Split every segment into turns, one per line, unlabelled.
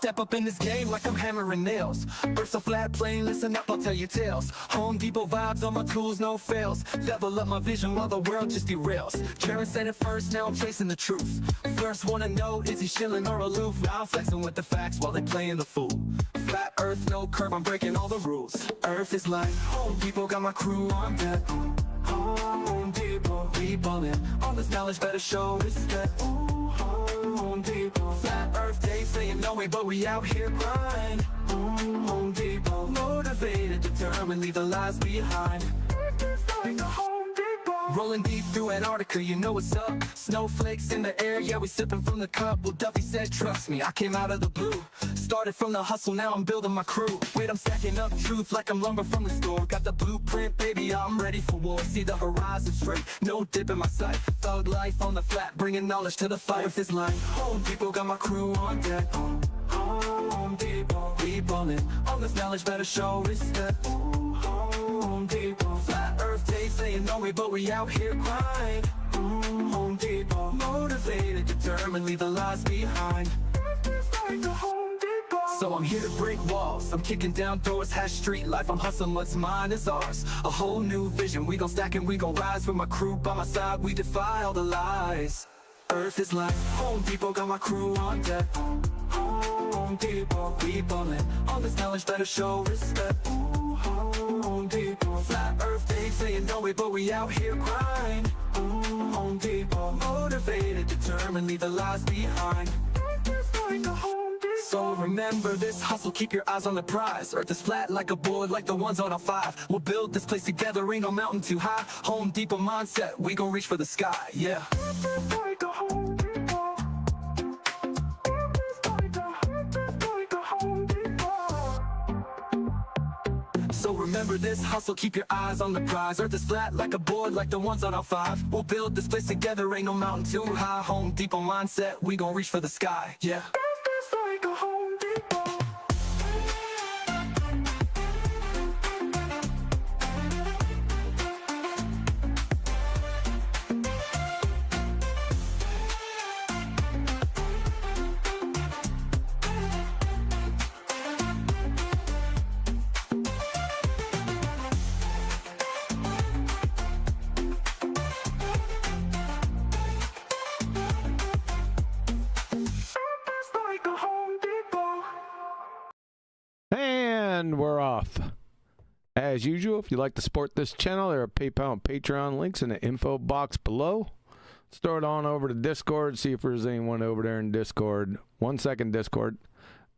step up in this game like I'm hammering nails. Earth's a flat plane, listen up, I'll tell you tales. Home Depot vibes on my tools, no fails. Level up my vision while the world just derails. Jeran said it first, now I'm chasing the truth. First wanna know, is he shilling or aloof? Now I'm flexing with the facts while they playing the fool. Flat earth, no curve, I'm breaking all the rules. Earth is like Home Depot, got my crew on deck. Home Depot, we ballin'. All this knowledge better show respect. Ooh, Home Depot. Flat earth, they saying no way, but we out here grind. Home Depot. Motivated, determined, leave the lies behind. Like a Home Depot. Rolling deep through Antarctica, you know what's up. Snowflakes in the air, yeah, we sipping from the cup. Well, Duffy said, trust me, I came out of the blue. Started from the hustle, now I'm building my crew. Wait, I'm stacking up truth like I'm lumber from the store. Got the blueprint, baby, I'm ready for war. See the horizon straight, no dip in my sight. Thug life on the flat, bringing knowledge to the fight. With this line, Home Depot, got my crew on deck. Home Depot, we ballin'. All this knowledge better show respect. Ooh, Home Depot. Flat earth, they saying no way, but we out here grind. Home Depot. Motivated, determined, leave the lies behind. Like a Home Depot. So I'm here to break walls, I'm kicking down doors, hash street life, I'm hustling what's mine is ours. A whole new vision, we gon' stack and we gon' rise. With my crew by my side, we defy all the lies. Earth is like Home Depot, got my crew on deck. Home Depot, we ballin'. All this knowledge better show respect. Ooh, Home Depot. Flat earth, they saying no way, but we out here grind. Ooh, Home Depot. Motivated, determined, leave the lies behind. Like a Home Depot. So remember this hustle, keep your eyes on the prize. Earth is flat like a board, like the ones on our 5. We'll build this place together, ain't no mountain too high. Home Depot mindset, we gon' reach for the sky, yeah. Like a Home Depot. Like a Home Depot. So remember this hustle, keep your eyes on the prize. Earth is flat like a board, like the ones on our 5. We'll build this place together, ain't no mountain too high. Home Depot mindset, we gon' reach for the sky, yeah. Like a Home Depot.
And we're off. As usual, if you'd like to support this channel, there are PayPal and Patreon links in the info box below. Let's throw it on over to Discord, see if there's anyone over there in Discord. 1 second, Discord.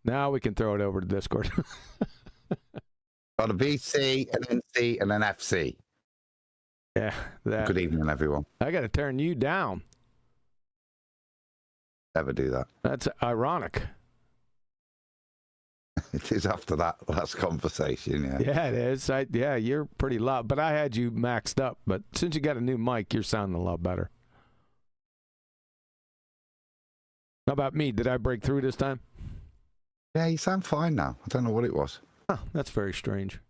Now we can throw it over to Discord.
Got a VC, an NC, and an FC.
Yeah. That.
Good evening, everyone.
I got to turn you down.
Never do that.
That's ironic.
It is after that last conversation, yeah.
Yeah, it is. Yeah, you're pretty loud, but I had you maxed up. But since you got a new mic, you're sounding a lot better. How about me? Did I break through this time?
Yeah, you sound fine now. I don't know what it was.
Huh, that's very strange.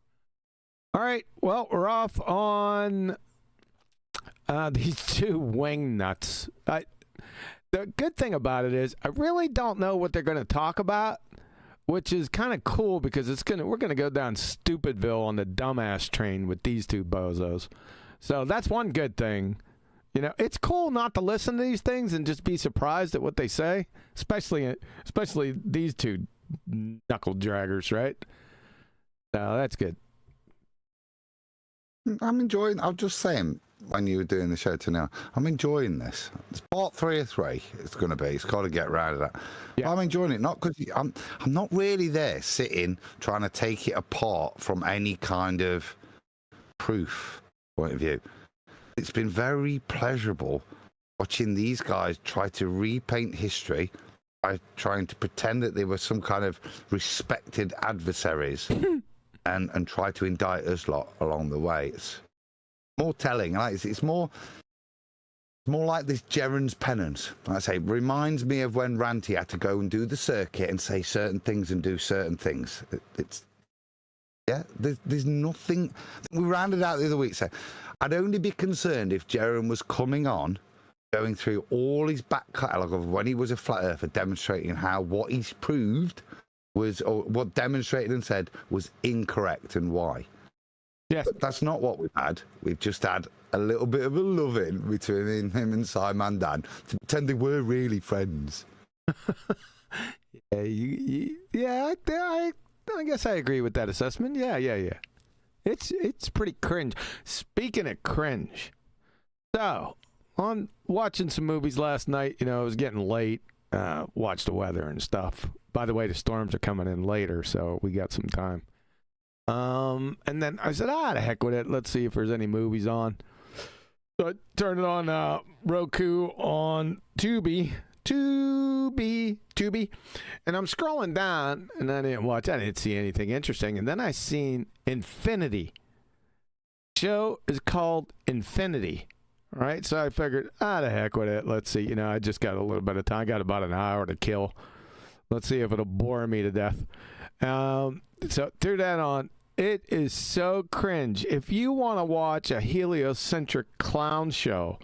All right, well, we're off on these two wing nuts. The good thing about it is I really don't know what they're going to talk about, which is kind of cool because we're gonna go down Stupidville on the dumbass train with these two bozos. So that's one good thing. You know, it's cool not to listen to these things and just be surprised at what they say, especially these two knuckle draggers, right? No, that's good.
I'm enjoying. I was just saying when you were doing the show tonight, I'm enjoying this. It's part 3 of 3. It's going to be. It's got to get around to that. Yeah. I'm enjoying it, not because I'm not really there sitting trying to take it apart from any kind of proof point of view. It's been very pleasurable watching these guys try to repaint history by trying to pretend that they were some kind of respected adversaries and try to indict us lot along the way. It's more telling. It's more like this Jeran's penance. Like I say, it reminds me of when Ranty had to go and do the circuit and say certain things and do certain things. There's nothing. We rounded out the other week saying I'd only be concerned if Jeran was coming on, going through all his back catalogue of when he was a flat earther, demonstrating how what he's proved was, or what demonstrated and said was incorrect, and why.
Yes.
But that's not what we've had. We've just had a little bit of a love-in between him and Simon Dan to pretend they were really friends.
Yeah, I guess I agree with that assessment. Yeah. It's pretty cringe. Speaking of cringe, so on watching some movies last night, it was getting late. Watched the weather and stuff. By the way, the storms are coming in later, so we got some time. And then I said, the heck with it. Let's see if there's any movies on. So I turned it on Roku on Tubi, and I'm scrolling down, and I didn't see anything interesting. And then I seen Infinity. Show is called Infinity. All right, so I figured, the heck with it. Let's see. I just got a little bit of time. I got about an hour to kill. Let's see if it'll bore me to death. So threw that on. It is so cringe. If you want to watch a heliocentric clown show,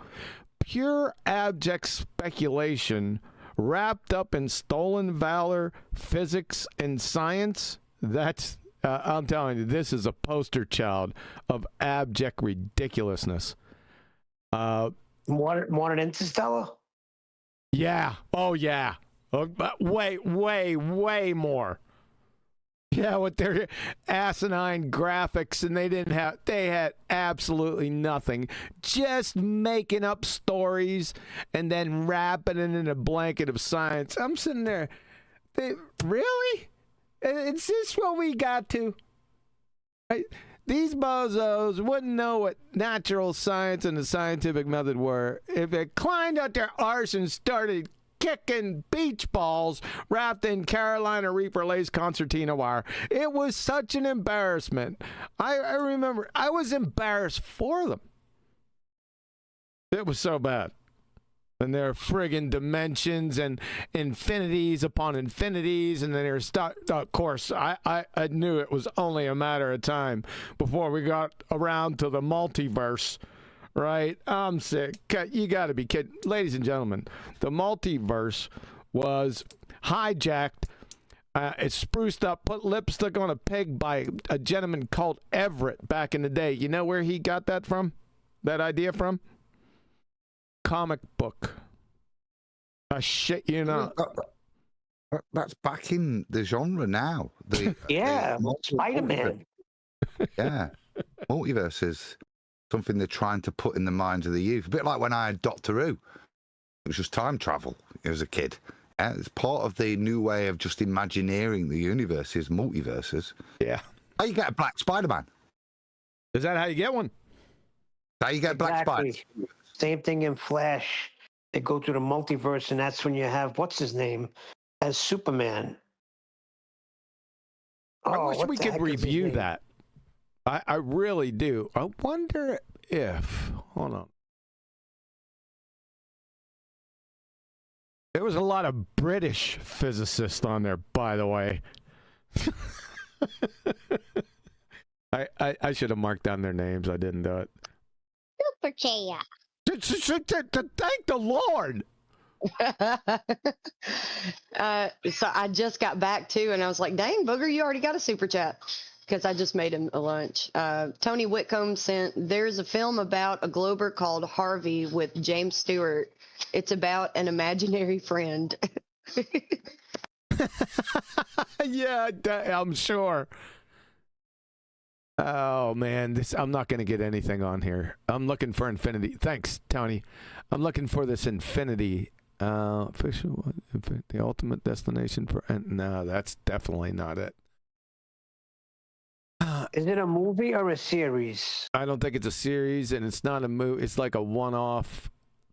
pure abject speculation wrapped up in stolen valor, physics, and science, that's, I'm telling you, this is a poster child of abject ridiculousness.
Want an Interstellar?
Yeah. Oh, yeah. Way more. Yeah, with their asinine graphics, and they had absolutely nothing. Just making up stories and then wrapping it in a blanket of science. I'm sitting there, really? Is this what we got to? These bozos wouldn't know what natural science and the scientific method were if they climbed out their arse and started kicking beach balls wrapped in Carolina Reaper lace concertina wire. It was such an embarrassment. I remember I was embarrassed for them. It was so bad. And there are friggin' dimensions and infinities upon infinities, and then there's of course I knew it was only a matter of time before we got around to the multiverse. Right? I'm sick. You got to be kidding. Ladies and gentlemen, the multiverse was hijacked. It's spruced up, put lipstick on a pig by a gentleman called Everett back in the day. You know where he got that from? That idea from? Comic book. Shit,
That's back in the genre now.
Yeah, Spider-Man.
Yeah. Multiverse is something they're trying to put in the minds of the youth. A bit like when I had Doctor Who. It was just time travel as a kid. It's part of the new way of just imagineering the universes, multiverses.
Yeah.
How you get a black Spider-Man?
Is that how you get one?
How you get black Spider?
Same thing in Flash. They go through the multiverse, and that's when you have, what's his name, as Superman.
I wish we could review that. I really do. I wonder if... Hold on. There was a lot of British physicists on there, by the way. I should have marked down their names. I didn't do it.
Superchat.
Thank the Lord.
So I just got back too, and I was like, dang, Booger, you already got a super chat. Because I just made him a lunch. Tony Whitcomb sent, there's a film about a Glober called Harvey with James Stewart. It's about an imaginary friend.
Yeah, I'm sure. Oh, man, I'm not going to get anything on here. I'm looking for Infinity. Thanks, Tony. I'm looking for this Infinity. Official, the ultimate destination for... No, that's definitely not it.
Is it a movie or a series?
I don't think it's a series, and it's not a movie. It's like a one-off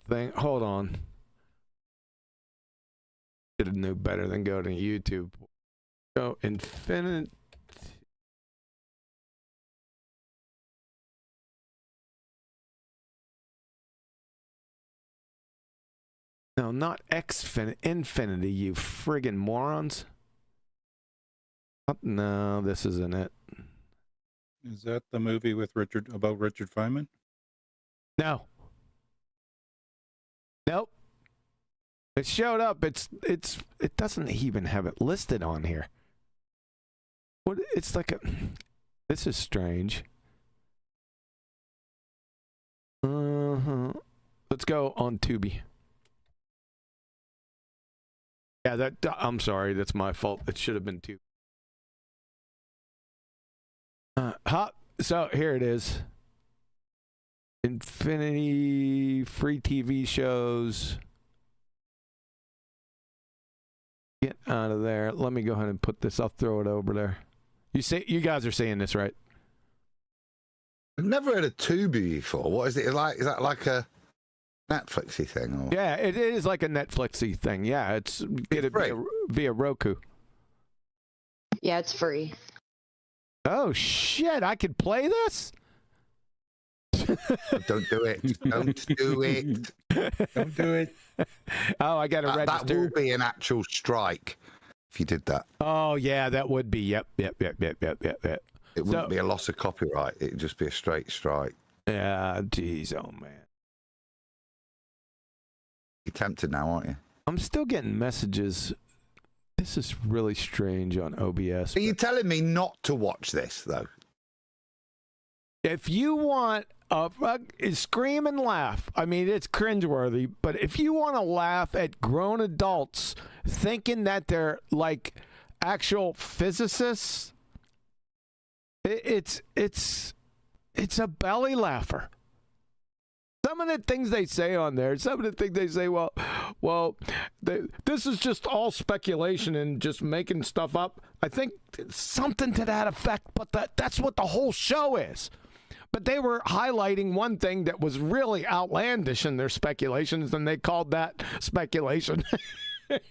thing. Hold on. Should have knew better than go to YouTube. Go Infinite. No, not Infinity, you friggin' morons. No, this isn't it.
Is that the movie with Richard Feynman?
No. Nope. It showed up. It doesn't even have it listed on here. What? It's like a. This is strange. Let's go on Tubi. Yeah, I'm sorry. That's my fault. It should have been Tubi. So here it is. Infinity free TV shows. Get out of there. Let me go ahead and put this. I'll throw it over there. You guys are seeing this, right?
I've never heard of Tubi before. What is it like? Is that like a Netflixy thing? Or?
Yeah, it is like a Netflixy thing. Yeah, it's get it via Roku.
Yeah, it's free.
Oh shit! I could play this.
Don't do it. Don't do it.
Don't do it.
Oh, I got to register.
That will be an actual strike if you did that.
Oh yeah, that would be. Yep.
It wouldn't be a loss of copyright. It'd just be a straight strike.
Yeah, jeez, oh man.
You're tempted now, aren't you?
I'm still getting messages. This is really strange on OBS.
Are you telling me not to watch this, though?
If you want scream and laugh, I mean, it's cringeworthy, but if you want to laugh at grown adults thinking that they're like actual physicists, it's a belly laugher. Some of the things they say on there, some of the things they say, this is just all speculation and just making stuff up. I think something to that effect, but that's what the whole show is. But they were highlighting one thing that was really outlandish in their speculations, and they called that speculation. But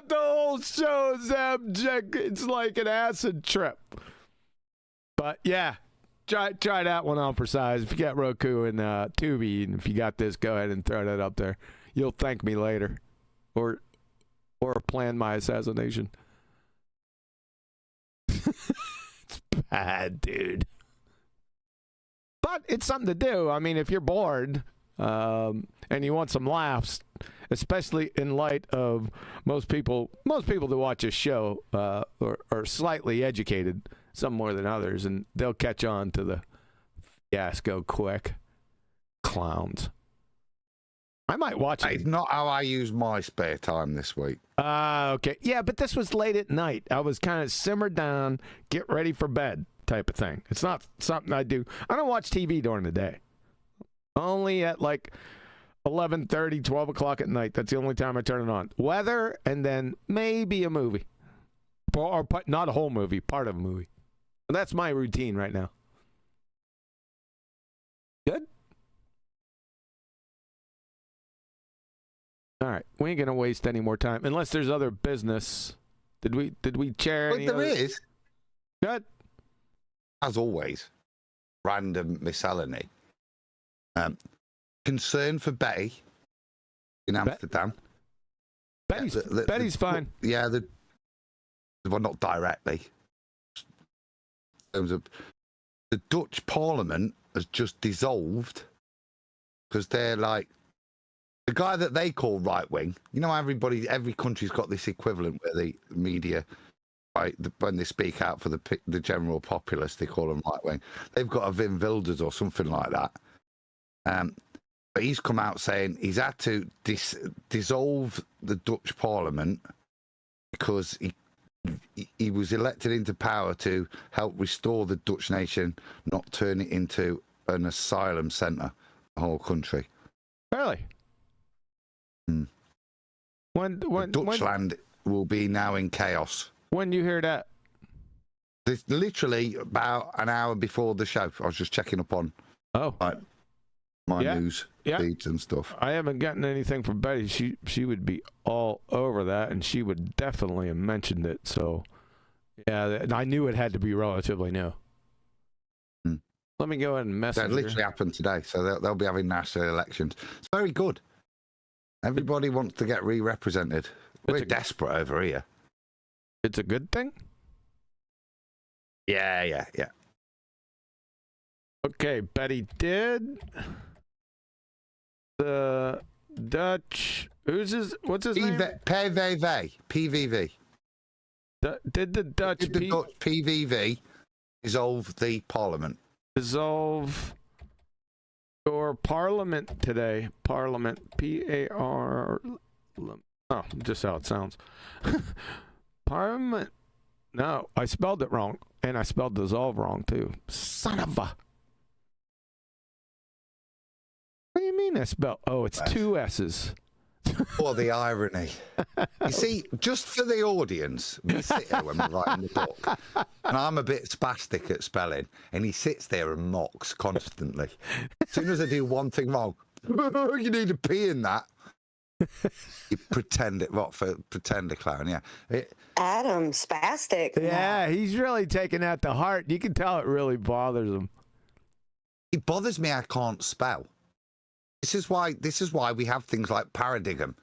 the whole show is abject. It's like an acid trip. But yeah, try that one on for size. If you got Roku and Tubi, and if you got this, go ahead and throw that up there. You'll thank me later, or plan my assassination. It's bad, dude. But it's something to do. I mean, if you're bored and you want some laughs, especially in light of most people that watch this show are slightly educated, some more than others, and they'll catch on to the fiasco quick. Clowns. I might watch it.
It's not how I use my spare time this week.
Okay. Yeah, but this was late at night. I was kind of simmered down, get ready for bed type of thing. It's not something I do. I don't watch TV during the day. Only at like 11:30, 12 o'clock at night. That's the only time I turn it on. Weather, and then maybe a movie. Or not a whole movie, part of a movie. That's my routine right now. Good? All right, we ain't gonna waste any more time unless there's other business. Did we chair any?
But there is.
Good.
As always, random miscellany. Concern for Betty in Amsterdam.
Betty's fine.
Yeah, well, not directly. In terms of the Dutch Parliament has just dissolved because they're like the guy that they call right wing. You know, every country's got this equivalent where the media, right, when they speak out for the general populace, they call them right wing. They've got a Wim Wilders or something like that. But he's come out saying he's had to dissolve the Dutch Parliament because he was elected into power to help restore the Dutch nation, not turn it into an asylum centre, the whole country.
Really? When
Dutchland will be now in chaos.
When you hear that?
This literally about an hour before the show. I was just checking up on my news feeds and stuff.
I haven't gotten anything from Betty. She would be all over that, and she would definitely have mentioned it. So, yeah, I knew it had to be relatively new. Let me go ahead and message
That literally happened today, so they'll be having national elections. It's very good. Everybody wants to get re-represented. We're desperate over here.
It's a good thing?
Yeah.
Okay, Betty did. The Dutch. What's his name?
PVV.
Did the Dutch
Did the Dutch PVV dissolve the parliament?
dissolve your parliament today? Parliament, P-A-R. Oh, just how it sounds. Parliament. No, I spelled it wrong, and I spelled dissolve wrong too. Son of a. What do you mean I spelled? Oh, it's two S's.
Or the irony. You see, just for the audience, we sit here when we're writing the book, and I'm a bit spastic at spelling, and he sits there and mocks constantly. As soon as I do one thing wrong, you need a P in that. You pretend it, what, for pretend a clown, yeah.
Adam, spastic.
Yeah, he's really taking that to heart. You can tell it really bothers him.
It bothers me I can't spell. This is why we have things like paradigm,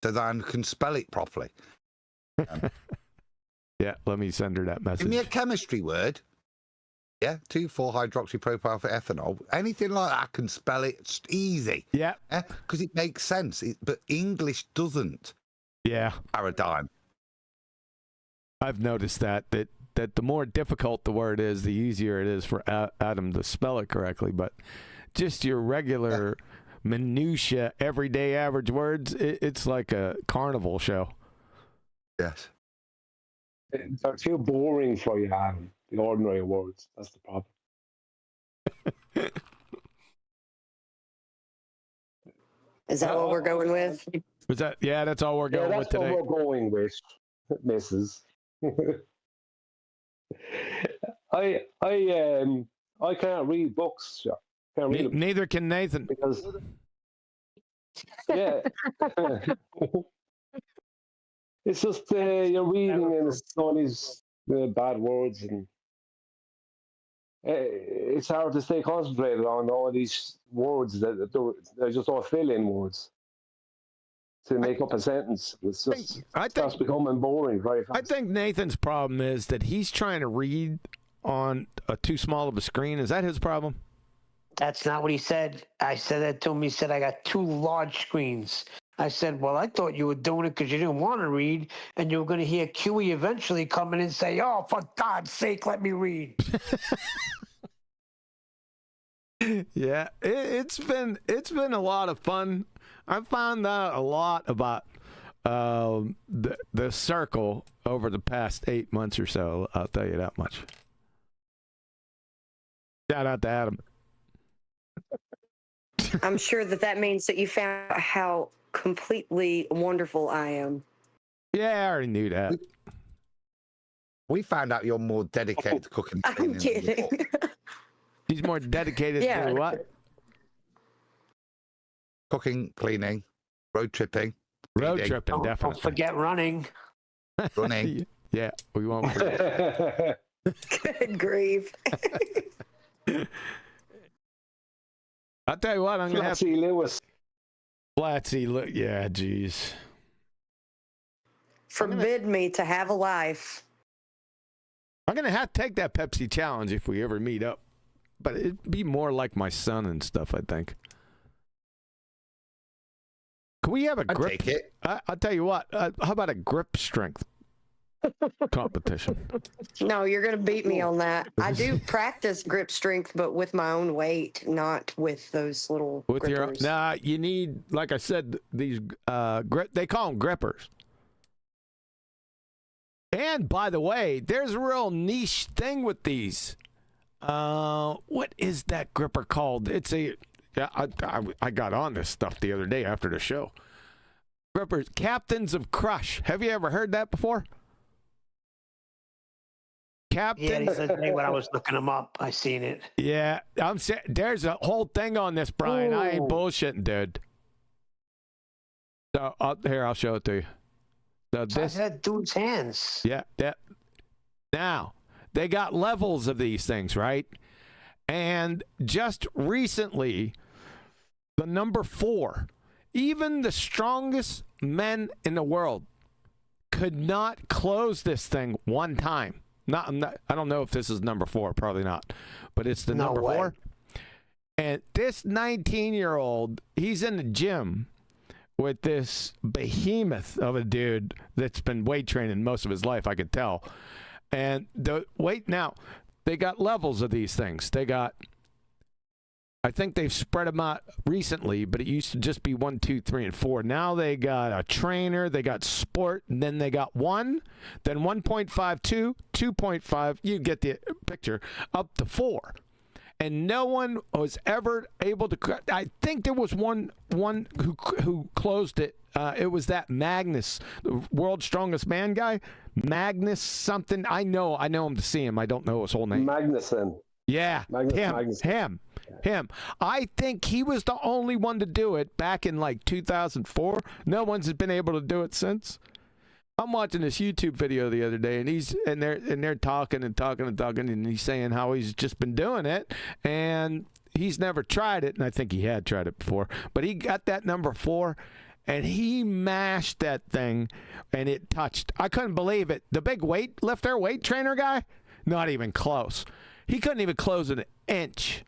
so that I can spell it properly.
Yeah, let me send her that message.
Give me a chemistry word. Yeah, 2,4-hydroxypropyl for ethanol. Anything like that, I can spell it. It's easy.
Yeah.
Because it makes sense. But English doesn't.
Yeah.
Paradigm.
I've noticed that the more difficult the word is, the easier it is for Adam to spell it correctly. But just your regular minutia, everyday average words, it's like a carnival show.
Yes.
They're too boring for you, Adam. The ordinary words. That's the problem.
Is that what we're going with?
Was that? Yeah, that's all we're going with today.
That's what we're going with, Mrs. I can't read books. Can't read them
Neither can Nathan.
because yeah, it's just you're reading and it's all these bad words and it's hard to stay concentrated on all these words that they're just all fill-in words to make up a sentence. It's just starts becoming boring very fast.
I think Nathan's problem is that he's trying to read on a too small of a screen. Is that his problem?
That's not what he said. I said that to him. He said, I got 2 large screens. I said, well, I thought you were doing it because you didn't want to read, and you were going to hear QE eventually come in and say, oh, for God's sake, let me read.
Yeah, it's been a lot of fun. I found out a lot about the circle over the past 8 months or so. I'll tell you that much. Shout out to Adam.
I'm sure that means that you found out how completely wonderful I am.
Yeah, I already knew that.
We found out you're more dedicated to cooking.
I'm kidding.
He's more dedicated to what?
Cooking, cleaning, road tripping.
Road
reading.
tripping, definitely.
Don't forget running.
Running.
Yeah, we won't forget.
Good grief.
I'll tell you what, I'm going to have...
Lewis.
Flatsy, yeah, geez.
Forbid me to have a life.
I'm going to have to take that Pepsi challenge if we ever meet up. But it'd be more like my son and stuff, I think. Can we have a grip?
I'd take it.
I'll tell you what, how about a grip strength competition?
No, you're going to beat me on that. I do practice grip strength, but with my own weight, not with those little
With
grippers.
you need, like I said, these they call them grippers. And by the way, there's a real niche thing with these. What is that gripper called? It's a I got on this stuff the other day after the show. Grippers, Captains of Crush. Have you ever heard that before? Captain.
Yeah, he said when I was looking him up. I seen it.
Yeah, I'm saying there's a whole thing on this, Brian. I ain't bullshitting, dude. So here, I'll show it to you. So this
that dude's hands.
Yeah. Now, they got levels of these things, right? And just recently, the number 4, even the strongest men in the world could not close this thing one time. I don't know if this is number 4, probably not, but it's the number 4. And this 19-year-old, he's in the gym with this behemoth of a dude that's been weight training most of his life, I could tell. And the weight now, they got levels of these things. They got, I think they've spread them out recently, but it used to just be 1, 2, 3, and 4. Now they got a trainer, they got sport, and then they got 1, then 1.5, 2, 2.5, you get the picture, up to 4. And no one was ever able to. I think there was one who closed it. It was that Magnus, the world's strongest man guy, Magnus something. I know him to see him. I don't know his whole name.
Magnuson.
Yeah, him. I think he was the only one to do it back in like 2004. No one's been able to do it since. I'm watching this YouTube video the other day, and they're talking, and he's saying how he's just been doing it, and he's never tried it, and I think he had tried it before, but he got that number 4, and he mashed that thing, and it touched. I couldn't believe it. The big weight trainer guy, not even close. He couldn't even close an inch.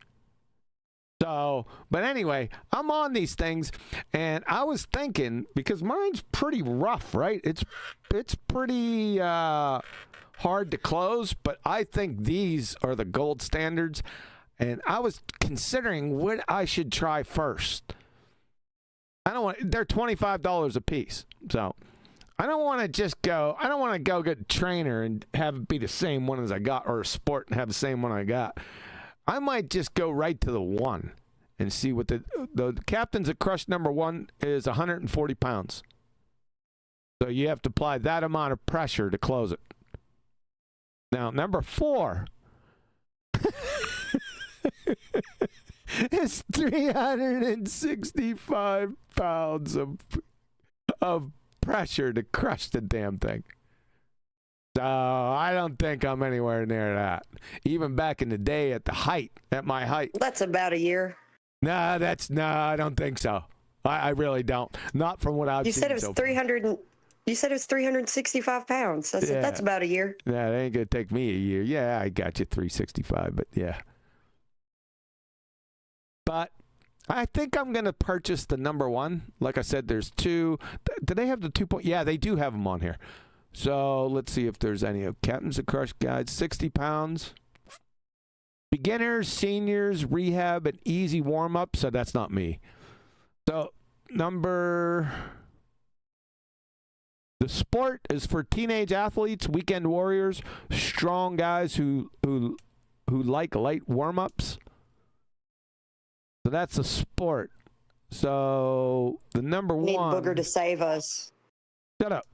So, but anyway, I'm on these things, and I was thinking, because mine's pretty rough, right? It's pretty hard to close, but I think these are the gold standards, and I was considering what I should try first. They're $25 a piece, so I don't want to just go. I don't want to go get a trainer and have it be the same one as I got, or a sport and have the same one I got. I might just go right to the 1 and see what the Captain's of Crush number 1 is 140 pounds. So you have to apply that amount of pressure to close it. Now, number 4 is 365 pounds of pressure to crush the damn thing. So I don't think I'm anywhere near that. Even back in the day at my height.
That's about a year.
No, I don't think so. I really don't. Not from what I've seen.
You said it was 300. You said it was 365 pounds. I said that's about a year.
Yeah, that ain't gonna take me a year. Yeah, I got you 365, but yeah. But I think I'm gonna purchase the number 1. Like I said, there's 2. Do they have the 2 point? Yeah, they do have them on here. So let's see if there's any of Captain's of Crush guides. 60 pounds. Beginners, seniors, rehab, and easy warm-up. So that's not me. So the sport is for teenage athletes, weekend warriors, strong guys who like light warm-ups. So that's a sport. So the number 1.
Need Booger to save us.
Shut up.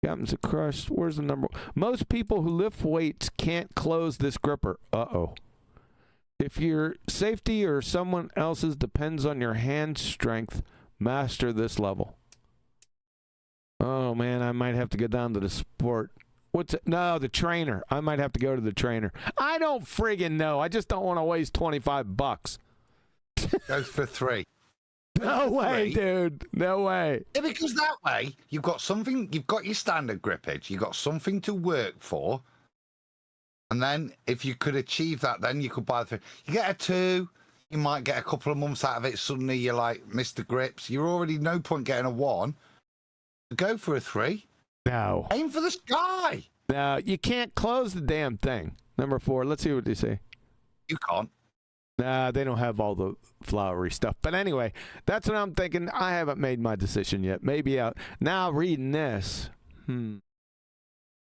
Captain's of Crush. Where's the number? Most people who lift weights can't close this gripper. Uh-oh. If your safety or someone else's depends on your hand strength, master this level. Oh, man, I might have to go down to the sport. What's it? No, the trainer. I might have to go to the trainer. I don't friggin' know. I just don't want to waste $25.
Goes for 3.
No way, dude. No way.
Yeah, because that way you've got your standard grippage, you've got something to work for. And then if you could achieve that, then you could buy the 3. You get a 2, you might get a couple of months out of it. Suddenly you're like Mr. Grips. You're already no point getting a 1. Go for a 3.
No.
Aim for the sky.
No, you can't close the damn thing. Number 4. Let's see what they say.
You can't.
Nah, they don't have all the flowery stuff. But anyway, that's what I'm thinking. I haven't made my decision yet. Maybe now reading this, I'm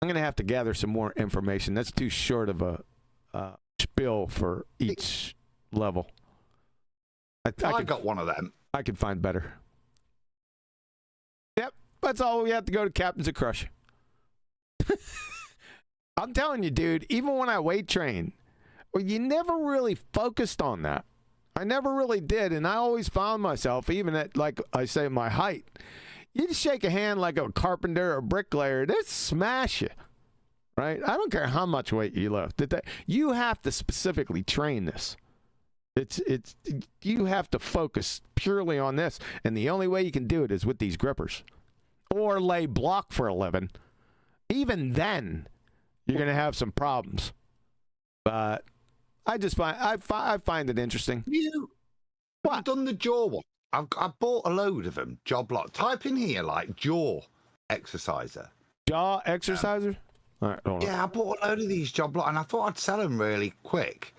going to have to gather some more information. That's too short of a spiel for each level. I
got one of them.
I could find better. Yep, that's all. We have to go to Captain's of Crush. I'm telling you, dude, even when I weight train, well, you never really focused on that. I never really did, and I always found myself, even at, like I say, my height, you'd shake a hand like a carpenter or a bricklayer, they'd smash you, right? I don't care how much weight you lift. You have to specifically train this. You have to focus purely on this, and the only way you can do it is with these grippers, or lay block for a living. Even then, you're going to have some problems, but I just find it interesting.
Have you done the jaw one? I bought a load of them. Job lot. Type in here like jaw exerciser.
Jaw exerciser. All right, hold on.
Yeah, I bought a load of these job lot, and I thought I'd sell them really quick.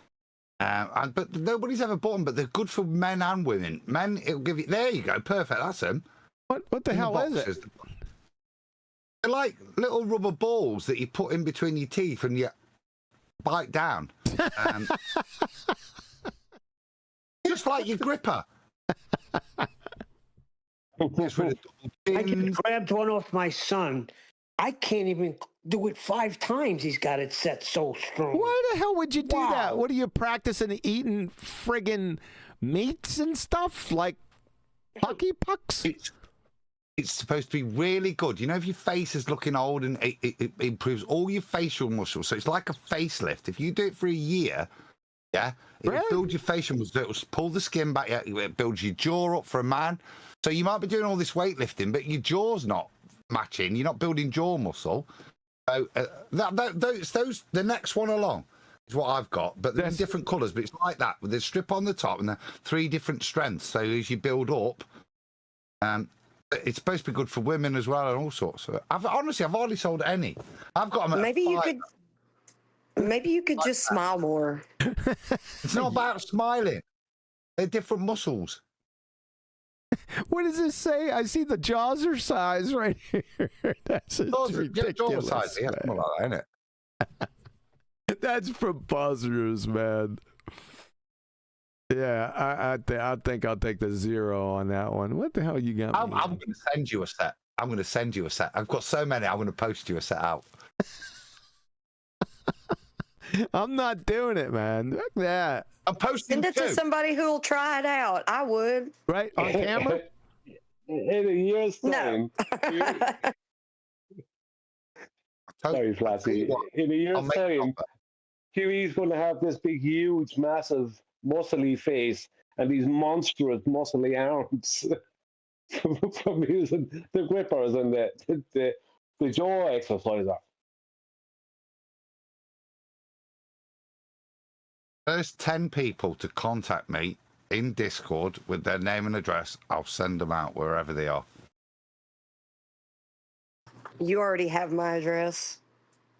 But nobody's ever bought them. But they're good for men and women. Men, it'll give you. There you go. Perfect. That's them.
What the hell is it?
They're like little rubber balls that you put in between your teeth and you bite down. Just like your gripper.
I grabbed one off my son. I can't even do it 5 times. He's got it set so strong.
Why the hell would you do that? What are you practicing eating friggin' meats and stuff like hockey pucks?
It's supposed to be really good. You know, if your face is looking old, and it improves all your facial muscles. So it's like a facelift. If you do it for a year, yeah, it'll build your facial muscles. It'll pull the skin back. Yeah, it builds your jaw up for a man. So you might be doing all this weightlifting, but your jaw's not matching. You're not building jaw muscle. So the next one along is what I've got, but they're in different colours. But it's like that with the strip on the top and the 3 different strengths. So as you build up, it's supposed to be good for women as well and all sorts. So I've hardly sold any. I've got them.
Maybe you could just smile more.
It's not about smiling. They're different muscles.
What does this say? I see the jaws are size right here. That's ridiculous.
Jaws size. Yeah, something like that, isn't
it? That's preposterous, man. Yeah, I think I'll take the 0 on that one. What the hell you got?
I'm going to send you a set. I've got so many. I'm going to post you a set out.
I'm not doing it, man. Look at that.
I'm posting
Send it to somebody who will try it out. I would.
Right on camera.
In a year's time.
No.
Sorry, Flashy. In a year's time, Huey's going to have this big, huge, massive, muscly face and these monstrous, muscly arms from using the grippers and the jaw exerciser.
First 10 people to contact me in Discord with their name and address, I'll send them out wherever they are.
You already have my address.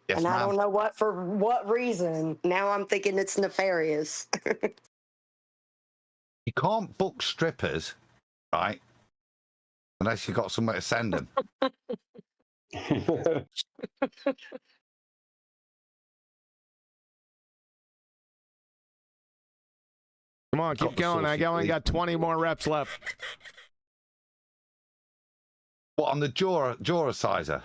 Yes,
and I
ma'am.
don't know for what reason. Now I'm thinking it's nefarious.
You can't book strippers, right? Unless you got somewhere to send them.
Come on, keep going. I only got 20 more reps left.
What, on the jaw sizer?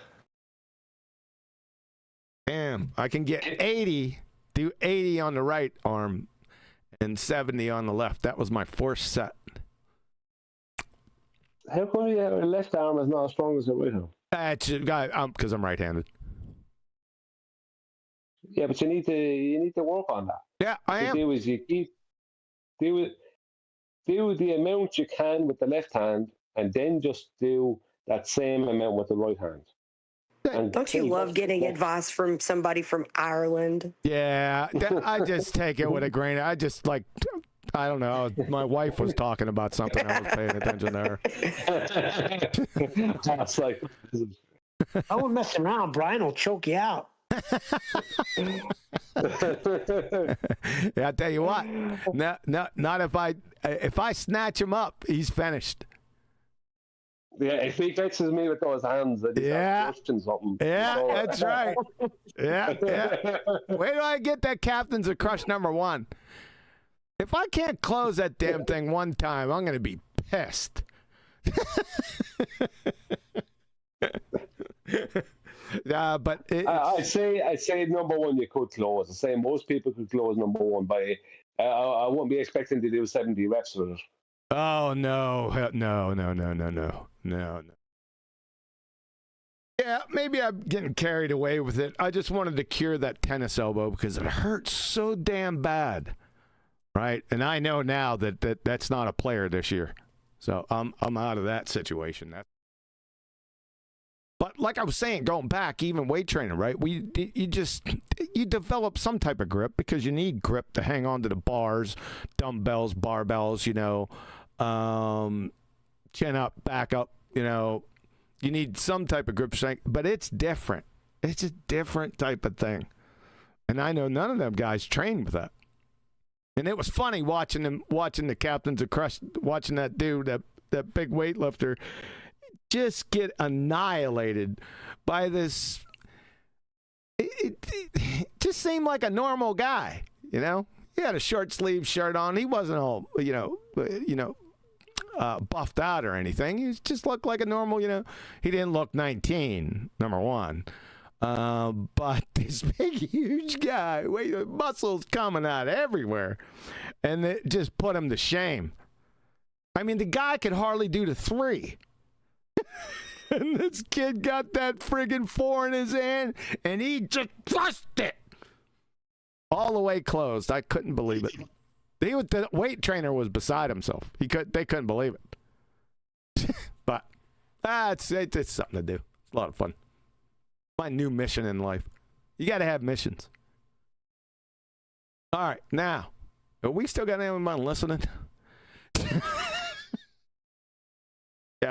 Damn, I can get 80, do 80 on the right arm and 70 on the left. That was my 4th set.
How come your left arm is not as strong as your right arm?
Because I'm right-handed.
Yeah, but you need to work on that.
Yeah, I am.
Do is you do the amount you can with the left hand, and then just do that same amount with the right hand. And
don't you love getting advice from somebody from Ireland?
Yeah, I just take it with a grain. I just like, I don't know. My wife was talking about something. I was paying attention to her.
That's like,
I won't mess around. Brian will choke you out.
Yeah, I tell you what. Not if I snatch him up, he's finished.
Yeah, if he catches me with those hands, then he's something.
Yeah, that's right. Yeah. Where do I get that Captain's of Crush #1? If I can't close that damn thing one time, I'm gonna be pissed. But
I say #1 you could close. I say most people could close #1, but I won't be expecting to do 70 reps with it.
Oh no. Yeah, maybe I'm getting carried away with it. I just wanted to cure that tennis elbow because it hurts so damn bad, right? And I know now that's not a player this year, so I'm out of that situation. But like I was saying, going back, even weight training, right? You develop some type of grip because you need grip to hang on to the bars, dumbbells, barbells, chin up, back up. You know, you need some type of grip strength, but it's different. It's a different type of thing. And I know none of them guys trained with that. And it was funny watching the captains of Crush, watching that dude, that big weightlifter, just get annihilated by this. It just seemed like a normal guy, you know. He had a short sleeve shirt on. He wasn't all, buffed out or anything. He just looked like a normal, you know. He didn't look 19, number one. But this big, huge guy, muscles coming out everywhere, and it just put him to shame. I mean, the guy could hardly do the 3. And this kid got that friggin' 4 in his hand, and he just crushed it all the way closed. I couldn't believe it. The weight trainer was beside himself. They couldn't believe it. But it's something to do. It's a lot of fun. My new mission in life. You got to have missions. All right, now, are we still got anyone listening?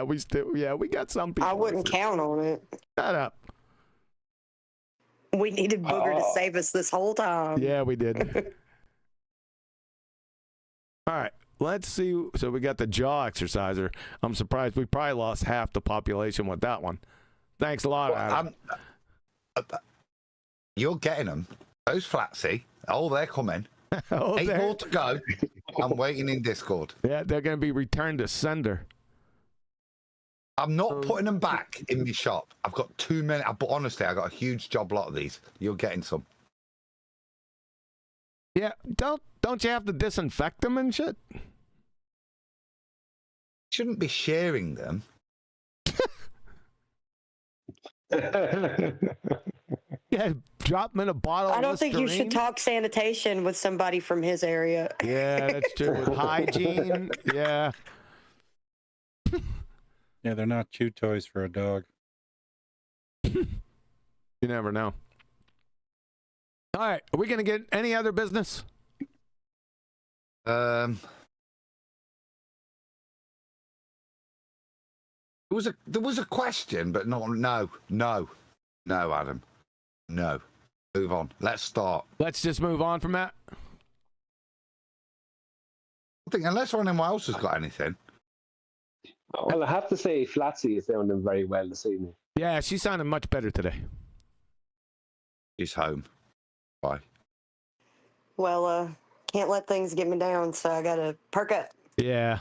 we got some people.
I wouldn't count on it.
Shut up.
We needed Booger to save us this whole time.
Yeah, we did. All right, let's see. So we got the jaw exerciser. I'm surprised we probably lost half the population with that one. Thanks a lot, Adam.
You're getting them. Those flatsy. Oh, they're coming. 8 more to go. I'm waiting in Discord.
Yeah, they're going to be returned to sender.
I'm not putting them back in my shop. I've got too many. But honestly, I got a huge job lot of these. You're getting some.
Yeah, don't you have to disinfect them and shit?
Shouldn't be sharing them.
Yeah, drop them in a bottle.
I don't think you should talk sanitation with somebody from his area.
Yeah, that's true. With hygiene, yeah.
Yeah, they're not chew toys for a dog.
You never know. All right, are we going to get any other business?
There was a question, but no, Adam. No. Move on. Let's start.
Let's just move on from that.
I think unless anyone else has got anything.
Well, I have to say, Flatsy is sounding very well this evening.
Yeah, she sounded much better today.
She's home. Bye.
Well, can't let things get me down, so I gotta perk up.
Yeah.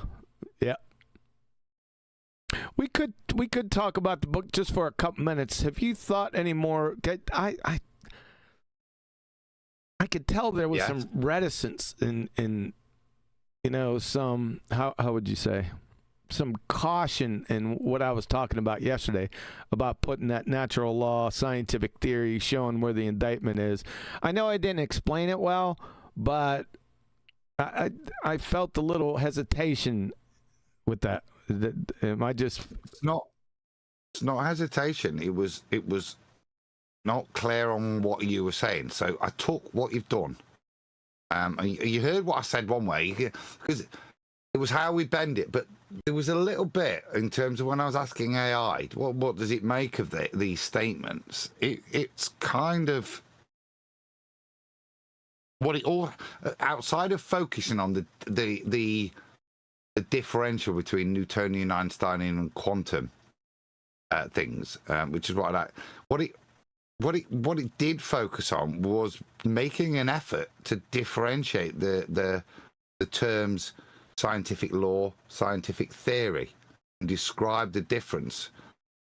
We could talk about the book just for a couple minutes. Have you thought any more? I could tell there was some reticence in some how would you say, some caution in what I was talking about yesterday about putting that natural law, scientific theory, showing where the indictment is. I know I didn't explain it well, but I felt a little hesitation with that. Am I just?
It's not hesitation. It was not clear on what you were saying. So I took what you've done. You heard what I said one way because it was how we bend it, but there was a little bit in terms of when I was asking AI, what does it make of these statements? It's kind of what it all outside of focusing on the differential between Newtonian, Einsteinian, and quantum things, which is what I like. What it did focus on was making an effort to differentiate the terms scientific law, scientific theory, and describe the difference.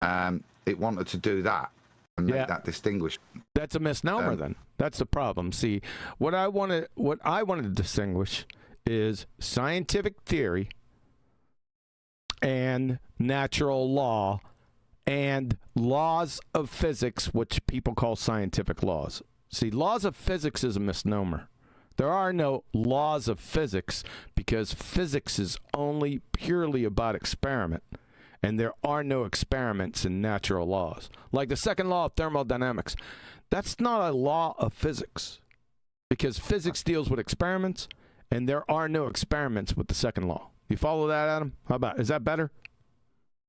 It wanted to do that and make that distinguishment.
That's a misnomer. Then that's the problem. See, what I want to distinguish is scientific theory and natural law and laws of physics, which people call scientific laws. See, laws of physics is a misnomer. There are no laws of physics because physics is only purely about experiment, and there are no experiments in natural laws. Like the second law of thermodynamics, that's not a law of physics because physics deals with experiments, and there are no experiments with the second law. You follow that, Adam? How about, is that better?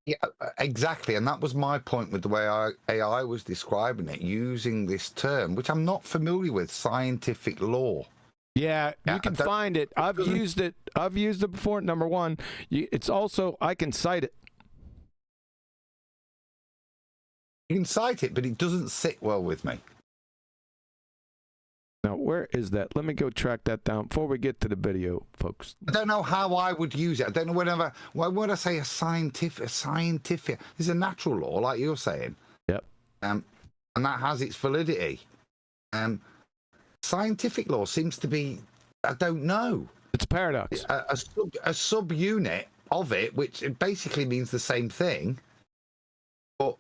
Yeah, exactly. And that was my point with the way AI was describing it, using this term, which I'm not familiar with, scientific law.
Yeah, you can find it. I've used it. I've used it before. Number one, it's also, I can cite it.
You can cite it, but it doesn't sit well with me.
Now, where is that? Let me go track that down before we get to the video, folks.
I don't know how I would use it. I don't know why would I say a scientific, this is a natural law, like you're saying.
Yep.
And that has its validity. Scientific law seems to be, I don't know.
It's a paradox.
A subunit of it, which it basically means the same thing. But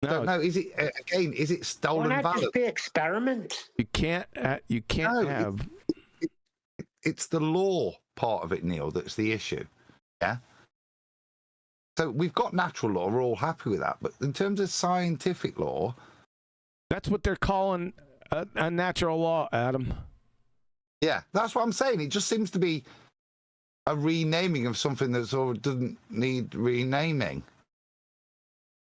I don't know. Is it again? Is it stolen
Why not
valor?
just be experiment?
You can't. Have.
It's the law part of it, Neil. That's the issue. Yeah. So we've got natural law. We're all happy with that. But in terms of scientific law,
that's what they're calling a natural law, Adam.
Yeah, that's what I'm saying. It just seems to be a renaming of something that sort of doesn't need renaming.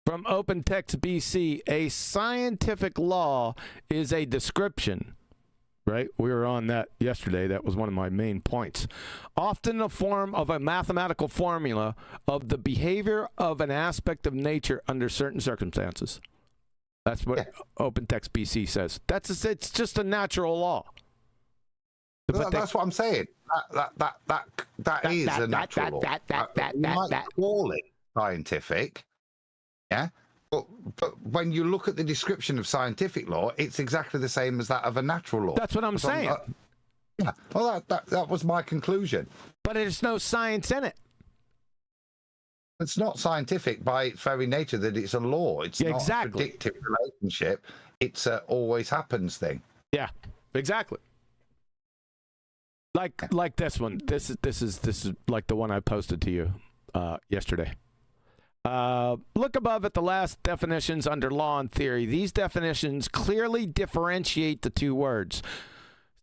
From Open Text BC, a scientific law is a description, right? We were on that yesterday. That was one of my main points. Often in the form of a mathematical formula of the behavior of an aspect of nature under certain circumstances. That's what Open Text BC says. It's just a natural law.
That's what I'm saying. That is a natural law. You might call it scientific. Yeah, but when you look at the description of scientific law, it's exactly the same as that of a natural law.
That's what I'm saying.
Yeah, well, that was my conclusion.
But there's no science in it.
It's not scientific by its very nature that it's a law. It's not a predictive relationship. It's a always happens thing.
Yeah, exactly. Like this one. This is like the one I posted to you yesterday. Look above at the last definitions under law and theory. These definitions clearly differentiate the two words.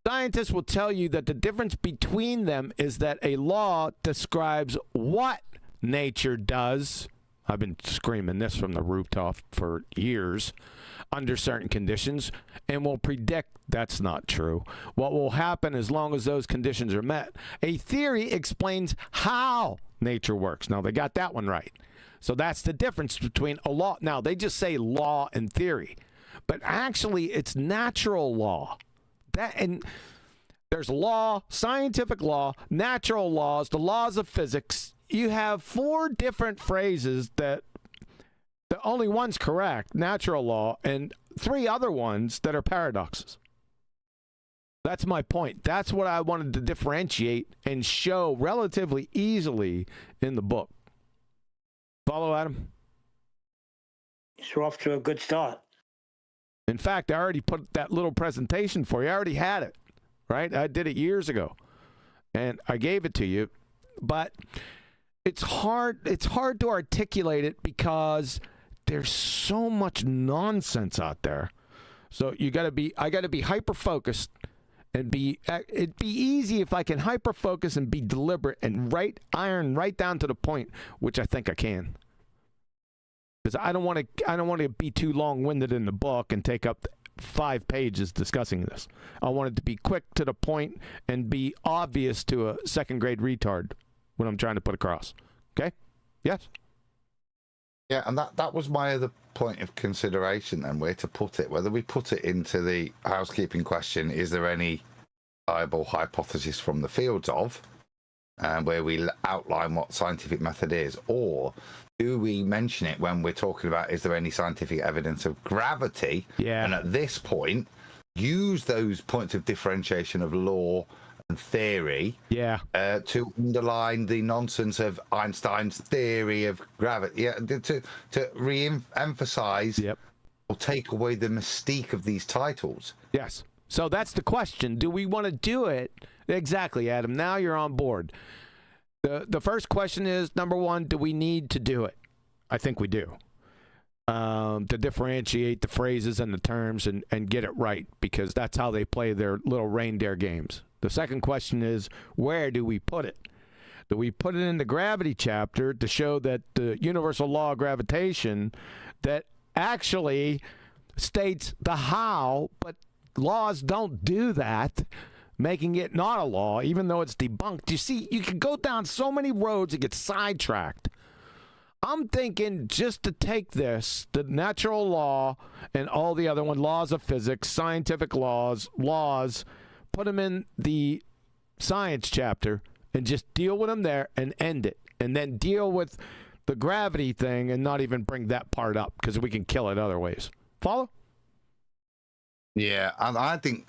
Scientists will tell you that the difference between them is that a law describes what nature does. I've been screaming this from the rooftop for years. Under certain conditions, and will predict that's not true. What will happen as long as those conditions are met. A theory explains how nature works. Now, they got that one right. So that's the difference between a law. Now, they just say law and theory, but actually it's natural law. And there's law, scientific law, natural laws, the laws of physics. You have 4 different phrases that the only one's correct, natural law, and 3 other ones that are paradoxes. That's my point. That's what I wanted to differentiate and show relatively easily in the book. Follow, Adam?
You're off to a good start.
In fact, I already put that little presentation for you. I already had it, right? I did it years ago, and I gave it to you. But it's hard to articulate it because there's so much nonsense out there. So I got to be hyper focused and it'd be easy if I can hyper focus and be deliberate and iron right down to the point, which I think I can. Because I don't want to be too long-winded in the book and take up 5 pages discussing this. I want it to be quick to the point and be obvious to a second-grade retard what I'm trying to put across. Okay? Yes?
Yeah, and that was my other point of consideration then, where to put it. Whether we put it into the housekeeping question, is there any viable hypothesis from the fields of, where we outline what scientific method is, or do we mention it when we're talking about, is there any scientific evidence of gravity?
Yeah.
And at this point, use those points of differentiation of law and theory to underline the nonsense of Einstein's theory of gravity, to re-emphasize or take away the mystique of these titles.
Yes. So that's the question. Do we want to do it? Exactly, Adam. Now you're on board. The first question is, number one, do we need to do it? I think we do. To differentiate the phrases and the terms and get it right, because that's how they play their little reindeer games. The second question is, where do we put it? that we put it in the gravity chapter to show that the universal law of gravitation that actually states the how, but laws don't do that, making it not a law, even though it's debunked. You see, you can go down so many roads and get sidetracked. I'm thinking just to take this, the natural law and all the other laws of physics, scientific laws, put them in the science chapter and just deal with them there and end it. And then deal with the gravity thing and not even bring that part up because we can kill it other ways. Follow?
Yeah, and I think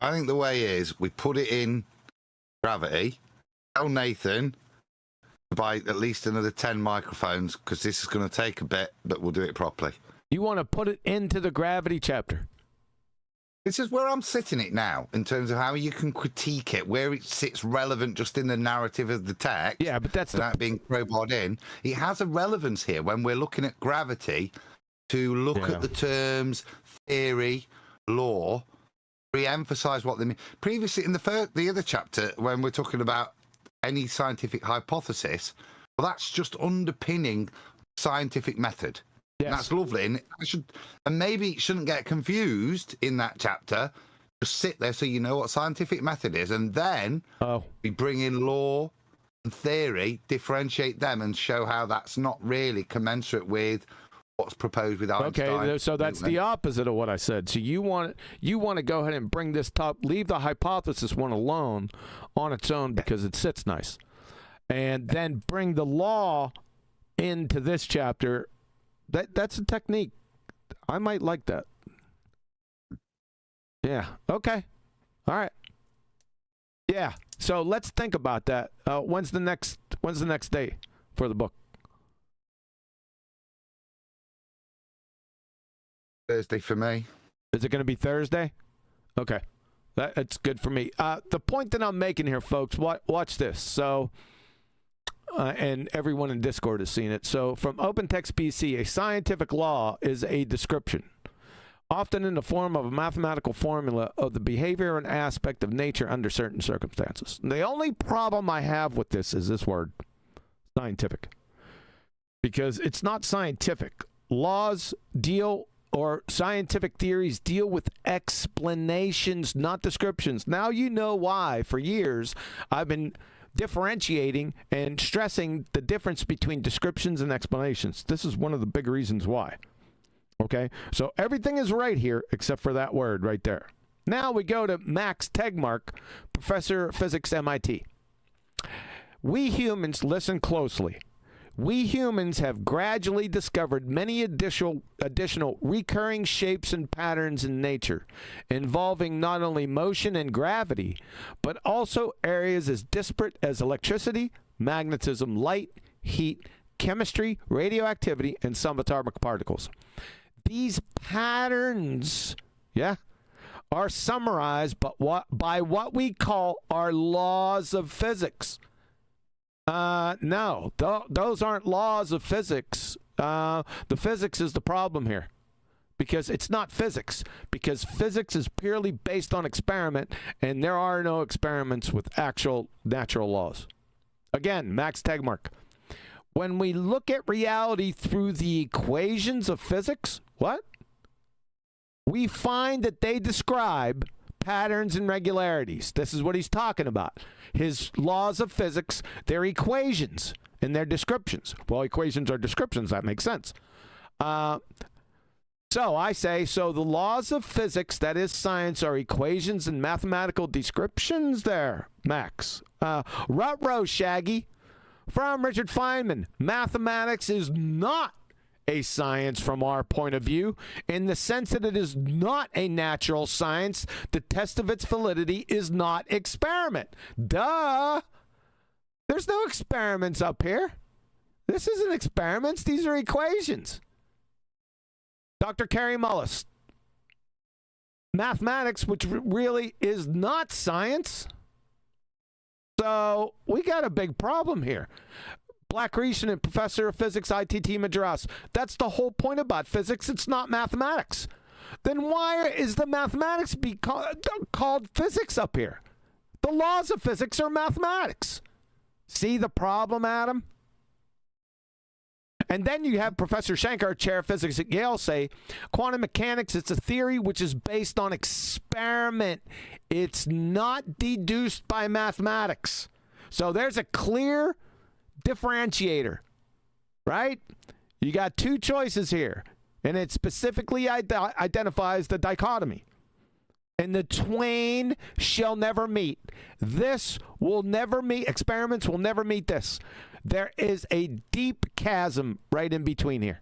the way is we put it in gravity. Tell Nathan to buy at least another 10 microphones because this is going to take a bit, but we'll do it properly.
You want to put it into the gravity chapter?
This is where I'm sitting it now in terms of how you can critique it, where it sits relevant just in the narrative of the text.
Yeah, but that's
without being crowbarred in. It has a relevance here when we're looking at gravity to look at the terms theory, law, re-emphasize what they mean. Previously, in the other chapter, when we're talking about any scientific hypothesis, well, that's just underpinning scientific method.
Yes.
And that's lovely, and maybe it shouldn't get confused in that chapter. Just sit there so you know what scientific method is, and then we bring in law and theory, differentiate them, and show how that's not really commensurate with what's proposed with Einstein.
Okay, so that's the opposite of what I said. So you want to go ahead and bring this leave the hypothesis one alone on its own because it sits nice, and then bring the law into this chapter. That's a technique. I might like that. Yeah. Okay. All right. Yeah. So let's think about that. When's the next day for the book?
Thursday for me.
Is it going to be Thursday? Okay. That's good for me. The point that I'm making here, folks, watch this. So, and everyone in Discord has seen it. So from OpenText PC, a scientific law is a description, often in the form of a mathematical formula of the behavior and aspect of nature under certain circumstances. The only problem I have with this is this word, scientific, because it's not scientific. Laws or scientific theories deal with explanations, not descriptions. Now you know why, for years, I've been differentiating and stressing the difference between descriptions and explanations. This is one of the big reasons why. Okay? So everything is right here except for that word right there. Now we go to Max Tegmark, professor of physics, MIT. We humans, listen closely. We humans have gradually discovered many additional recurring shapes and patterns in nature, involving not only motion and gravity, but also areas as disparate as electricity, magnetism, light, heat, chemistry, radioactivity, and subatomic particles. These patterns, are summarized by what we call our laws of physics. No, those aren't laws of physics. The physics is the problem here, because it's not physics, because physics is purely based on experiment, and there are no experiments with actual natural laws. Again, Max Tegmark. When we look at reality through the equations of physics, we find that they describe patterns and regularities. This is what he's talking about. His laws of physics, their equations and their descriptions. Well, equations are descriptions. That makes sense. So I say, the laws of physics, that is science, are equations and mathematical descriptions there, Max. Ruh-roh, Shaggy. From Richard Feynman, mathematics is not a science from our point of view, in the sense that it is not a natural science. The test of its validity is not experiment. Duh! There's no experiments up here. This isn't experiments. These are equations. Dr. Carey Mullis. Mathematics, which really is not science. So we got a big problem here. Black Grecian and professor of physics, ITT Madras. That's the whole point about physics. It's not mathematics. Then why is the mathematics called physics up here? The laws of physics are mathematics. See the problem, Adam? And then you have Professor Shankar, chair of physics at Yale, say, quantum mechanics, it's a theory which is based on experiment. It's not deduced by mathematics. So there's a clear differentiator, right? You got two choices here, and it specifically identifies the dichotomy. And the twain shall never meet. This will never meet. Experiments will never meet this. There is a deep chasm right in between here.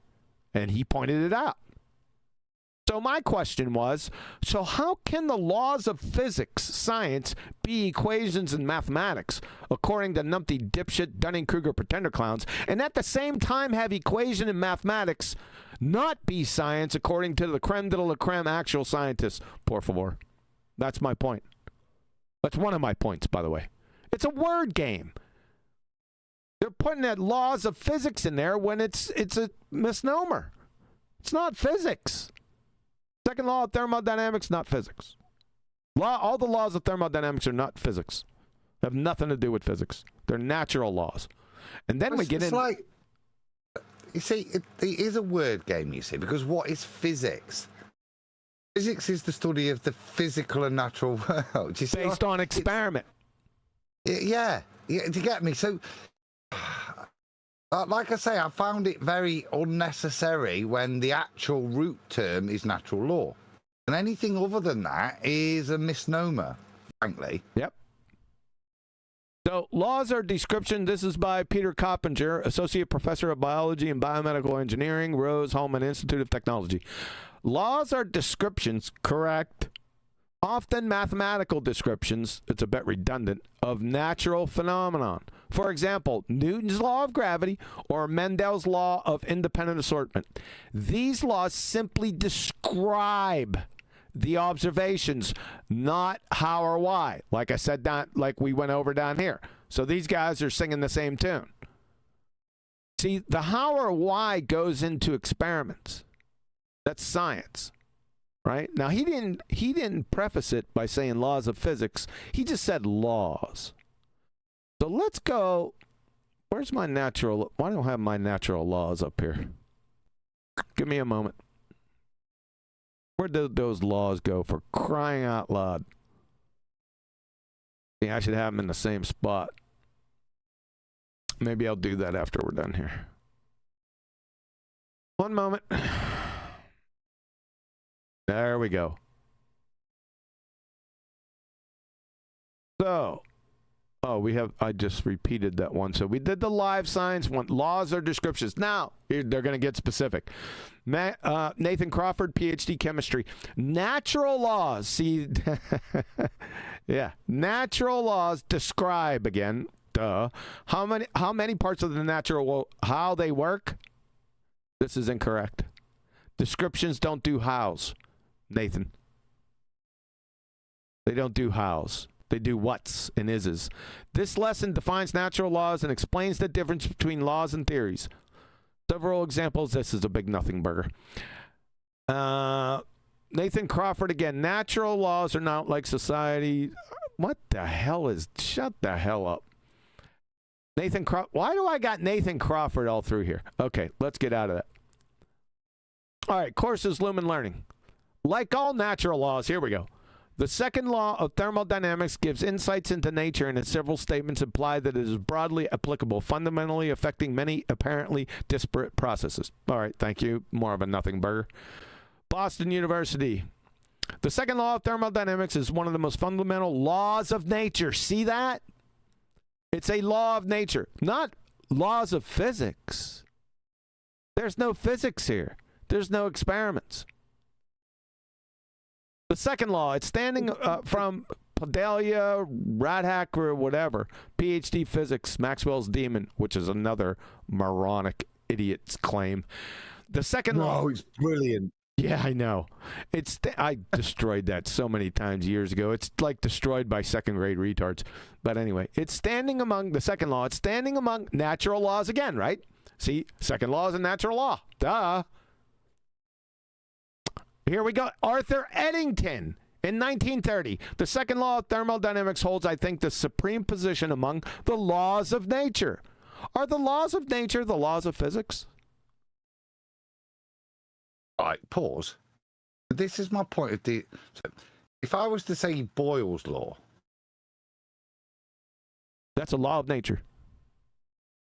And he pointed it out. So my question was, so how can the laws of physics, science, be equations in mathematics, according to numpty dipshit Dunning-Kruger pretender clowns, and at the same time have equation in mathematics not be science according to the creme de la creme actual scientists? Por favor. That's my point. That's one of my points, by the way. It's a word game. They're putting that laws of physics in there when it's a misnomer. It's not physics. Second law of thermodynamics, not physics. All the laws of thermodynamics are not physics. They have nothing to do with physics. They're natural laws. And then we get in.
Like, you see, it is a word game, you see, because what is physics? Physics is the study of the physical and natural world. You see,
based on experiment.
Yeah, do you get me? So, like I say, I found it very unnecessary when the actual root term is natural law. And anything other than that is a misnomer, frankly.
Yep. So, laws are description. This is by Peter Coppinger, Associate Professor of Biology and Biomedical Engineering, Rose-Hulman Institute of Technology. Laws are descriptions, correct, often mathematical descriptions, it's a bit redundant, of natural phenomenon. For example, Newton's law of gravity or Mendel's law of independent assortment. These laws simply describe the observations, not how or why. Like I said, like we went over down here. So these guys are singing the same tune. See, the how or why goes into experiments. That's science, right? Now, he didn't preface it by saying laws of physics. He just said laws. So let's go. Where's my natural? Why don't I have my natural laws up here? Give me a moment. Where did those laws go, for crying out loud? Yeah, I should have them in the same spot. Maybe I'll do that after we're done here. One moment. There we go. So, I just repeated that one. So we did the live science one. Laws are descriptions. Now, they're going to get specific. Nathan Crawford, PhD chemistry. Natural laws. See, yeah. Natural laws describe, again, duh. How many parts of the natural, how they work? This is incorrect. Descriptions don't do hows. Nathan. They don't do hows. They do whats and ises. This lesson defines natural laws and explains the difference between laws and theories. Several examples. This is a big nothing burger. Nathan Crawford again. Natural laws are not like society. What the hell is... Shut the hell up. Nathan Crawford. Why do I got Nathan Crawford all through here? Okay, let's get out of that. All right, courses, Lumen Learning. Like all natural laws, here we go. The second law of thermodynamics gives insights into nature, and its several statements imply that it is broadly applicable, fundamentally affecting many apparently disparate processes. All right, thank you. More of a nothing burger. Boston University. The second law of thermodynamics is one of the most fundamental laws of nature. See that? It's a law of nature, not laws of physics. There's no physics here. There's no experiments. The second law, it's standing from Podalia, Radhack, or whatever. PhD physics, Maxwell's demon, which is another moronic idiot's claim. The second law.
Oh, it's brilliant.
Yeah, I know. I destroyed that so many times years ago. It's like destroyed by second grade retards. But anyway, it's standing among the second law. It's standing among natural laws again, right? See, second law is a natural law. Duh. Here we go. Arthur Eddington In 1930, the second law of thermodynamics holds, I think, the supreme position among the laws of nature. Are the laws of nature the laws of physics?
All right, pause. This is my point of the. So if I was to say Boyle's law,
that's a law of nature.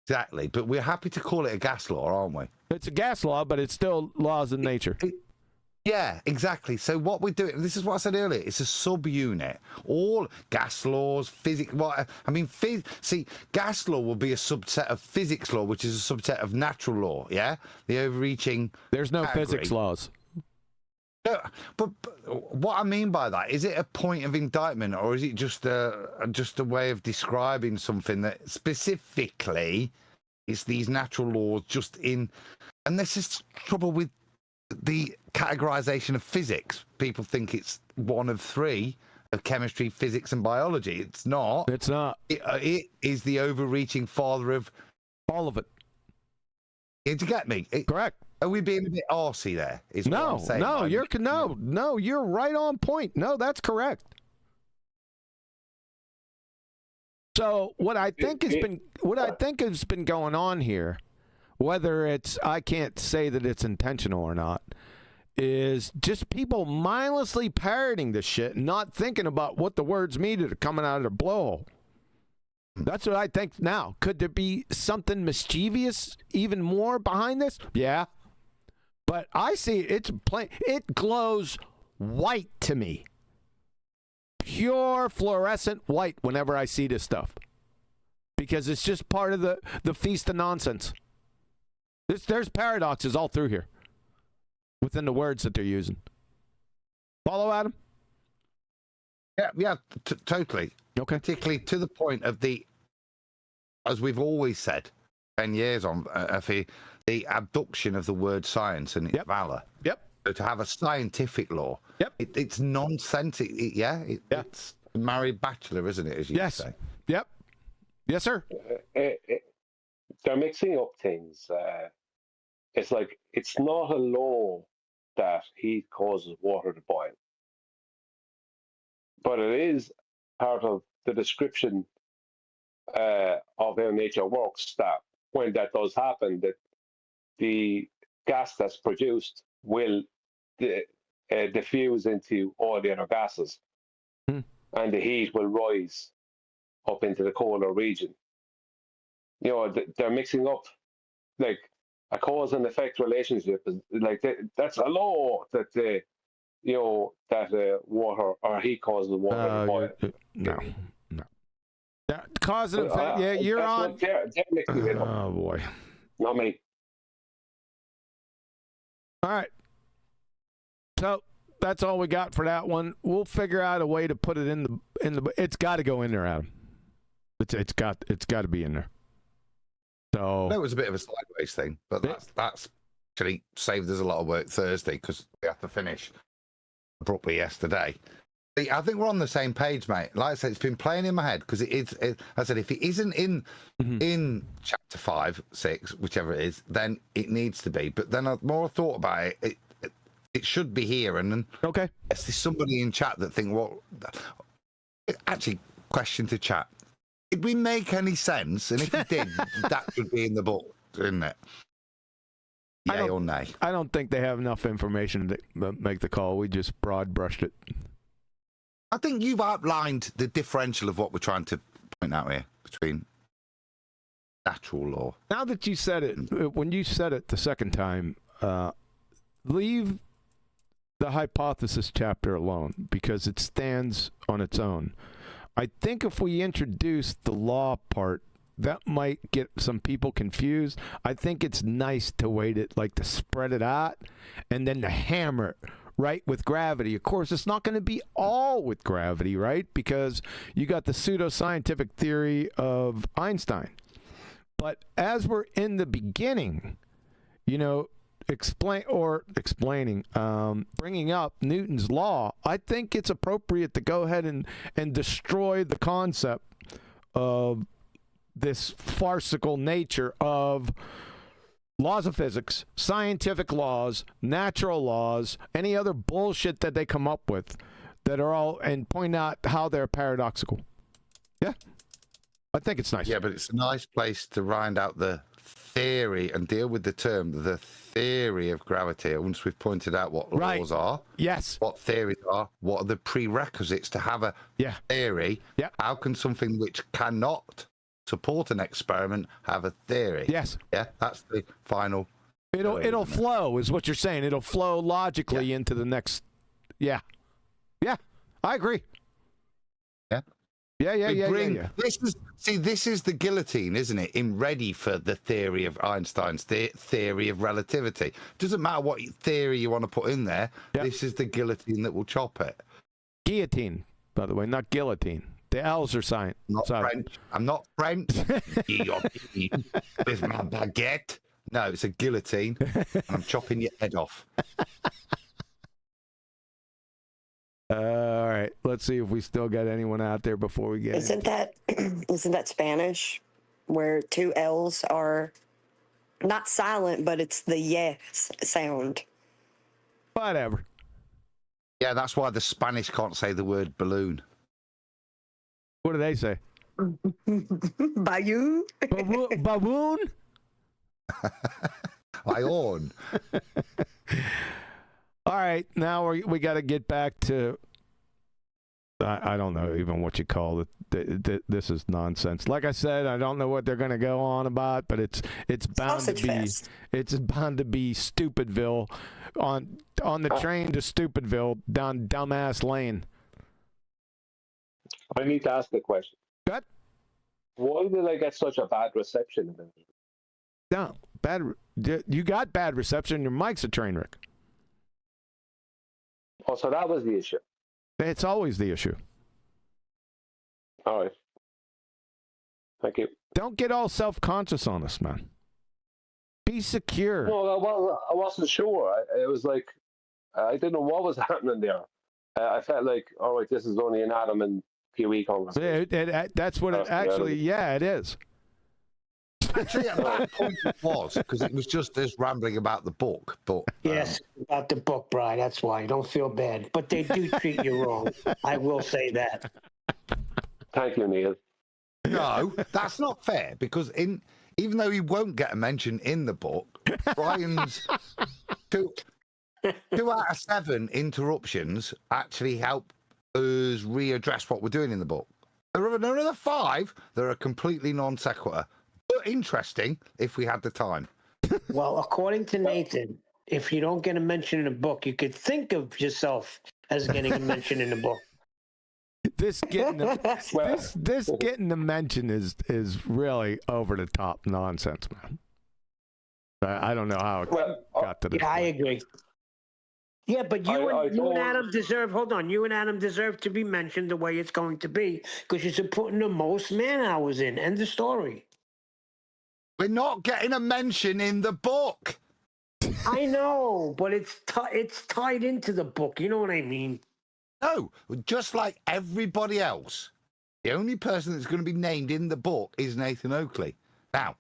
Exactly, but we're happy to call it a gas law, aren't we?
It's a gas law, but it's still laws of nature.
Yeah, exactly. So what we're doing, this is what I said earlier, it's a subunit. All gas laws, physics, see, gas law will be a subset of physics law, which is a subset of natural law, yeah? The overreaching
There's no
category.
physics laws.
No, but what I mean by that, is it a point of indictment or is it just a way of describing something that specifically is these natural laws just in... And this is trouble with the categorization of physics. People think it's one of three of chemistry, physics, and biology. It's not.
It's not.
It is the overreaching father of
all of it.
Did you get me?
Correct.
Are we being a bit arsey there? Is what I'm saying.
No, you're right on point. No, that's correct. So what I think has been going on here, whether it's, I can't say that it's intentional or not, is just people mindlessly parroting this shit and not thinking about what the words mean that are coming out of their blowhole. That's what I think now. Could there be something mischievous even more behind this? Yeah. But I see it's plain. It glows white to me. Pure fluorescent white whenever I see this stuff. Because it's just part of the feast of nonsense. There's paradoxes all through here. Within the words that they're using. Follow, Adam?
Yeah, totally.
Okay.
Particularly to the point of as we've always said, 10 years on, the abduction of the word science and its valor.
Yep.
So to have a scientific law. Yep. It's nonsense. It's married bachelor, isn't it? As you say.
Yep. Yes, sir.
They're mixing up things. It's like it's not a law that heat causes water to boil, but it is part of the description of how nature works. That when that does happen, that the gas that's produced will diffuse into all the other gases, and the heat will rise up into the colder region. You know, they're mixing up like a cause and effect relationship. Like that's a law that water or heat causes water to boil.
No. Cause and effect. Yeah, you're on. Oh boy.
Not me.
All right. So that's all we got for that one. We'll figure out a way to put it in the. It's got to go in there, Adam. It's got to be in there. So
that was a bit of a sideways thing, but that's actually saved us a lot of work Thursday because we have to finish abruptly yesterday. I think we're on the same page, mate. Like I said, it's been playing in my head because I said if it isn't in chapter 5, 6, whichever it is, then it needs to be. But then the more I thought about it, it should be here. And then
okay,
yes, there's somebody in chat that think, well, actually, question to chat. Did we make any sense? And if we did, that should be in the book, isn't it? Yay or nay?
I don't think they have enough information to make the call. We just broad brushed it.
I think you've outlined the differential of what we're trying to point out here between natural law.
Now that you said it, when you said it the second time, leave the hypothesis chapter alone because it stands on its own. I think if we introduce the law part, that might get some people confused. I think it's nice to wait it, like to spread it out and then to hammer it. Right, with gravity. Of course, it's not going to be all with gravity, right? Because you got the pseudoscientific theory of Einstein. But as we're in the beginning, bringing up Newton's law, I think it's appropriate to go ahead and destroy the concept of this farcical nature of laws of physics, scientific laws, natural laws, any other bullshit that they come up with that are all, and point out how they're paradoxical. Yeah, I think it's nice.
Yeah, but it's a nice place to round out the theory and deal with the term, the theory of gravity. Once we've pointed out what laws are,
yes,
what theories are, what are the prerequisites to have a theory, how can something which cannot support an experiment have a theory?
Yes.
Yeah, that's the final.
It'll flow, is what you're saying. It'll flow logically into the next. Yeah. Yeah, I agree.
Yeah.
Yeah.
This is the guillotine, isn't it? In ready for the theory of Einstein's theory of relativity. Doesn't matter what theory you want to put in there. Yep. This is the guillotine that will chop it.
Guillotine, by the way, not guillotine. The L's are silent.
French. I'm not French. Guillotine with my baguette. No, it's a guillotine, and I'm chopping your head off.
All right, let's see if we still got anyone out there before we get.
Isn't that Spanish, where two L's are not silent, but it's the yes sound?
Whatever.
Yeah, that's why the Spanish can't say the word balloon.
What do they say?
Bayou.
Baboon.
I own.
All right, now we got to get back to. I don't know even what you call it. This is nonsense. Like I said, I don't know what they're going to go on about, but it's bound
Sausage
to be
fest.
It's bound to be Stupidville on the train to Stupidville down Dumbass Lane.
I need to ask a question.
What?
Why did I get such a bad reception?
No, bad. You got bad reception. Your mic's a train wreck.
Oh, so that was the issue.
It's always the issue.
All right. Thank you.
Don't get all self-conscious on us, man. Be secure.
No, I wasn't sure. It was like, I didn't know what was happening there. I felt like, all right, this is only an Adam and PoE conversation.
That's what it actually, yeah, it is.
Actually, at that point it was, because it was just us rambling about the book. But
yes, about the book, Brian. That's why. Don't feel bad. But they do treat you wrong. I will say that.
Thank you, Neil.
No, that's not fair, because even though he won't get a mention in the book, Brian's two out of 7 interruptions actually help us readdress what we're doing in the book. There are another 5 that are completely non sequitur. But interesting if we had the time.
Well, according to Nathan, if you don't get a mention in a book, you could think of yourself as getting a mention in the book.
This getting the mention is really over the top nonsense, man. I don't know how it got to this.
Yeah, I agree. Yeah, but you and Adam deserve. Hold on, you and Adam deserve to be mentioned the way it's going to be because you're putting the most man hours in. End of story.
We're not getting a mention in the book.
I know, but it's tied into the book. You know what I mean?
No, just like everybody else, the only person that's going to be named in the book is Nathan Oakley. Now,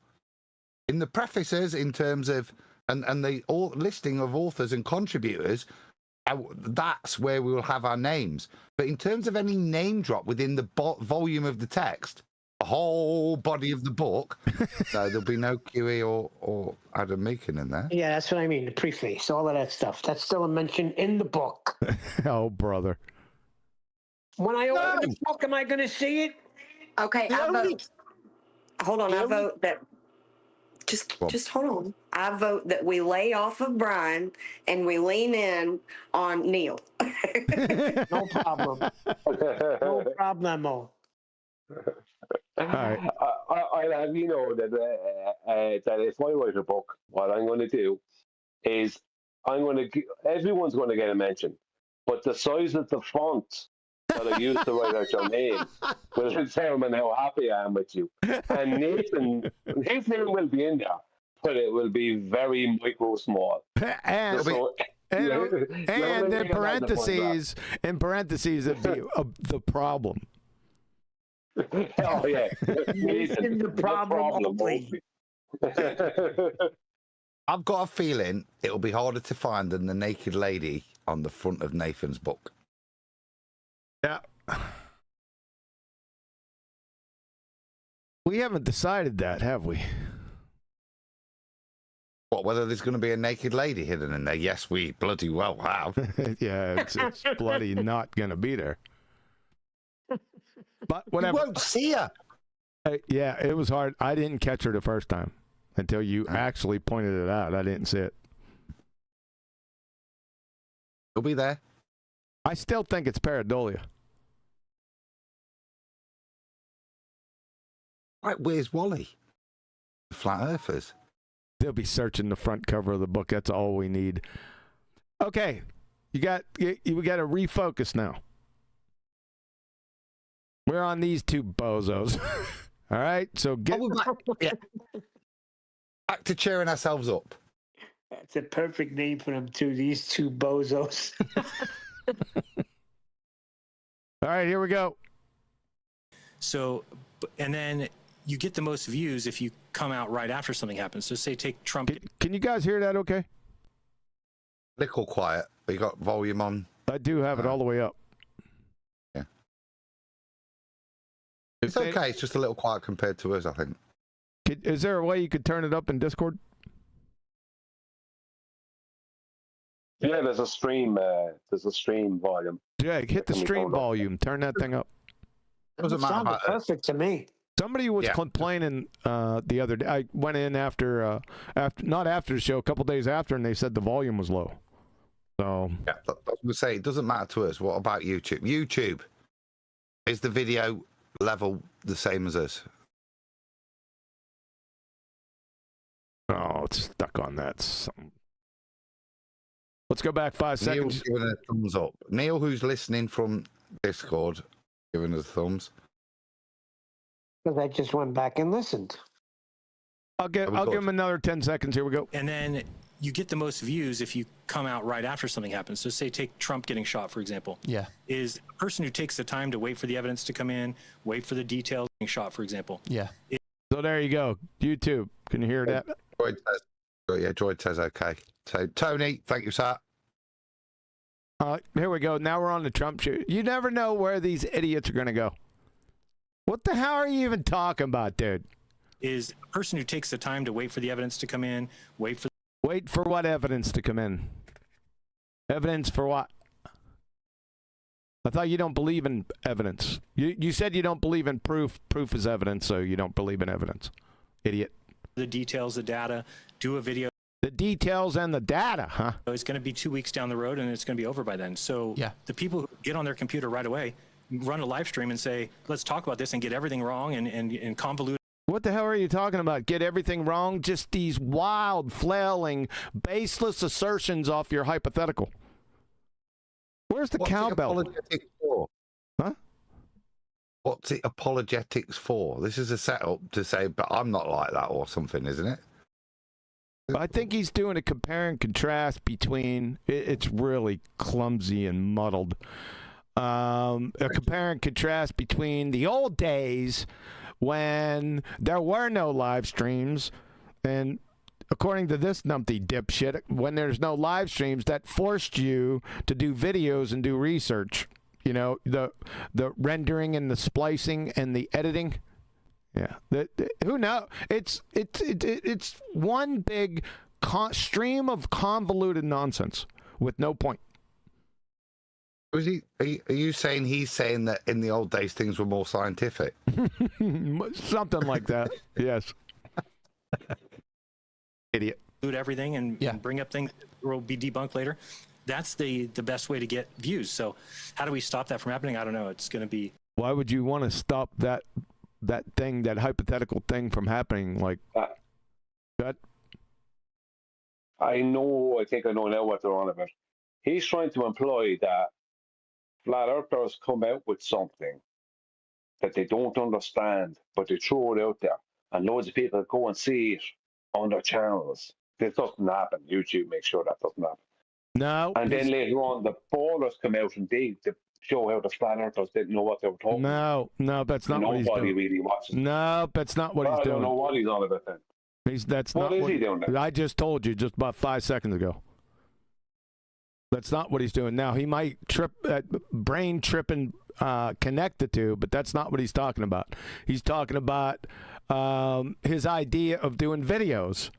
in the prefaces, in terms of and the listing of authors and contributors, that's where we will have our names. But in terms of any name drop within the volume of the text, the whole body of the book, no, there'll be no QE or Adam Meakin in there.
Yeah, that's what I mean. The preface, all of that stuff. That's still a mention in the book.
Oh, brother.
When I open the book, am I going to see it?
Okay, I vote. Hold on, I vote that. Just hold on. I vote that we lay off of Brian and we lean in on Neil.
No problem. No problemo.
All right.
I'll have you know that if I write a book, what I'm going to do is everyone's going to get a mention, but the size of the font that I use to write out your name will determine how happy I am with you. And Nathan, his name will be in there, but it will be very micro small.
And in parentheses, it'd be the problem.
Oh yeah, Nathan,
the problem.
I've got a feeling it'll be harder to find than the naked lady on the front of Nathan's book.
Yeah. We haven't decided that, have we?
What, whether there's going to be a naked lady hidden in there? Yes, we bloody well have.
Yeah, it's bloody not going to be there. But whatever.
You won't see her.
Yeah, it was hard. I didn't catch her the first time until you actually pointed it out. I didn't see it.
She'll be there.
I still think it's pareidolia.
Right, where's Wally? The Flat Earthers.
They'll be searching the front cover of the book. That's all we need. Okay, we got to refocus now. We're on these two bozos. All right, so get
back to cheering ourselves up.
That's a perfect name for them too. These two bozos.
All right, here we go.
So, and then you get the most views if you come out right after something happens. So say take Trump.
Can you guys hear that okay?
Little quiet. We got volume on.
I do have it all the way up.
Yeah. It's okay. It's just a little quiet compared to us, I think.
Is there a way you could turn it up in Discord?
Yeah, there's a stream volume.
Yeah, hit the stream volume. Turn that thing up.
Doesn't matter.
Sounded perfect to me.
Somebody was complaining the other day. I went in after not after the show, a couple days after, and they said the volume was low. So
yeah, I was going to say it doesn't matter to us. What about YouTube? YouTube, is the video level the same as us?
Oh, it's stuck on that. Let's go back 5 seconds.
Neil's giving a thumbs up. Neil, who's listening from Discord, giving us thumbs.
Because I just went back and listened.
I'll give him another 10 seconds. Here we go.
And then you get the most views if you come out right after something happens. So say take Trump getting shot, for example.
Yeah.
Is a person who takes the time to wait for the evidence to come in, wait for the details getting shot, for example.
Yeah.
So there you go. YouTube. Can you hear that?
Droid says okay. So Tony, thank you, sir.
Here we go. Now we're on the Trump shoot. You never know where these idiots are going to go. What the hell are you even talking about, dude?
Is a person who takes the time to wait for the evidence to come in, wait for
what evidence to come in? Evidence for what? I thought you don't believe in evidence. You said you don't believe in proof. Proof is evidence, so you don't believe in evidence. Idiot.
The details, the data, do a video.
The details and the data, huh?
It's going to be 2 weeks down the road, and it's going to be over by then. So the people who get on their computer right away, run a live stream and say, let's talk about this and get everything wrong and convolute.
What the hell are you talking about? Get everything wrong? Just these wild, flailing, baseless assertions off your hypothetical. Where's the cowbell?
Apologetics for?
Huh?
What's it apologetics for? This is a setup to say, but I'm not like that or something, isn't it?
I think he's doing a compare and contrast between, it's really clumsy and muddled. A compare and contrast between the old days when there were no live streams, and according to this numpty dipshit, when there's no live streams, that forced you to do videos and do research. You know, the rendering and the splicing and the editing. Yeah, who knows? It's one big stream of convoluted nonsense with no point.
Was he? Are you saying he's saying that in the old days things were more scientific?
Something like that. Yes. Idiot.
Include everything and bring up things that will be debunked later. That's the best way to get views. So how do we stop that from happening? I don't know. It's going to be.
Why would you want to stop that hypothetical thing from happening? Like that.
I think I know now what they're on about. He's trying to imply that flat earthers come out with something that they don't understand, but they throw it out there, and loads of people go and see it on their channels. This doesn't happen. YouTube makes sure that doesn't happen.
No.
And then later on, the ballers come out and they show how the flat earthers didn't know what they were talking about.
No, that's not what he's doing.
Nobody really watches.
No, that's not what he's doing.
I don't know what he's on about then.
What
is he doing then?
I just told you just about 5 seconds ago. That's not what he's doing now. He might trip, brain tripping connect the two, but that's not what he's talking about. He's talking about his idea of doing videos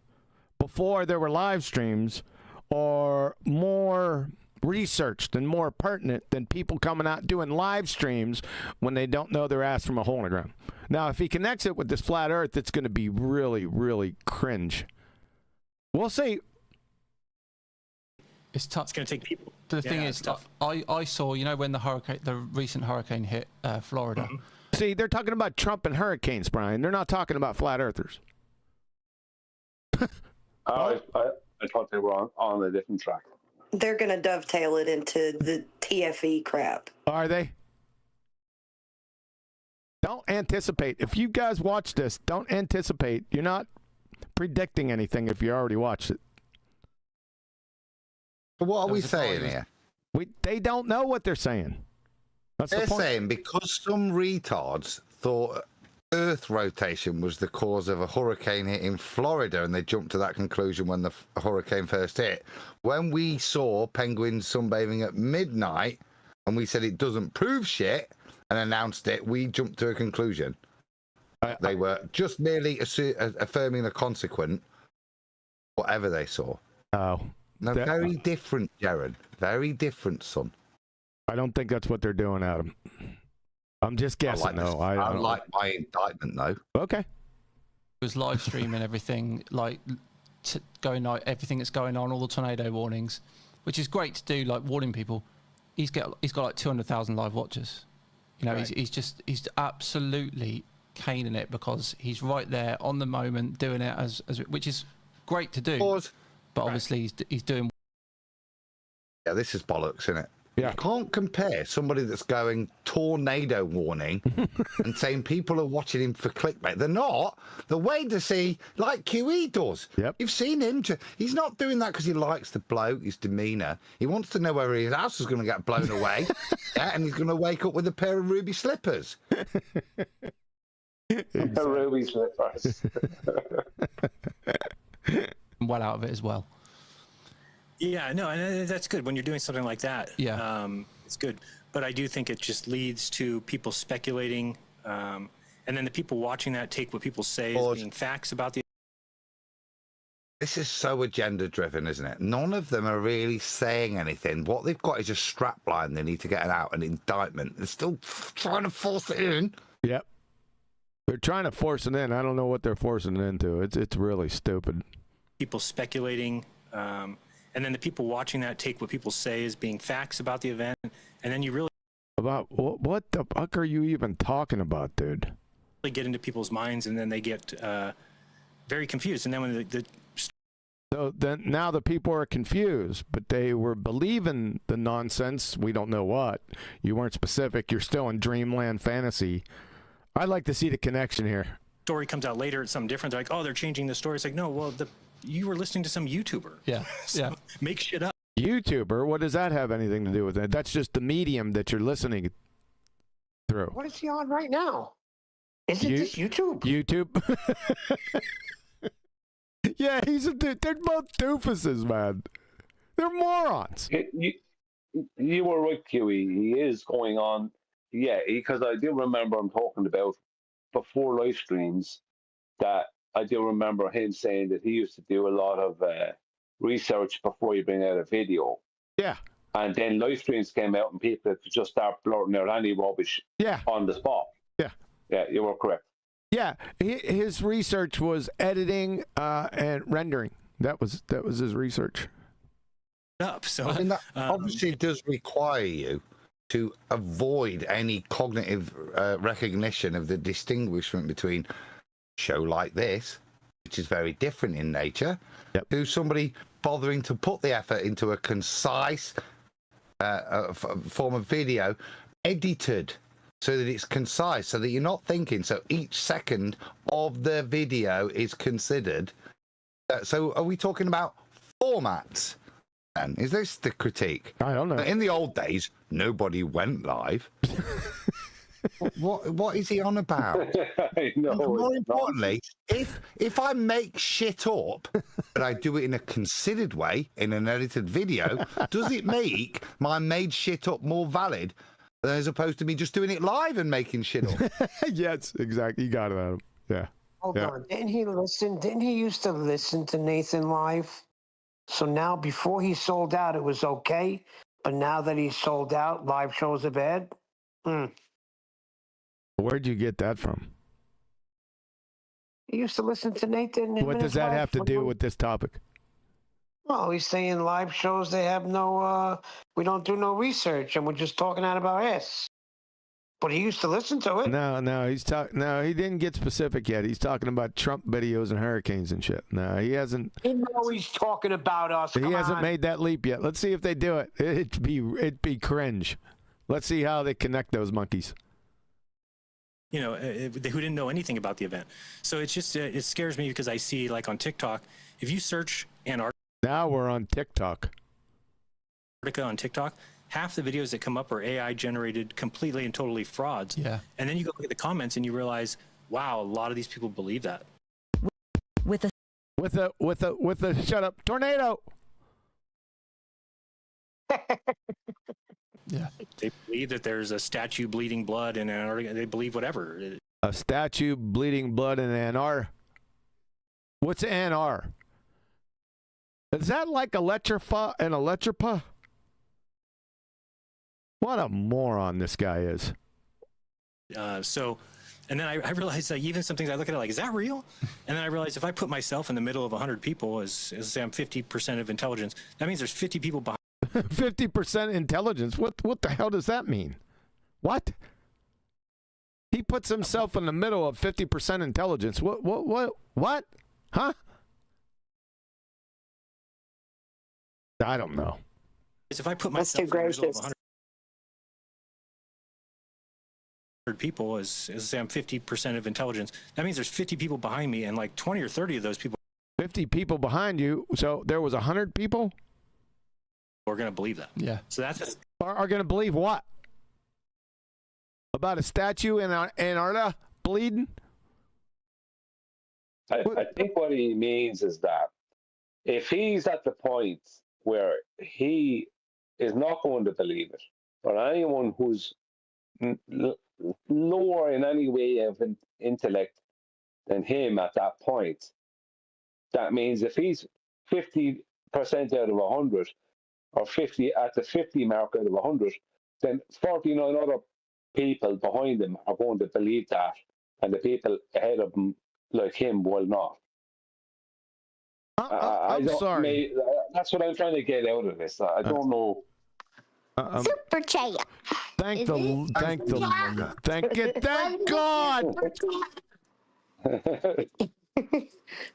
before there were live streams, or more researched and more pertinent than people coming out doing live streams when they don't know their ass from a hole in the ground. Now, if he connects it with this flat earth, it's going to be really, really cringe. We'll see.
It's tough.
It's going to take people.
The thing is, I saw, you know, when the recent hurricane hit Florida.
Mm-hmm.
See, they're talking about Trump and hurricanes, Brian. They're not talking about flat earthers.
I thought they were on a different track.
They're going to dovetail it into the TFE crap.
Are they? Don't anticipate. If you guys watch this, don't anticipate. You're not predicting anything if you already watched it.
But what are we saying here?
They don't know what they're saying.
They're saying because some retards thought Earth rotation was the cause of a hurricane hitting Florida, and they jumped to that conclusion when the hurricane first hit. When we saw penguins sunbathing at midnight, and we said it doesn't prove shit, and announced it, we jumped to a conclusion. They were just merely affirming the consequent, whatever they saw.
Oh.
No, very different, Jeran. Very different, son.
I don't think that's what they're doing, Adam. I'm just guessing, though.
I like my indictment, though.
Okay.
It was live streaming everything, like going like everything that's going on, all the tornado warnings, which is great to do, like warning people. He's got like 200,000 live watchers. You know, right. he's absolutely caning it because he's right there on the moment doing it as which is great to do.
Pause.
But obviously he's doing.
Yeah, this is bollocks, isn't it?
Yeah.
You can't compare somebody that's going tornado warning and saying people are watching him for clickbait. They're not. They're waiting to see, like QE does.
Yep.
You've seen him. He's not doing that because he likes the bloke, his demeanour. He wants to know whether his house is going to get blown away, yeah, and he's going to wake up with a pair of ruby slippers.
Ruby slippers.
Well out of it as well.
Yeah, no, and that's good when you're doing something like that.
Yeah,
it's good. But I do think it just leads to people speculating, and then the people watching that take what people say as being facts about the.
This is so agenda-driven, isn't it? None of them are really saying anything. What they've got is a strapline they need to get out, an indictment. They're still trying to force it in.
Yep. They're trying to force it in. I don't know what they're forcing it into. It's really stupid.
People speculating, and then the people watching that take what people say as being facts about the event, and then you really
about what the fuck are you even talking about, dude?
Get into people's minds, and then they get very confused. And then when
so then now the people are confused, but they were believing the nonsense. We don't know what. You weren't specific. You're still in dreamland fantasy. I'd like to see the connection here.
Story comes out later, it's something different. They're like, oh, they're changing the story. It's like, no, well, you were listening to some YouTuber.
Yeah,
so
yeah.
Make shit up.
YouTuber? What does that have anything to do with it? That's just the medium that you're listening through.
What is he on right now? Isn't this YouTube?
YouTube. Yeah, he's a dude. They're both doofuses, man. They're morons.
You were right, QE. He is going on. Yeah, because I do remember him talking about before live streams that I do remember him saying that he used to do a lot of research before you bring out a video.
Yeah.
And then live streams came out and people could just start blurting out any rubbish on the spot.
Yeah.
Yeah, you were correct.
Yeah, his research was editing and rendering. That was his research.
So
I mean, that obviously does require you to avoid any cognitive recognition of the distinguishment between a show like this, which is very different in nature, to somebody bothering to put the effort into a concise form of video, edited so that it's concise, so that you're not thinking. So each second of the video is considered. So are we talking about formats? And is this the critique?
I don't know.
In the old days, nobody went live. What is he on about? More importantly, if I make shit up, but I do it in a considered way in an edited video, does it make my made shit up more valid? as opposed to me just doing it live and making shit up.
Yes, exactly. You got it, Adam. Yeah.
Hold on. Didn't he listen? Didn't he used to listen to Nathan live? So now, before he sold out, it was okay. But now that he's sold out, live shows are bad?
Where'd you get that from?
He used to listen to Nathan.
What does that have to do with this topic?
Well, he's saying live shows, they have no, we don't do no research, and we're just talking out of our ass. But he used to listen to it.
No, he didn't get specific yet. He's talking about Trump videos and hurricanes and shit. No, he hasn't.
You know he's talking about us.
He hasn't made that leap yet. Let's see if they do it. It'd be cringe. Let's see how they connect those monkeys.
You know, who didn't know anything about the event. So it's just, it scares me because I see, like on TikTok, if you search Antarctica.
Now we're on TikTok.
On TikTok, half the videos that come up are AI generated completely and totally frauds.
Yeah.
And then you go look at the comments and you realize, wow, a lot of these people believe that.
With a shut up tornado.
Yeah.
They believe that there's a statue bleeding blood in Antarctica. They believe whatever.
A statue bleeding blood in Anar. What's Anar? Is that like Electrifa and Electripa? What a moron this guy is.
And then I realized that even some things I look at it like, is that real? And then I realized if I put myself in the middle of 100 people, as say I'm 50% of intelligence, that means there's 50 people behind.
50% intelligence. What the hell does that mean? What? He puts himself in the middle of 50% intelligence. What? Huh? I don't know.
If I put myself in the middle of 100 people, as say I'm 50% of intelligence, that means there's 50 people behind me, and like 20 or 30 of those people.
50 people behind you. So there was 100 people.
Are going to believe that.
Yeah.
So that's
are going to believe what? About a statue in Antarctica bleeding?
I think what he means is that if he's at the point where he is not going to believe it, or anyone who's lower in any way of intellect than him at that point, that means if he's 50% out of 100, or 50 at the 50 mark out of 100, then 49 other people behind him are going to believe that, and the people ahead of him, like him, will not.
I'm sorry.
That's what I'm trying to get out of this. I don't know.
Super chat.
Thank God.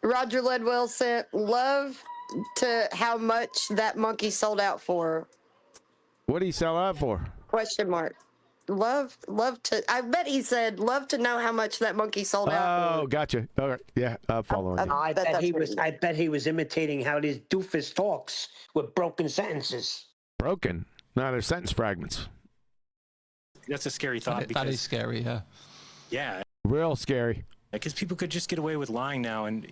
Roger Ledwell sent love to how much that monkey sold out for.
What did he sell out for?
Question mark. Love to. I bet he said love to know how much that monkey sold out for.
Oh, gotcha. All right. Yeah, I'm following you.
I bet he was imitating how this doofus talks with broken sentences.
Broken? No, they're sentence fragments.
That's a scary thought.
That is scary, yeah.
Yeah.
Real scary.
Because people could just get away with lying now, and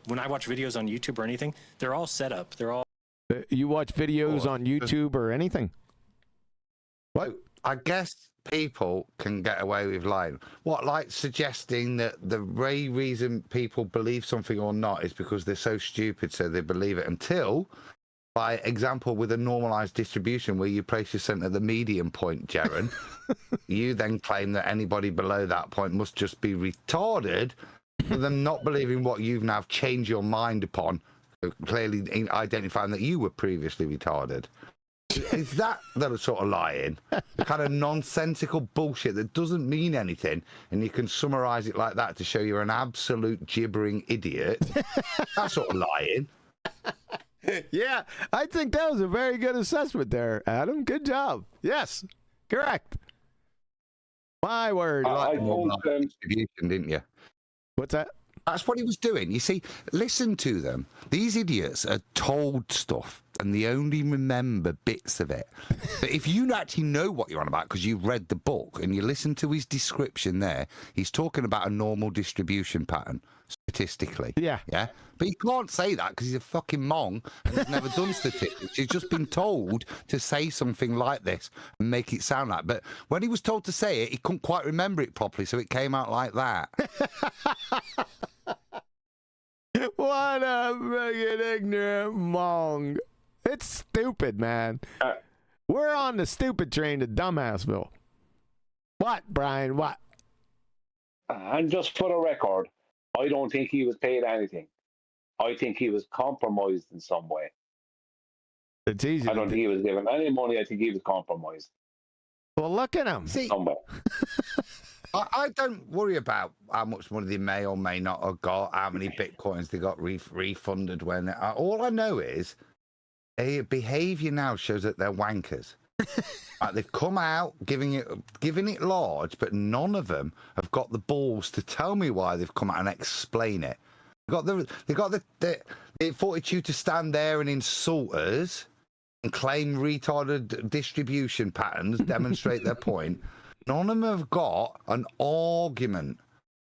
when I watch videos on YouTube or anything, they're all set up. They're all.
You watch videos on YouTube or anything?
What? I guess people can get away with lying. What, like suggesting that the reason people believe something or not is because they're so stupid, so they believe it until, by example, with a normalized distribution where you place your center at the median point, Jeran, you then claim that anybody below that point must just be retarded for them not believing what you've now changed your mind upon, clearly identifying that you were previously retarded. Is that sort of lying? The kind of nonsensical bullshit that doesn't mean anything, and you can summarize it like that to show you're an absolute gibbering idiot. That's sort of lying.
Yeah, I think that was a very good assessment there, Adam. Good job. Yes, correct. My word.
Distribution, didn't you?
What's that?
That's what he was doing. You see, listen to them. These idiots are told stuff and they only remember bits of it. But if you actually know what you're on about because you've read the book and you listen to his description there, he's talking about a normal distribution pattern. So statistically.
Yeah.
Yeah. But you can't say that because he's a fucking mong and he's never done statistics. He's just been told to say something like this and make it sound like. But when he was told to say it, he couldn't quite remember it properly, so it came out like that.
What a fucking ignorant mong. It's stupid, man. We're on the stupid train to Dumbassville. What, Brian? What?
And just for the record, I don't think he was paid anything. I think he was compromised in some way.
It's easy.
I don't think he was given any money. I think he was compromised.
Well, look at him.
See,
somewhere.
I don't worry about how much money they may or may not have got, how many bitcoins they got refunded when. All I know is their behaviour now shows that they're wankers. Like they've come out giving it large, but none of them have got the balls to tell me why they've come out and explain it. They got the fortitude to stand there and insult us and claim retarded distribution patterns, demonstrate their point. None of them have got an argument.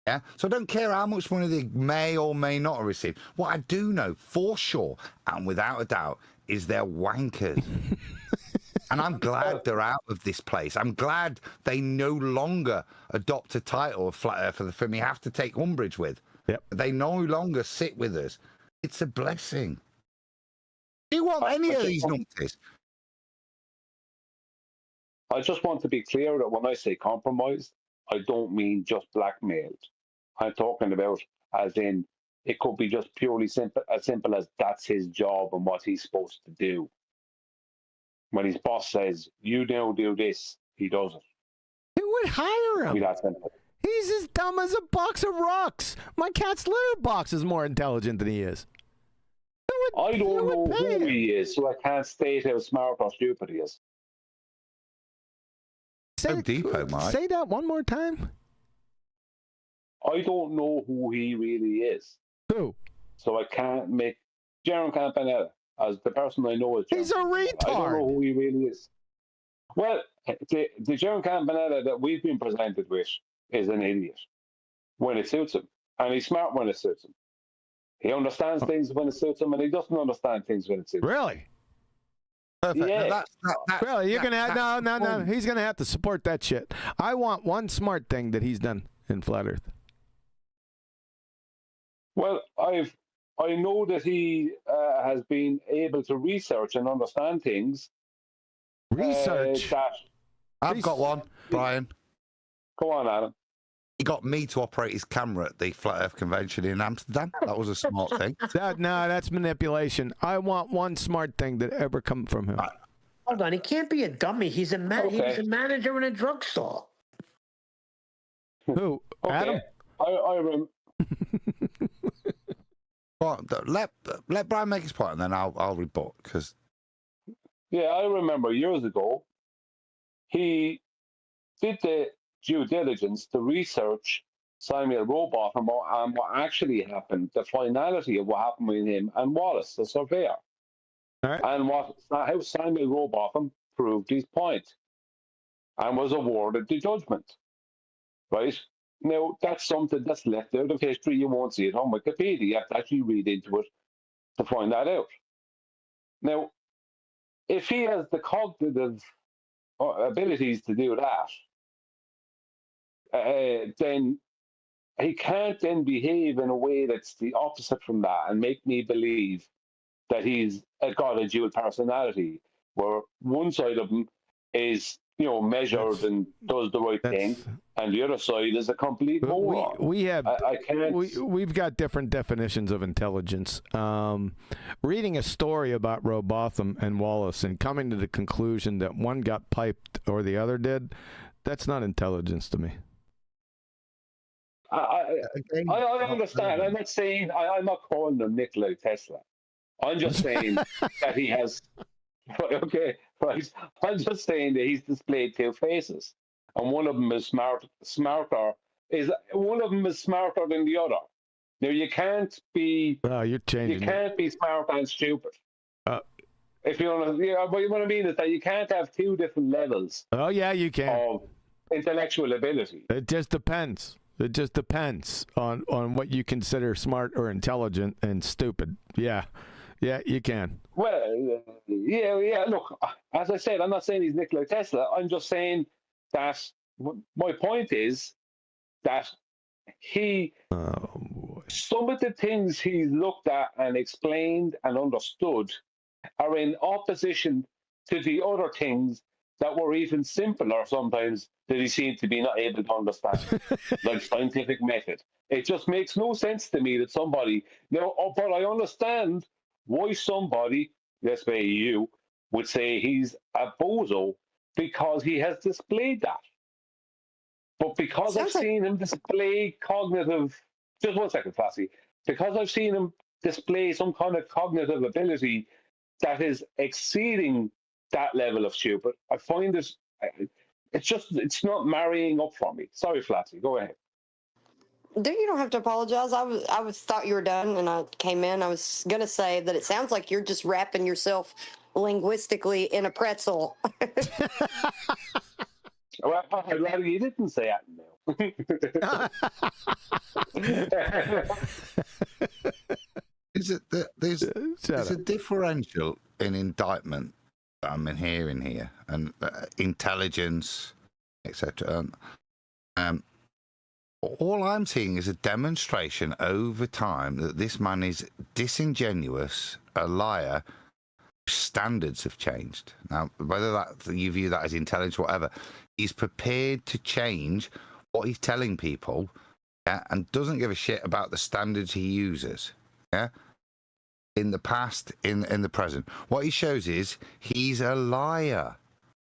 Yeah, so I don't care how much money they may or may not have received. What I do know for sure and without a doubt is they're wankers. And I'm glad they're out of this place. I'm glad they no longer adopt a title of Flat Earther for me have to take umbrage with.
Yep.
They no longer sit with us. It's a blessing. Do you want any of these numpties?
I just want to be clear that when I say compromised, I don't mean just blackmailed. I'm talking about as in it could be just purely simple as that's his job and what he's supposed to do. When his boss says, you now do this, he does it.
Who would hire him?
That simple.
He's as dumb as a box of rocks. My cat's litter box is more intelligent than he is.
I don't know who he is, so I can't state how smart or stupid he is.
Say that one more time.
I don't know who he really is.
Who?
So I can't make Jeran Campanella as the person I know is.
He's a retard.
I don't know who he really is. Well, the Jeran Campanella that we've been presented with is an idiot when it suits him, and he's smart when it suits him. He understands things when it suits him, and he doesn't understand things when it suits him.
Really?
Perfect.
Yeah.
Really? You're gonna have, no. He's gonna have to support that shit. I want one smart thing that he's done in Flat Earth.
Well, I know that he has been able to research and understand things.
Research.
I've got one, Brian.
Go on, Adam.
He got me to operate his camera at the Flat Earth Convention in Amsterdam. That was a smart thing.
No, that's manipulation. I want one smart thing that ever come from him.
Hold on, he can't be a dummy. He was a manager in a drugstore.
Who?
Okay.
Adam?
Well, let Brian make his point, and then I'll rebut. Because
I remember years ago, he did the due diligence to research Samuel Rowbotham and what actually happened, the finality of what happened with him and Wallace, the surveyor.
All right.
And how Samuel Rowbotham proved his point and was awarded the judgment. Right? Now, that's something that's left out of history. You won't see it on Wikipedia. You have to actually read into it to find that out. Now, if he has the cognitive abilities to do that, then he can't then behave in a way that's the opposite from that and make me believe that he's got a dual personality, where one side of him is, measured and does the right thing, and the other side is a complete moron.
We've got different definitions of intelligence. Reading a story about Rowbotham and Wallace and coming to the conclusion that one got piped or the other did, that's not intelligence to me.
I understand. I'm not saying I'm not calling him Nikola Tesla. I'm just saying that he has. Okay, right. I'm just saying that he's displayed two faces, and one of them is smarter. One of them is smarter than the other. Now you can't be.
You're changing.
You can't be smart and stupid. If you want to, what I mean is that you can't have two different levels.
Oh yeah, you can.
Of intellectual ability.
It just depends. It just depends on what you consider smart or intelligent and stupid. Yeah, you can.
Well, yeah. Look, as I said, I'm not saying he's Nikola Tesla. I'm just saying that my point is that some of the things he's looked at and explained and understood are in opposition to the other things that were even simpler sometimes that he seemed to be not able to understand, like scientific method. It just makes no sense to me that somebody, but I understand why somebody, let's say you, would say he's a bozo because he has displayed that. But because I've seen him display cognitive, just 1 second, Classy, because I've seen him display some kind of cognitive ability that is exceeding that level of stupid, I find this, it's not marrying up for me. Sorry, Flatsy, go ahead.
Dude, you don't have to apologize. I was thought you were done when I came in. I was gonna say that it sounds like you're just wrapping yourself linguistically in a pretzel.
Well, I'd rather you didn't say that now.
There's a differential in indictment that I'm hearing here, and intelligence, etc. All I'm seeing is a demonstration over time that this man is disingenuous, a liar. Standards have changed. Now, whether that you view that as intelligence or whatever, he's prepared to change what he's telling people, and doesn't give a shit about the standards he uses. Yeah. In the past, in the present, what he shows is he's a liar.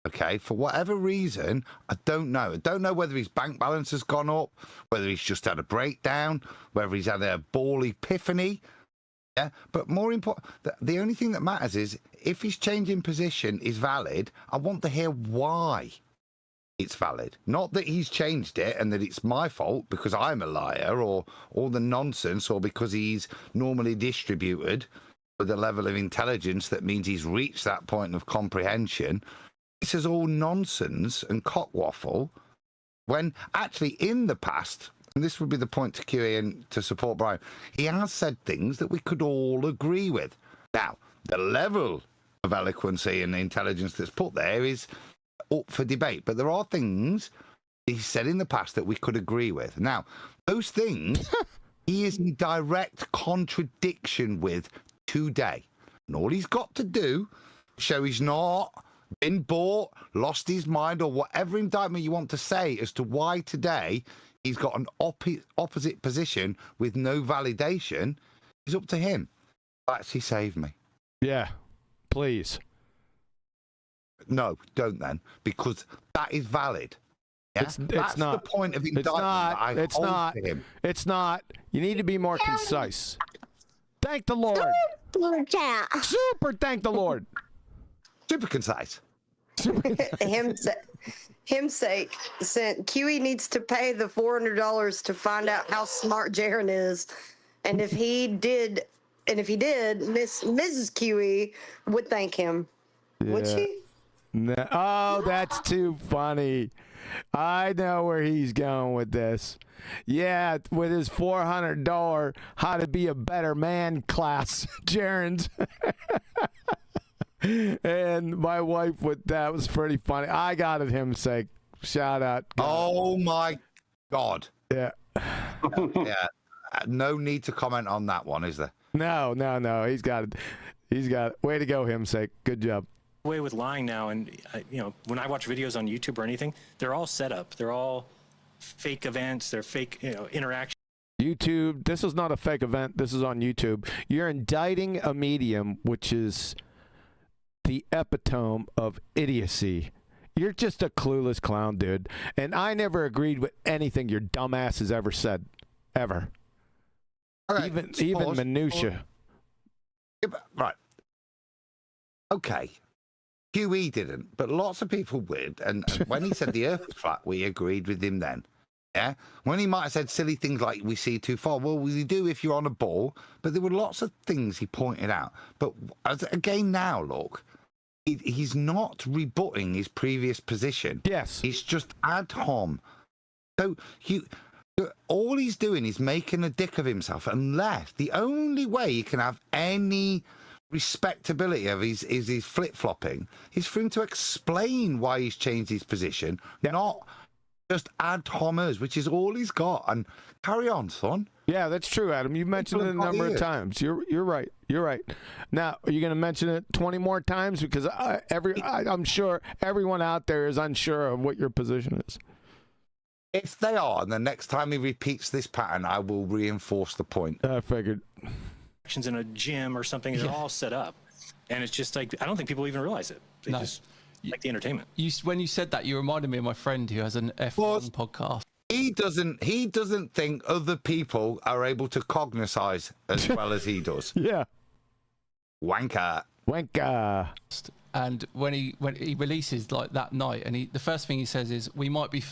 Okay, for whatever reason, I don't know. I don't know whether his bank balance has gone up, whether he's just had a breakdown, whether he's had a ball epiphany. Yeah, but more important, the only thing that matters is if his change in position is valid, I want to hear why it's valid. Not that he's changed it and that it's my fault because I'm a liar or all the nonsense, or because he's normally distributed with a level of intelligence that means he's reached that point of comprehension. This is all nonsense and cockwaffle, when actually in the past, and this would be the point to QE and to support Brian, he has said things that we could all agree with. Now, the level of eloquency and intelligence that's put there is up for debate, but there are things he said in the past that we could agree with. Now, those things he is in direct contradiction with today. And all he's got to do, show he's not been bought, lost his mind, or whatever indictment you want to say as to why today he's got an opposite position with no validation, is up to him. Actually save me.
Yeah, please.
No, don't then, because that is valid. Yeah?
It's
That's
not.
the point of indictment.
It's not. You need to be more concise. Thank the Lord. Super thank the Lord.
Super concise.
Him's sake, QE needs to pay the $400 to find out how smart Jeran is, and if he did, Mrs. QE would thank him. Yeah. Would she?
No. Oh, that's too funny. I know where he's going with this. Yeah, with his $400 how to be a better man class, Jeran's. And my wife with that was pretty funny. I got it, him's sake. Shout out.
Oh my God.
Yeah.
Yeah. No need to comment on that one, is there?
No. He's got it. Way to go, him's sake. Good job.
Way with lying now, and when I watch videos on YouTube or anything, they're all set up. They're all fake events. They're fake, interactions.
YouTube. This is not a fake event. This is on YouTube. You're indicting a medium which is the epitome of idiocy. You're just a clueless clown, dude. And I never agreed with anything your dumbass has ever said, ever.
Okay,
even minutia.
Yeah, right. Okay. QE didn't, but lots of people would. And when he said the Earth was flat, we agreed with him then. Yeah. When he might have said silly things like we see too far, well, we do if you're on a ball. But there were lots of things he pointed out. But again, now look. He's not rebutting his previous position.
Yes.
He's just ad hom. So All he's doing is making a dick of himself, unless the only way he can have any respectability of his flip-flopping is for him to explain why he's changed his position, not just ad homers, which is all he's got. And carry on, son.
Yeah, that's true, Adam. You've mentioned it a number of times. You're right. You're right. Now, are you going to mention it 20 more times? Because I'm sure everyone out there is unsure of what your position is.
If they are, and the next time he repeats this pattern, I will reinforce the point.
I figured.
In a gym or something, they're all set up. And it's just like, I don't think people even realize it. They just like the entertainment.
When you said that, you reminded me of my friend who has an F1 podcast.
He doesn't think other people are able to cognitize as well as he does.
Yeah.
Wanker.
And when he releases like that night, and the first thing he says is, "We might be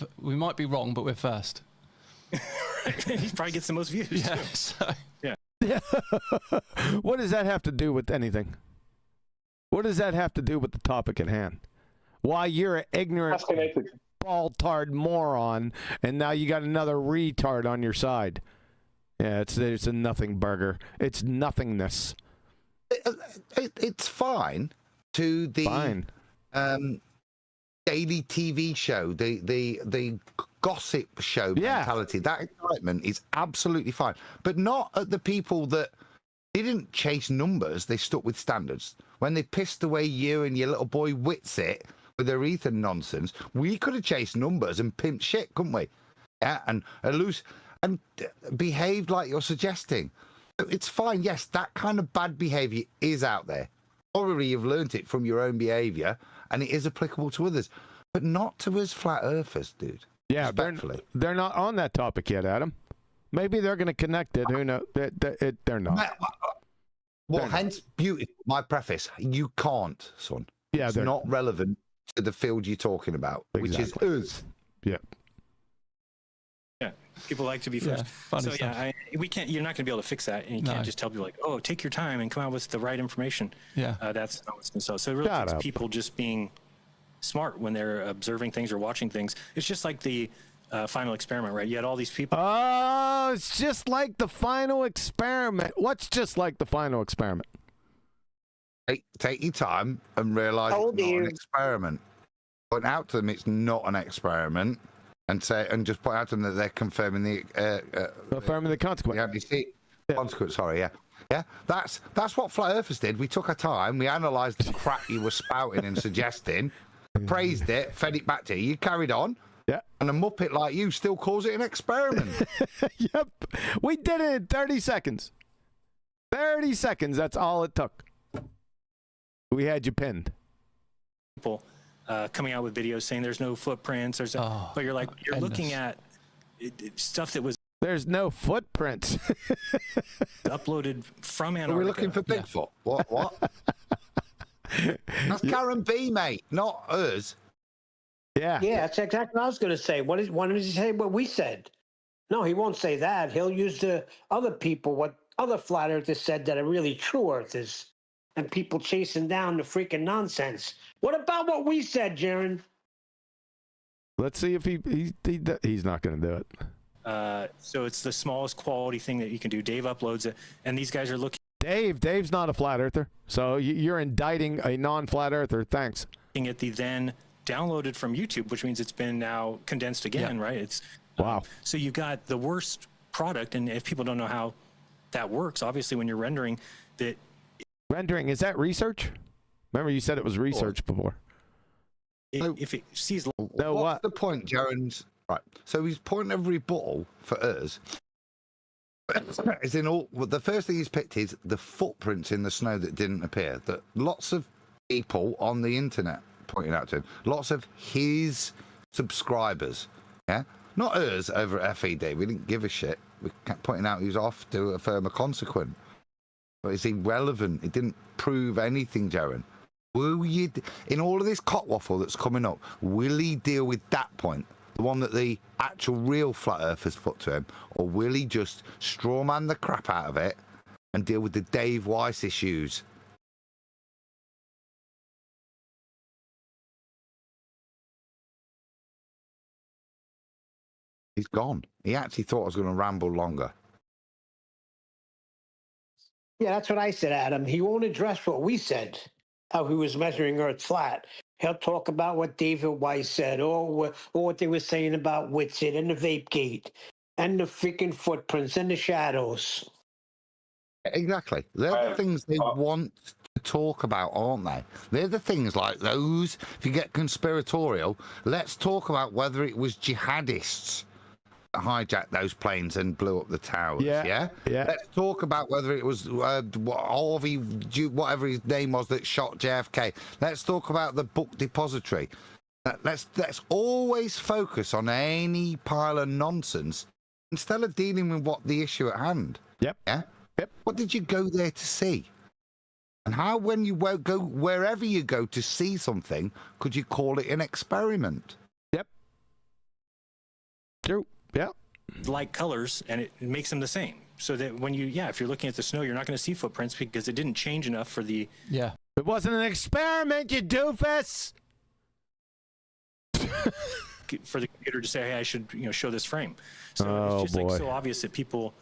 wrong, but we're first."
He probably gets the most views.
Yeah.
Too.
So.
Yeah. What does that have to do with anything? What does that have to do with the topic at hand? Why you're an ignorant, ball-tard moron, and now you got another retard on your side. Yeah, it's a nothing burger. It's nothingness.
It's fine to the daily TV show, the gossip show mentality. That excitement is absolutely fine, but not at the people that didn't chase numbers. They stuck with standards. When they pissed away you and your little boy Witsit with their Ethan nonsense, we could have chased numbers and pimped shit, couldn't we? Yeah, and behaved like you're suggesting. It's fine. Yes, that kind of bad behavior is out there. Probably you've learnt it from your own behavior, and it is applicable to others, but not to us flat earthers, dude.
Yeah, they're not on that topic yet, Adam. Maybe they're going to connect it. Who knows? They're not.
Well, hence beauty. My preface: you can't, son.
Yeah,
it's not relevant to the field you're talking about, which is us.
Yeah.
Yeah, people like to be first. So we can't. You're not going to be able to fix that, and you can't just tell people like, "Oh, take your time and come out with the right information."
Yeah,
that's not what's going to sell. So it really takes people just being smart when they're observing things or watching things. It's just like the final experiment, right? You had all these people.
Oh, it's just like the final experiment. What's just like the final experiment?
Take your time and realize it's not an experiment. Point out to them it's not an experiment. And just point out to them that they're confirming the
consequence.
Consequence. Sorry, yeah. That's what flat earthers did. We took our time. We analysed the crap you were spouting and suggesting, praised it, fed it back to you. You carried on.
Yeah.
And a muppet like you still calls it an experiment.
Yep. We did it in 30 seconds. 30 seconds. That's all it took. We had you pinned.
People. Coming out with videos saying there's no footprints, but you're looking at stuff that was
no footprints
uploaded from Antarctica.
We're looking for Bigfoot. Yeah. What? That's Karen B, mate, not us.
Yeah.
Yeah, that's exactly what I was going to say. Why don't he say what we said? No, he won't say that. He'll use the other people, what other flat earthers said that are really true earthers. And people chasing down the freaking nonsense. What about what we said, Jeran?
Let's see if he's not going to do it.
So it's the smallest quality thing that you can do. Dave uploads it, and these guys are looking.
Dave's not a flat earther, so you're indicting a non-flat earther. Thanks.
Looking at the then downloaded from YouTube, which means it's been now condensed again, right? It's
wow.
So you got the worst product, and if people don't know how that works, obviously when you're rendering that.
Rendering, is that research? Remember you said it was research before.
If it sees...
No, what's the point, Jeran's? Right, so his point of rebuttal for us is the first thing he's picked is the footprints in the snow that didn't appear. That lots of people on the internet pointed out to him. Lots of his subscribers, yeah? Not us over at FED. We didn't give a shit. We kept pointing out he was off to a firmer consequence. But it's irrelevant. It didn't prove anything, Jeran. Will you, in all of this cockwaffle that's coming up, will he deal with that point, the one that the actual real flat earthers put to him, or will he just strawman the crap out of it and deal with the Dave Weiss issues? He's gone. He actually thought I was going to ramble longer.
Yeah, that's what I said, Adam. He won't address what we said, how he was measuring Earth flat. He'll talk about what David Weiss said, or what they were saying about Whitsitt and the vape gate, and the freaking footprints and the shadows.
Exactly. They're the things they want to talk about, aren't they? They're the things like those. If you get conspiratorial, let's talk about whether it was jihadists that hijacked those planes and blew up the towers. Yeah. Let's talk about whether it was Harvey, whatever his name was, that shot JFK. Let's talk about the book depository. Let's always focus on any pile of nonsense instead of dealing with what the issue at hand.
Yep.
Yeah. Yep. What did you go there to see? And how, when you go wherever you go to see something, could you call it an experiment?
Yep. True. Yeah.
Like colors, and it makes them the same. So that when if you're looking at the snow, you're not going to see footprints because it didn't change enough for the.
Yeah.
It wasn't an experiment, you doofus.
For the computer to say, hey, I should show this frame. So it's just like so obvious that people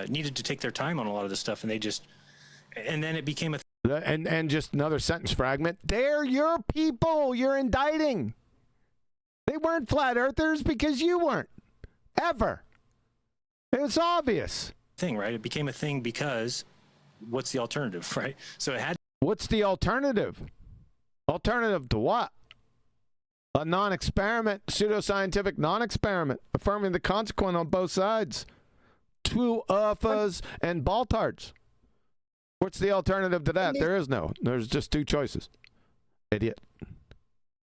needed to take their time on a lot of this stuff, and then it became a.
And just another sentence fragment. They're your people. You're indicting. They weren't flat earthers because you weren't. Ever. It was obvious.
Thing, right? It became a thing because what's the alternative, right? So it had.
What's the alternative? Alternative to what? A non-experiment, pseudoscientific non-experiment, affirming the consequent on both sides. Two UFOs and Baltards. What's the alternative to that? There is no. There's just two choices. Idiot.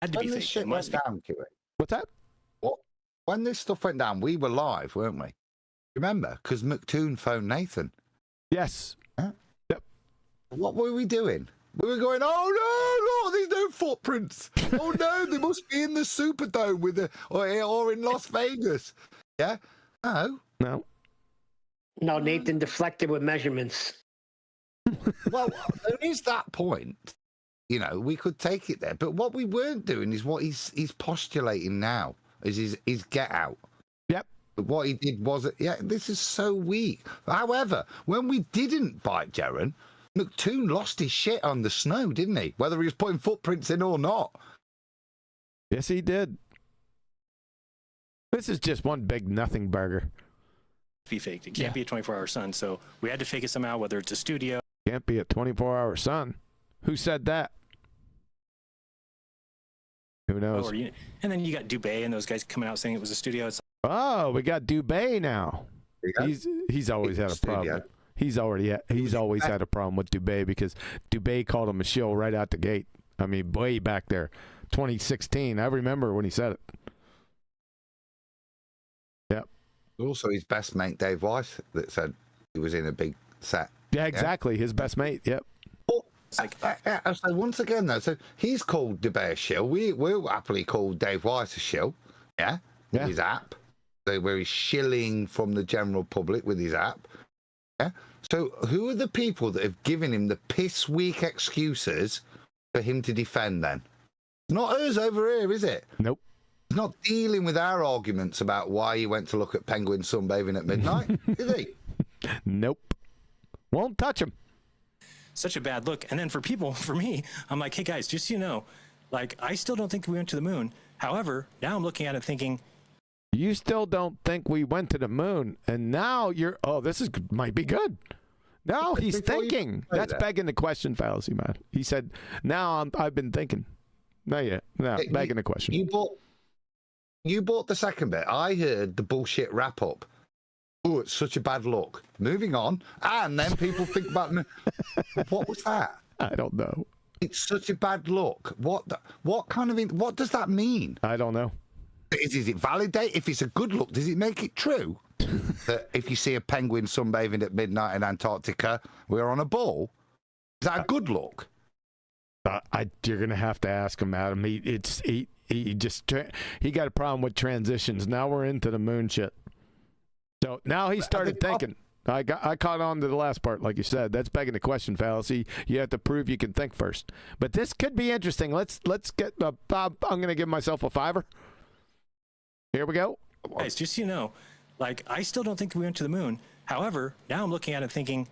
Had to be
When this shit went down, Kiwi.
What's that?
When this stuff went down, we were live, weren't we? Remember? Because McToon phoned Nathan.
Yes.
Huh?
Yep.
What were we doing? We were going, oh no, there's no footprints. Oh no, they must be in the Superdome or in Las Vegas. Yeah? No.
No, Nathan deflected with measurements.
Well, there is that point. We could take it there. But what we weren't doing is what he's postulating now, is his get out.
Yep.
But what he did was, this is so weak. However, when we didn't bite Jeran, McToon lost his shit on the snow, didn't he? Whether he was putting footprints in or not.
Yes, he did. This is just one big nothing burger.
Be faked. It can't be a 24-hour sun, so we had to fake it somehow, whether it's a studio.
Can't be a 24-hour sun. Who said that? Who knows?
And then you got Dubé and those guys coming out saying it was a studio.
We got Dubé now. He's always had a problem. He's always had a problem with Dubé because Dubé called him a shill right out the gate. I mean, way back there, 2016. I remember when he said it. Yep.
Also, his best mate Dave Weiss that said he was in a big set.
Yeah, exactly. His best mate. Yep.
So once again, though, so he's called Dubé a shill. We'll happily call Dave Weiss a shill. Yeah. With his app, where he's shilling from the general public with his app. Yeah. So who are the people that have given him the piss weak excuses for him to defend then? It's not us over here, is it?
Nope.
He's not dealing with our arguments about why he went to look at penguins sunbathing at midnight, is he?
Nope. Won't touch him.
Such a bad look. And then for me, I'm like, hey guys, just so you know, like, I still don't think we went to the moon. However, now I'm looking at it thinking,
you still don't think we went to the moon, and now might be good. Now he's thinking. That's begging the question fallacy, man. He said, now I've been thinking. Not yet. No, begging the question.
You bought the second bit. I heard the bullshit wrap up. Oh, it's such a bad look. Moving on. And then people think about me. What was that?
I don't know.
It's such a bad look. What does that mean?
I don't know.
Is it validate? If it's a good look, does it make it true that if you see a penguin sunbathing at midnight in Antarctica, we're on a ball? Is that a good look?
You're gonna have to ask him, Adam. He got a problem with transitions. Now we're into the moon shit. So now he started thinking. I caught on to the last part, like you said. That's begging the question fallacy. You have to prove you can think first. But this could be interesting. Let's get. I'm gonna give myself a $5. Here we go.
Guys, just so you know, like, I still don't think we went to the moon. However, now I'm looking at it thinking,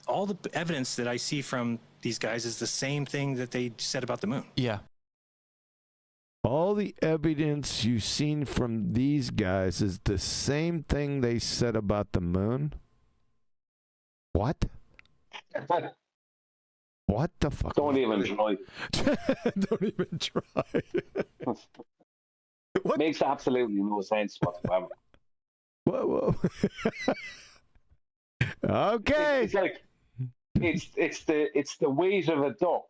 all the evidence that I see from these guys is the same thing that they said about the moon.
Yeah.
All the evidence you've seen from these guys is the same thing they said about the moon? What? What the fuck?
Don't even try.
Don't even try. What?
Makes absolutely no sense whatsoever.
Whoa. Okay.
It's like it's the weight of a duck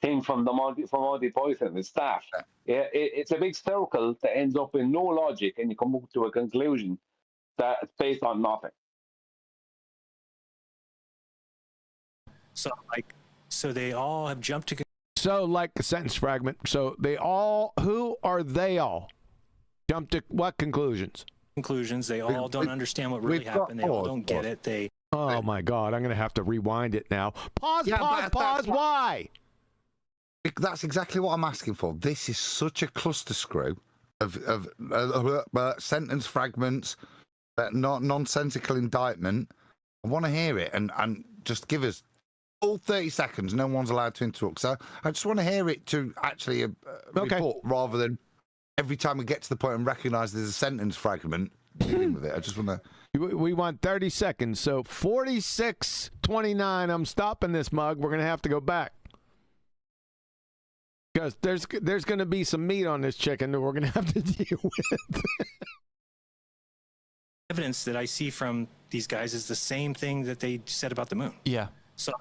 thing from Monty Python. It's that. Yeah, it's a big circle that ends up in no logic, and you come up to a conclusion that's based on nothing.
So they all have jumped to.
So, like a sentence fragment. So they all. Who are they all? Jumped to what conclusions?
Conclusions. They all don't understand what really happened. They all don't get it. They.
Oh my God! I'm gonna have to rewind it now. Pause.
Yeah,
Pause. Why?
That's exactly what I'm asking for. This is such a cluster screw of sentence fragments, nonsensical indictment. I want to hear it and just give us all 30 seconds. No one's allowed to interrupt. So I just want to hear it to actually report rather than every time we get to the point and recognise there's a sentence fragment dealing with it. I just want to.
We want 30 seconds. So 46:29. I'm stopping this mug. We're gonna have to go back. Because there's going to be some meat on this chicken that we're going to have to deal with.
Evidence that I see from these guys is the same thing that they said about the moon.
Yeah.
So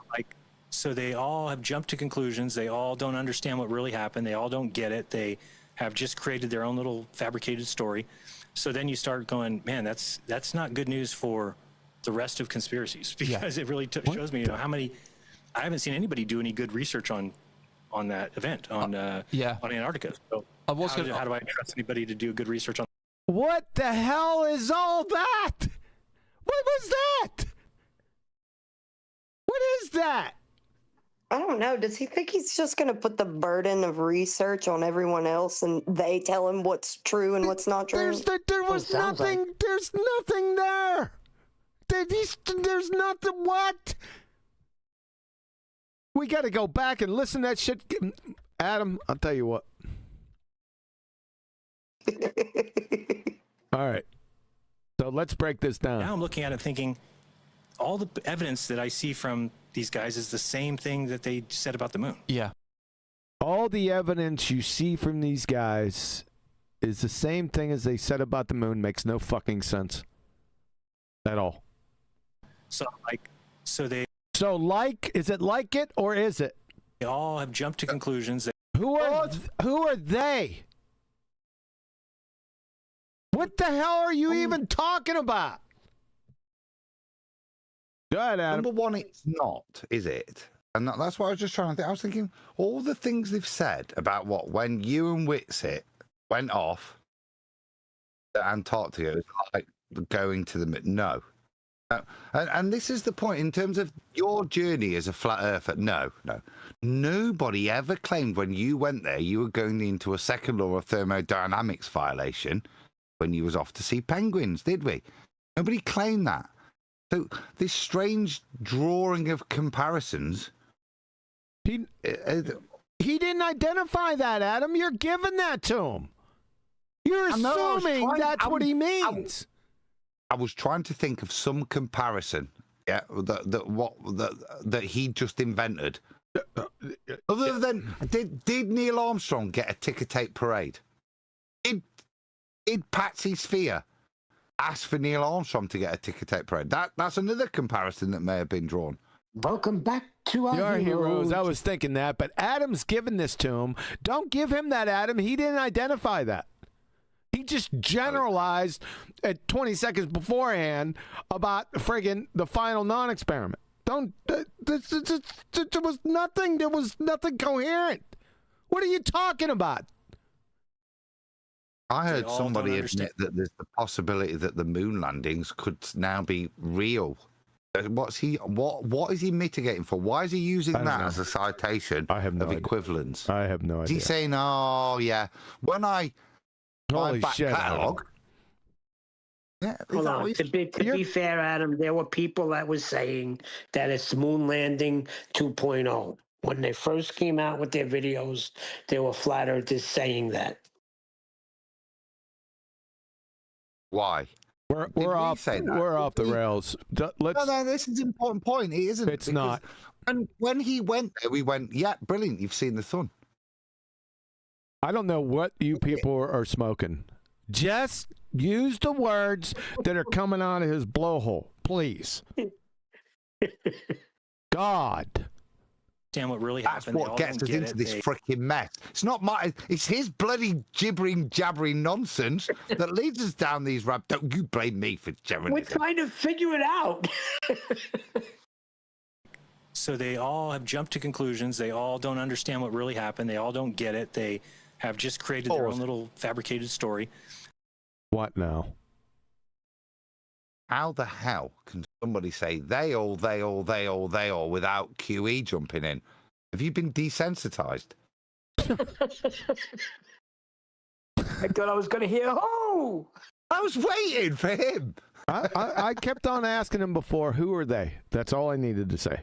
they all have jumped to conclusions. They all don't understand what really happened. They all don't get it. They have just created their own little fabricated story. So then you start going, man, that's not good news for the rest of conspiracies, because it really shows me, how many. I haven't seen anybody do any good research on that event on Antarctica. So how do I trust anybody to do good research on?
What the hell is all that? What was that? What is that?
I don't know. Does he think he's just going to put the burden of research on everyone else and they tell him what's true and what's not true?
There was nothing. There's nothing there. There's nothing. What? We got to go back and listen to that shit. Adam, I'll tell you what. All right. So let's break this down.
Now I'm looking at it thinking, all the evidence that I see from these guys is the same thing that they said about the moon.
Yeah.
All the evidence you see from these guys is the same thing as they said about the moon. Makes no fucking sense at all.
So
is it like it or is it?
They all have jumped to conclusions.
Who are they? What the hell are you even talking about? Go ahead, Adam.
Number one, it's not, is it? And that's what I was just trying to think. I was thinking all the things they've said about when you and Whitsitt went off to Antarctica, it's like going to the no. And this is the point in terms of your journey as a flat earther. No. Nobody ever claimed when you went there you were going into a second law of thermodynamics violation when you was off to see penguins, did we? Nobody claimed that. So this strange drawing of comparisons.
He didn't identify that, Adam. You're giving that to him. You're assuming that's what he means.
I was trying to think of some comparison, that he just invented. Other than did Neil Armstrong get a ticker tape parade? Did Patsy Sphere ask for Neil Armstrong to get a ticker tape parade? That's another comparison that may have been drawn.
Welcome back to our
heroes. I was thinking that, but Adam's giving this to him. Don't give him that, Adam. He didn't identify that. He just generalized at 20 seconds beforehand about friggin' the final non-experiment. There was nothing. There was nothing coherent. What are you talking about?
I heard somebody admit that there's the possibility that the moon landings could now be real. What is he mitigating for? Why is he using that as a citation of equivalence?
I have no idea.
Is he saying, oh, yeah, when I
Holy
back
shit,
catalogue, Yeah,
Hold on. To be fair, Adam, there were people that was saying that it's moon landing 2.0. When they first came out with their videos, they were flat earthers saying that.
Why?
We're off the rails.
No, this is an important point. It isn't.
It's not.
When he went there, we went, yeah, brilliant. You've seen the sun.
I don't know what you people are smoking. Just use the words that are coming out of his blowhole, please. God.
Understand what really
That's
happened.
what gets us into this freaking mess. It's not it's his bloody gibbering, jabbering nonsense that leads us down these rabbits. Don't you blame me for Jeran.
We're trying to figure it out.
So they all have jumped to conclusions. They all don't understand what really happened. They all don't get it. They have just created their own little fabricated story.
What now?
How the hell can somebody say they all without QE jumping in? Have you been desensitized?
I thought I was going to hear, oh!
I was waiting for him.
I kept on asking him before, who are they? That's all I needed to say.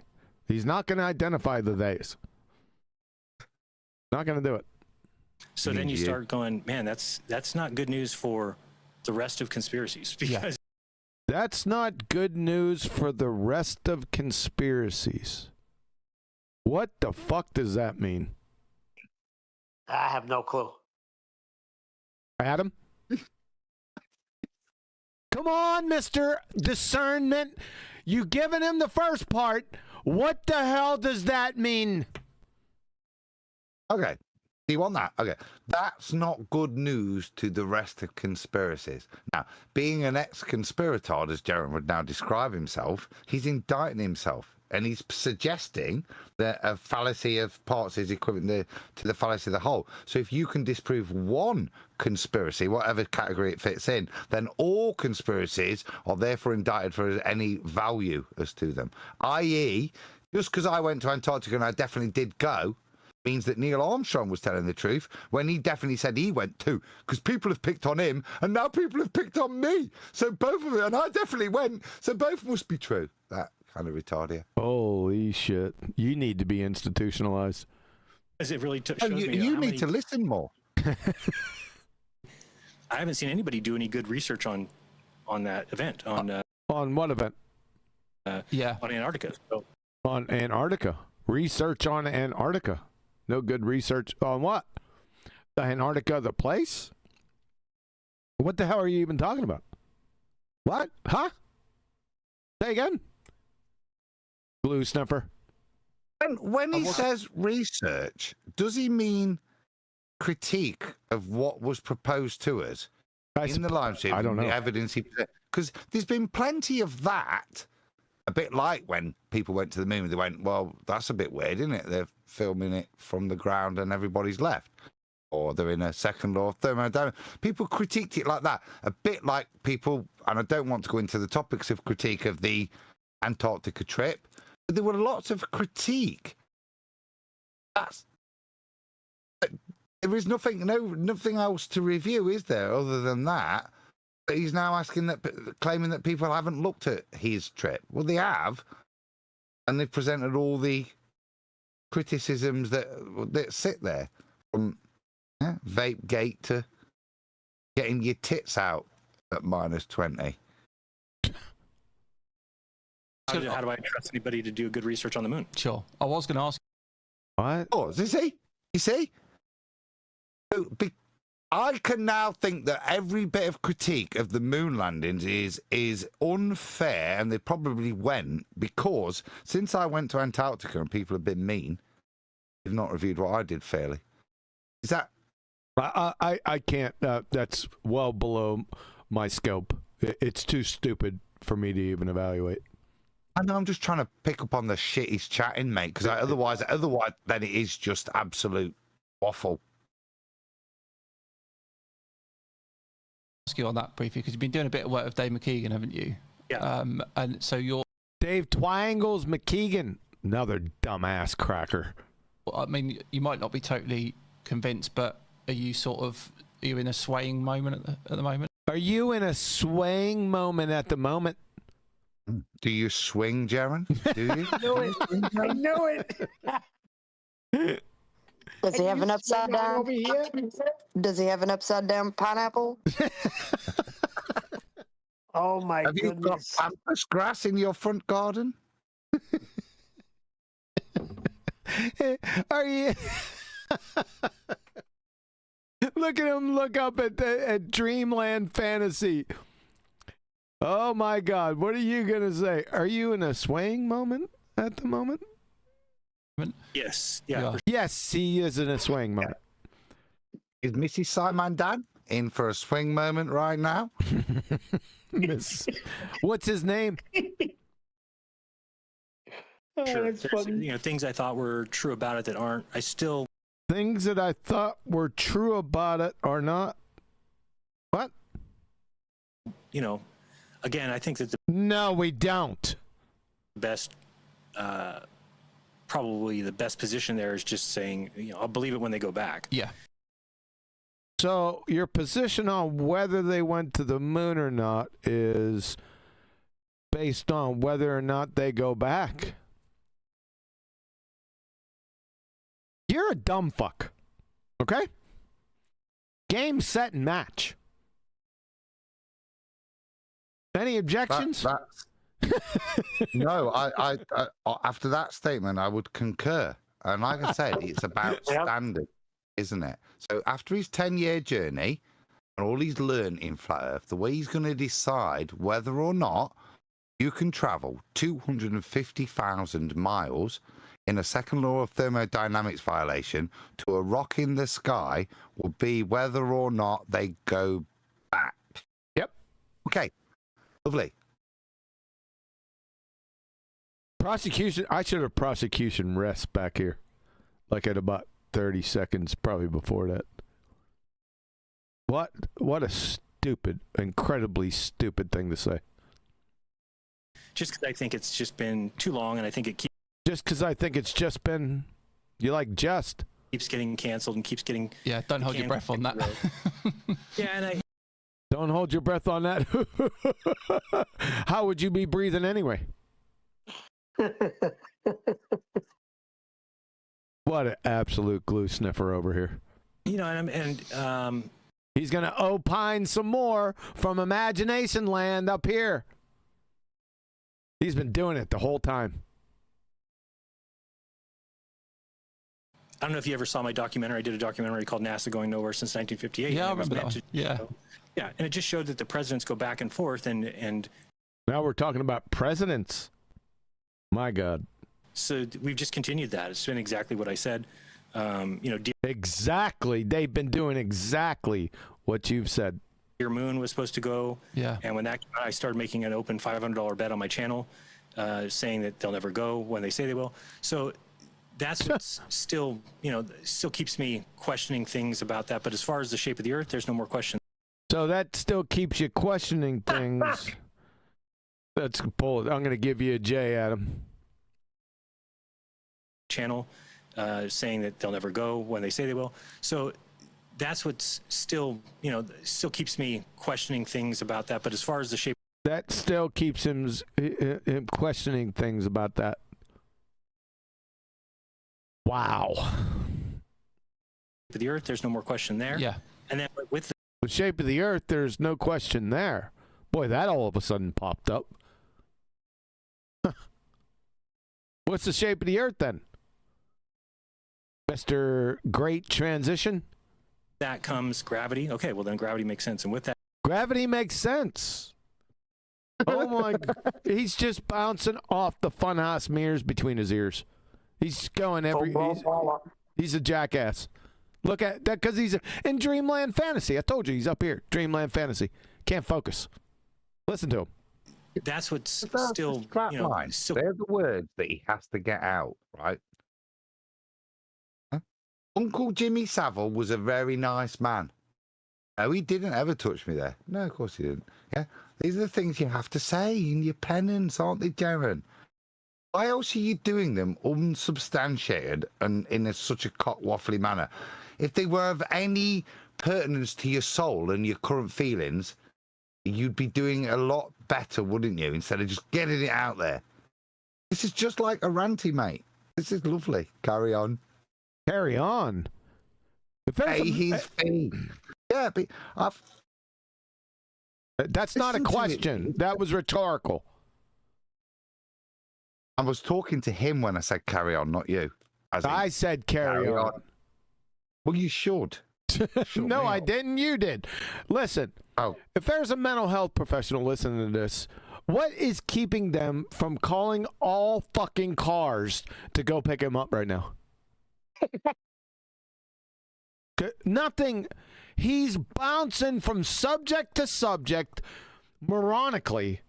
He's not going to identify the theys. Not going to do it.
So then you start going, man, that's not good news for the rest of conspiracies. Because
that's not good news for the rest of conspiracies. What the fuck does that mean?
I have no clue.
Adam? Come on, Mr. Discernment. You given him the first part. What the hell does that mean?
Okay. Do you want that? Okay. That's not good news to the rest of conspiracies. Now, being an ex-conspirator, as Jeran would now describe himself, he's indicting himself. And he's suggesting that a fallacy of parts is equivalent to the fallacy of the whole. So if you can disprove one conspiracy, whatever category it fits in, then all conspiracies are therefore indicted for any value as to them. I.e., just because I went to Antarctica and I definitely did go, means that Neil Armstrong was telling the truth when he definitely said he went too, because people have picked on him and now people have picked on me. So both of them, and I definitely went, so both must be true. That kind of retarded.
Holy shit. You need to be institutionalized.
As it really shows
you
me
you need to listen more.
I haven't seen anybody do any good research on that event. On
what event?
On Antarctica. So.
On Antarctica. Research on Antarctica. No good research on what? The Antarctica, the place? What the hell are you even talking about? What? Huh? Say again? Blue sniffer.
When he says research, does he mean critique of what was proposed to us in the live stream?
I don't know.
The evidence he presented? Because there's been plenty of that. A bit like when people went to the moon, they went, well, that's a bit weird, isn't it? They're filming it from the ground and everybody's left. Or they're in a second or thermodynamic. People critiqued it like that. A bit like people, and I don't want to go into the topics of critique of the Antarctica trip, but there were lots of critique. There is nothing else to review, is there, other than that? But he's now claiming that people haven't looked at his trip. Well, they have, and they've presented all the criticisms that sit there, from vape gate to getting your tits out at -20.
How do I trust anybody to do good research on the moon?
Sure. I was going to ask.
What?
Oh, is he? You see? I can now think that every bit of critique of the moon landings is unfair, and they probably went because since I went to Antarctica and people have been mean, they've not reviewed what I did fairly. Is that?
I can't. That's well below my scope. It's too stupid for me to even evaluate.
I know. I'm just trying to pick up on the shit he's chatting, mate. Because otherwise, then it is just absolute waffle.
Ask you on that briefly because you've been doing a bit of work with Dave McKeegan, haven't you?
Yeah.
And so you're
Dave Twangles McKeegan, another dumbass cracker.
I mean, you might not be totally convinced, but are you you in a swaying moment at the moment?
Are you in a swaying moment at the moment?
Do you swing, Jeran? Do you?
I knew it.
Does he have an upside down?
Over here?
Does he have an upside down pineapple?
Oh my
Have you got
goodness.
pampas grass in your front garden?
Are you? Look at him look up at Dreamland Fantasy. Oh my God, what are you gonna say? Are you in a swaying moment at the moment?
Yes. Yeah.
Yeah.
Yes, he is in a swaying moment.
Is Mrs. Simon Dan in for a swing moment right now?
Miss, what's his name?
Sure.
That's funny.
You know, things I thought were true about it that aren't. I still,
Things that I thought were true about it are not. What?
you know, again, I think that the
No, we don't.
best, probably the best position there is just saying, you know, I'll believe it when they go back.
Yeah.
So your position on whether they went to the moon or not is based on whether or not they go back. You're a dumb fuck. Okay? Game, set, and match. Any objections?
No, I after that statement, I would concur. And like I said, it's about standard, isn't it? So after his 10-year journey and all he's learned in Flat Earth, the way he's going to decide whether or not you can travel 250,000 miles in a second law of thermodynamics violation to a rock in the sky will be whether or not they go back.
Yep.
Okay. Lovely.
Prosecution, I should have prosecution rest back here. Like at about 30 seconds, probably before that. What a stupid, incredibly stupid thing to say.
Just because I think it's just been too long, and I think it
Just because I think it's just been, you like just.
keeps getting canceled and keeps getting.
Yeah, don't hold your breath on that.
Yeah, and I.
Don't hold your breath on that. How would you be breathing anyway? What an absolute glue sniffer over here.
You know, and
he's going to opine some more from Imagination Land up here. He's been doing it the whole time.
I don't know if you ever saw my documentary. I did a documentary called NASA Going Nowhere Since 1958.
Yeah, I
and it was
remember that
meant
one.
to-
Yeah.
Yeah, and it just showed that the presidents go back and forth, and
Now we're talking about presidents. My God.
so we've just continued that. It's been exactly what I said. You know,
Exactly. They've been doing exactly what you've said.
Dear Moon was supposed to go.
Yeah.
And when that came out, I started making an open $500 bet on my channel, saying that they'll never go when they say they will. So that's what's still, you know, still keeps me questioning things about that. But as far as the shape of the Earth, there's no more question.
So that still keeps you questioning things. That's pull. I'm going to give you a J, Adam.
Channel, saying that they'll never go when they say they will. So that's what's still, you know, still keeps me questioning things about that. But as far as the shape,
that still keeps him questioning things about that. Wow.
of the Earth, there's no more question there.
Yeah.
And then with
The shape of the Earth, there's no question there. Boy, that all of a sudden popped up. What's the shape of the Earth then? Mr. Great Transition?
that comes gravity. Okay, well then gravity makes sense. And with that,
Gravity makes sense. Oh my God. He's just bouncing off the funhouse mirrors between his ears. He's going he's a jackass. Look at that, because he's in Dreamland Fantasy. I told you he's up here. Dreamland Fantasy. Can't focus. Listen to him.
that's what's
That's
still,
the strap
you know,
line.
still
They're the words that he has to get out, right? Huh? Uncle Jimmy Savile was a very nice man. No, he didn't ever touch me there. No, of course he didn't. Yeah, these are the things you have to say in your penance, aren't they, Jeran? Why else are you doing them unsubstantiated and in such a cock-waffly manner? If they were of any pertinence to your soul and your current feelings, you'd be doing a lot better, wouldn't you? Instead of just getting it out there. This is just like a ranty, mate. This is lovely. Carry on.
Carry on.
Hey, he's fake. Yeah, but
that's not a question. That was rhetorical.
I was talking to him when I said carry on, not you.
I said carry on.
Well, you should.
No, I didn't. You did. Listen, if there's a mental health professional listening to this, what is keeping them from calling all fucking cars to go pick him up right now? Nothing. He's bouncing from subject to subject moronically.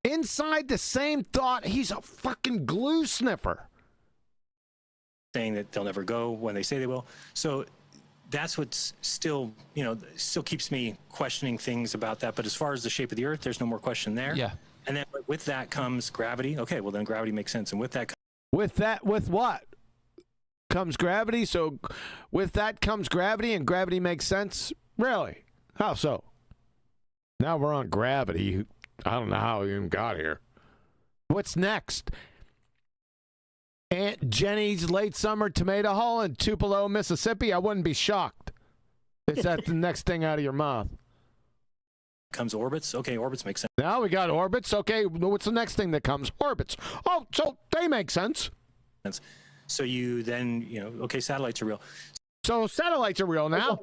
Inside the same thought, he's a fucking glue sniffer.
Saying that they'll never go when they say they will. So that's what's still, still keeps me questioning things about that. But as far as the shape of the Earth, there's no more question there.
Yeah.
And then with that comes gravity. Okay, well then gravity makes sense. And with that,
with what comes gravity? So with that comes gravity, and gravity makes sense. Really? How so? Now we're on gravity. I don't know how we even got here. What's next? Aunt Jenny's late summer tomato haul in Tupelo, Mississippi? I wouldn't be shocked. Is that the next thing out of your mouth?
comes orbits. Okay, orbits make sense.
Now we got orbits. Okay, what's the next thing that comes? Orbits. Oh, so they make sense.
So you then, okay, satellites are real.
So satellites are real now.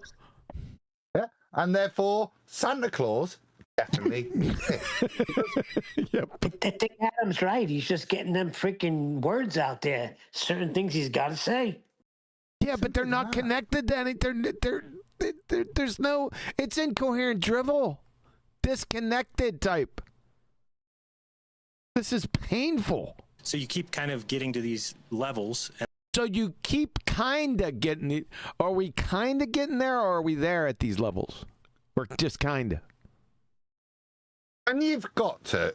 Yeah, and therefore Santa Claus definitely.
Yep.
I think Adam's right. He's just getting them freaking words out there. Certain things he's got to say.
Yeah, but they're not connected. Then there's no. It's incoherent drivel, disconnected type. This is painful.
So you keep kind of getting to these levels.
So you keep kind of getting it. Are we kind of getting there, or are we there at these levels? Or just kind of?
And you've got to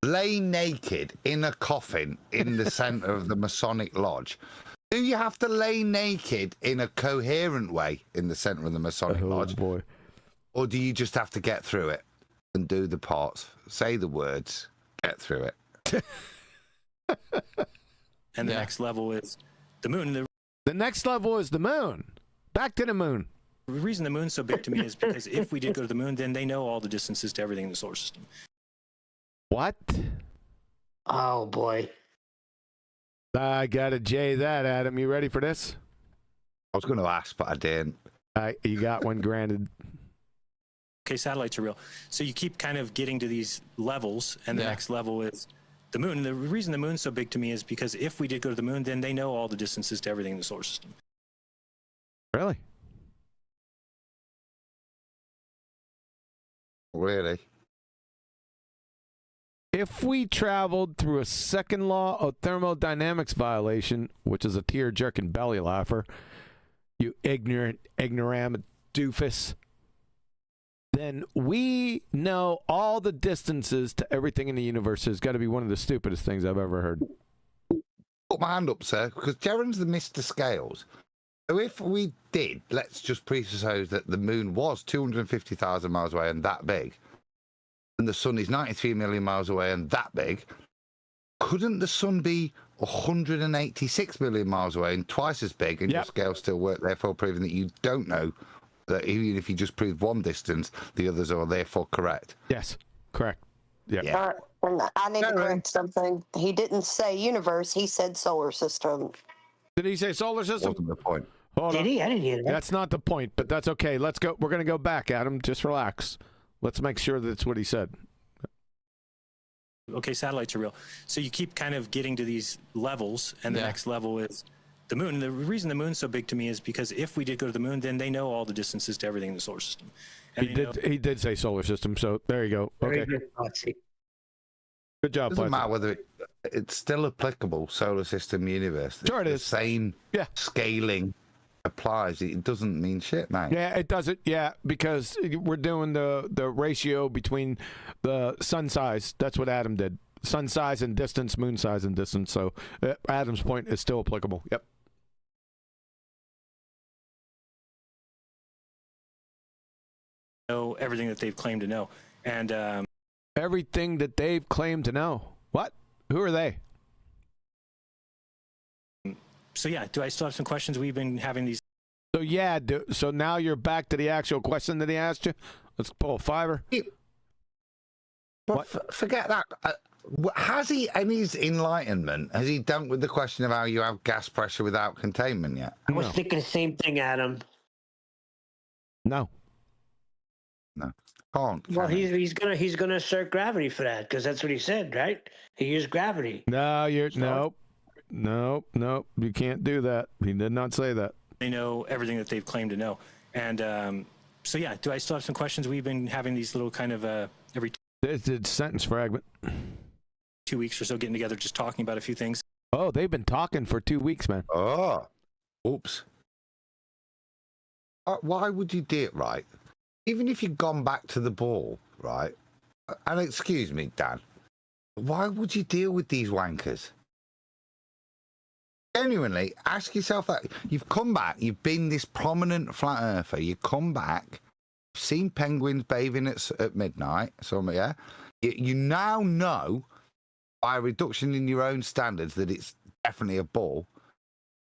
lay naked in a coffin in the center of the Masonic Lodge. Do you have to lay naked in a coherent way in the center of the Masonic Lodge?
Boy.
Or do you just have to get through it and do the parts, say the words, get through it?
And the next level is the moon.
The next level is the moon. Back to the moon.
The reason the moon's so big to me is because if we did go to the moon, then they know all the distances to everything in the solar system.
What?
Oh, boy.
I gotta J that, Adam. You ready for this?
I was going to ask, but I didn't.
You got one granted.
Okay, satellites are real. So you keep kind of getting to these levels, and the next level is the moon. The reason the moon's so big to me is because if we did go to the moon, then they know all the distances to everything in the solar system.
Really?
Really?
If we traveled through a second law of thermodynamics violation, which is a tear-jerking belly laugher, you ignorant doofus, then we know all the distances to everything in the universe. Has got to be one of the stupidest things I've ever heard.
Put my hand up, sir, because Jeran's the Mr. Scales. So if we did, let's just presuppose that the moon was 250,000 miles away and that big, and the sun is 93 million miles away and that big, couldn't the sun be 186 million miles away and twice as big, and your scales still work, therefore proving that you don't know that even if you just prove one distance, the others are therefore correct?
Yes, correct. Yep.
Yeah.
I need to correct something. He didn't say universe. He said solar system.
Did he say solar system?
Wasn't the point.
Hold on.
Did he? I didn't hear that.
That's not the point, but that's okay. Let's go. We're going to go back, Adam. Just relax. Let's make sure that's what he said.
Okay, satellites are real. So you keep kind of getting to these levels, and the next level is the moon. The reason the moon's so big to me is because if we did go to the moon, then they know all the distances to everything in the solar system. And
He did say solar system, so there you go. Okay. Good job,
Doesn't matter whether it's still applicable, solar system, universe.
Sure it is.
The same scaling applies. It doesn't mean shit, mate.
Yeah, it doesn't. Yeah, because we're doing the ratio between the sun size. That's what Adam did. Sun size and distance, moon size and distance. So Adam's point is still applicable. Yep.
know everything that they've claimed to know. And
everything that they've claimed to know. What? Who are they?
So yeah, do I still have some questions? We've been having these.
So yeah, so now you're back to the actual question that he asked you. Let's pull a fiver.
But forget that. Has he, in his enlightenment, has he dealt with the question of how you have gas pressure without containment yet?
I was thinking the same thing, Adam.
No.
No. Can't.
Well, he's gonna assert gravity for that because that's what he said, right? He used gravity.
No, nope. You can't do that. He did not say that.
They know everything that they've claimed to know. And so yeah, do I still have some questions? We've been having these little kind of every.
It's a sentence fragment.
2 weeks or so, getting together, just talking about a few things.
Oh, they've been talking for 2 weeks, man.
Oh, oops. Why would you do it right? Even if you'd gone back to the ball, right? And excuse me, Dan, why would you deal with these wankers? Genuinely, ask yourself that. You've come back, you've been this prominent flat earther, you come back, seen penguins bathing at midnight, yeah? You now know by a reduction in your own standards that it's definitely a ball.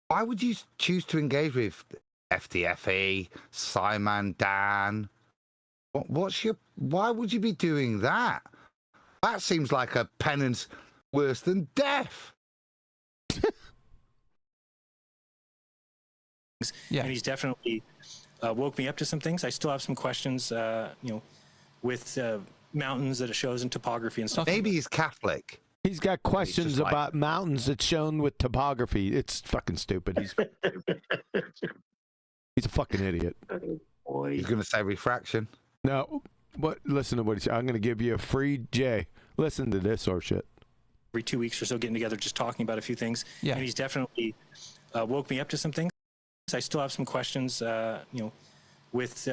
Why would you choose to engage with FTFE, Simon, Dan? Why would you be doing that? That seems like a penance worse than death.
Yeah. And he's definitely woke me up to some things. I still have some questions, with mountains that it shows in topography and stuff.
Maybe he's Catholic.
He's got questions about mountains that's shown with topography. It's fucking stupid. He's a fucking idiot.
He's going to say refraction.
No, but listen to what he said. I'm going to give you a free J. Listen to this or shit.
Every 2 weeks or so, getting together, just talking about a few things. Yeah. And he's definitely woke me up to some things. I still have some questions, with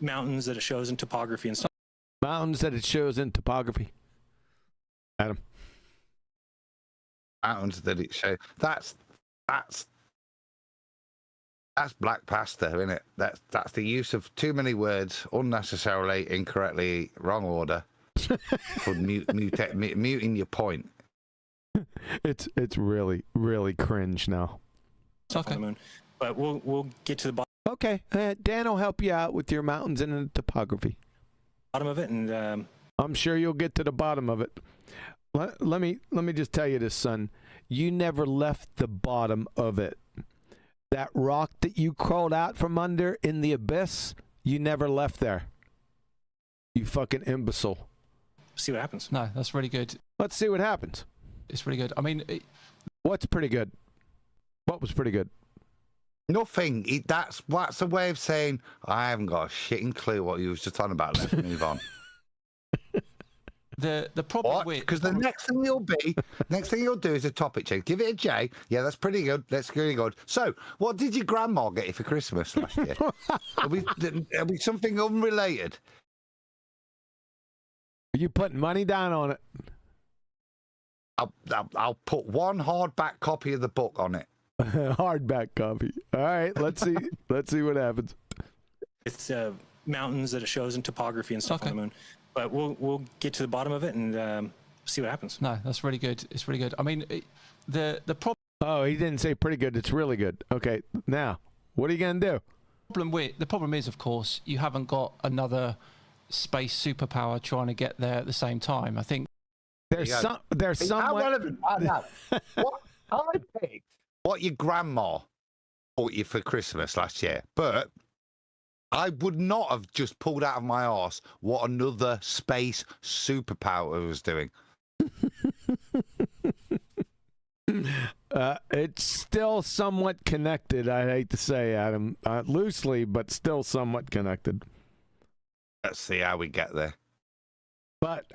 mountains that it shows in topography and stuff.
Mountains that it shows in topography. Adam.
Mountains that it shows. That's black pasta, isn't it? That's the use of too many words unnecessarily, incorrectly, wrong order for muting your point.
It's really, really cringe now.
Okay. But we'll get to the bottom.
Okay, Dan will help you out with your mountains and the topography.
Bottom of it, and
I'm sure you'll get to the bottom of it. Let me just tell you this, son. You never left the bottom of it. That rock that you crawled out from under in the abyss, you never left there. You fucking imbecile.
See what happens.
No, that's really good.
Let's see what happens.
It's really good. I mean,
what's pretty good? What was pretty good?
Nothing. That's a way of saying I haven't got a shitting clue what you was just talking about. Let's move on.
The problem with
because the next thing you'll do is a topic change. Give it a J. Yeah, that's pretty good. That's really good. So, what did your grandma get you for Christmas last year? It'll be something unrelated.
Are you putting money down on it?
I'll put one hardback copy of the book on it.
Hardback copy. All right, let's see. Let's see what happens.
It's mountains that it shows in topography and stuff on the moon. But we'll get to the bottom of it and see what happens.
No, that's really good. It's really good. I mean, the problem.
Oh, he didn't say pretty good. It's really good. Okay, now what are you gonna do?
The problem is, of course, you haven't got another space superpower trying to get there at the same time. I think
there's some.
How relevant? What I picked what your grandma bought you for Christmas last year, but I would not have just pulled out of my arse what another space superpower was doing.
It's still somewhat connected, I hate to say, Adam. Loosely, but still somewhat connected.
Let's see how we get there.
But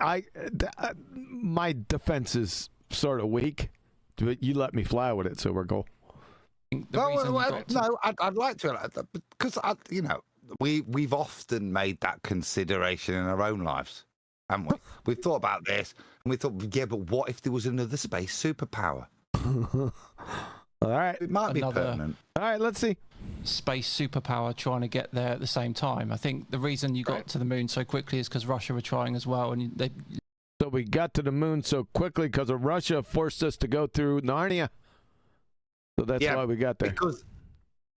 my defense is sort of weak, but you let me fly with it, so we're cool.
I'd like to, because we've often made that consideration in our own lives, haven't we? We've thought about this, and we thought, yeah, but what if there was another space superpower?
All right.
It might be permanent.
All right, let's see.
space superpower trying to get there at the same time. I think the reason you got to the moon so quickly is because Russia were trying as well, and they.
So we got to the moon so quickly because of Russia forced us to go through Narnia. So that's why we got there.
Because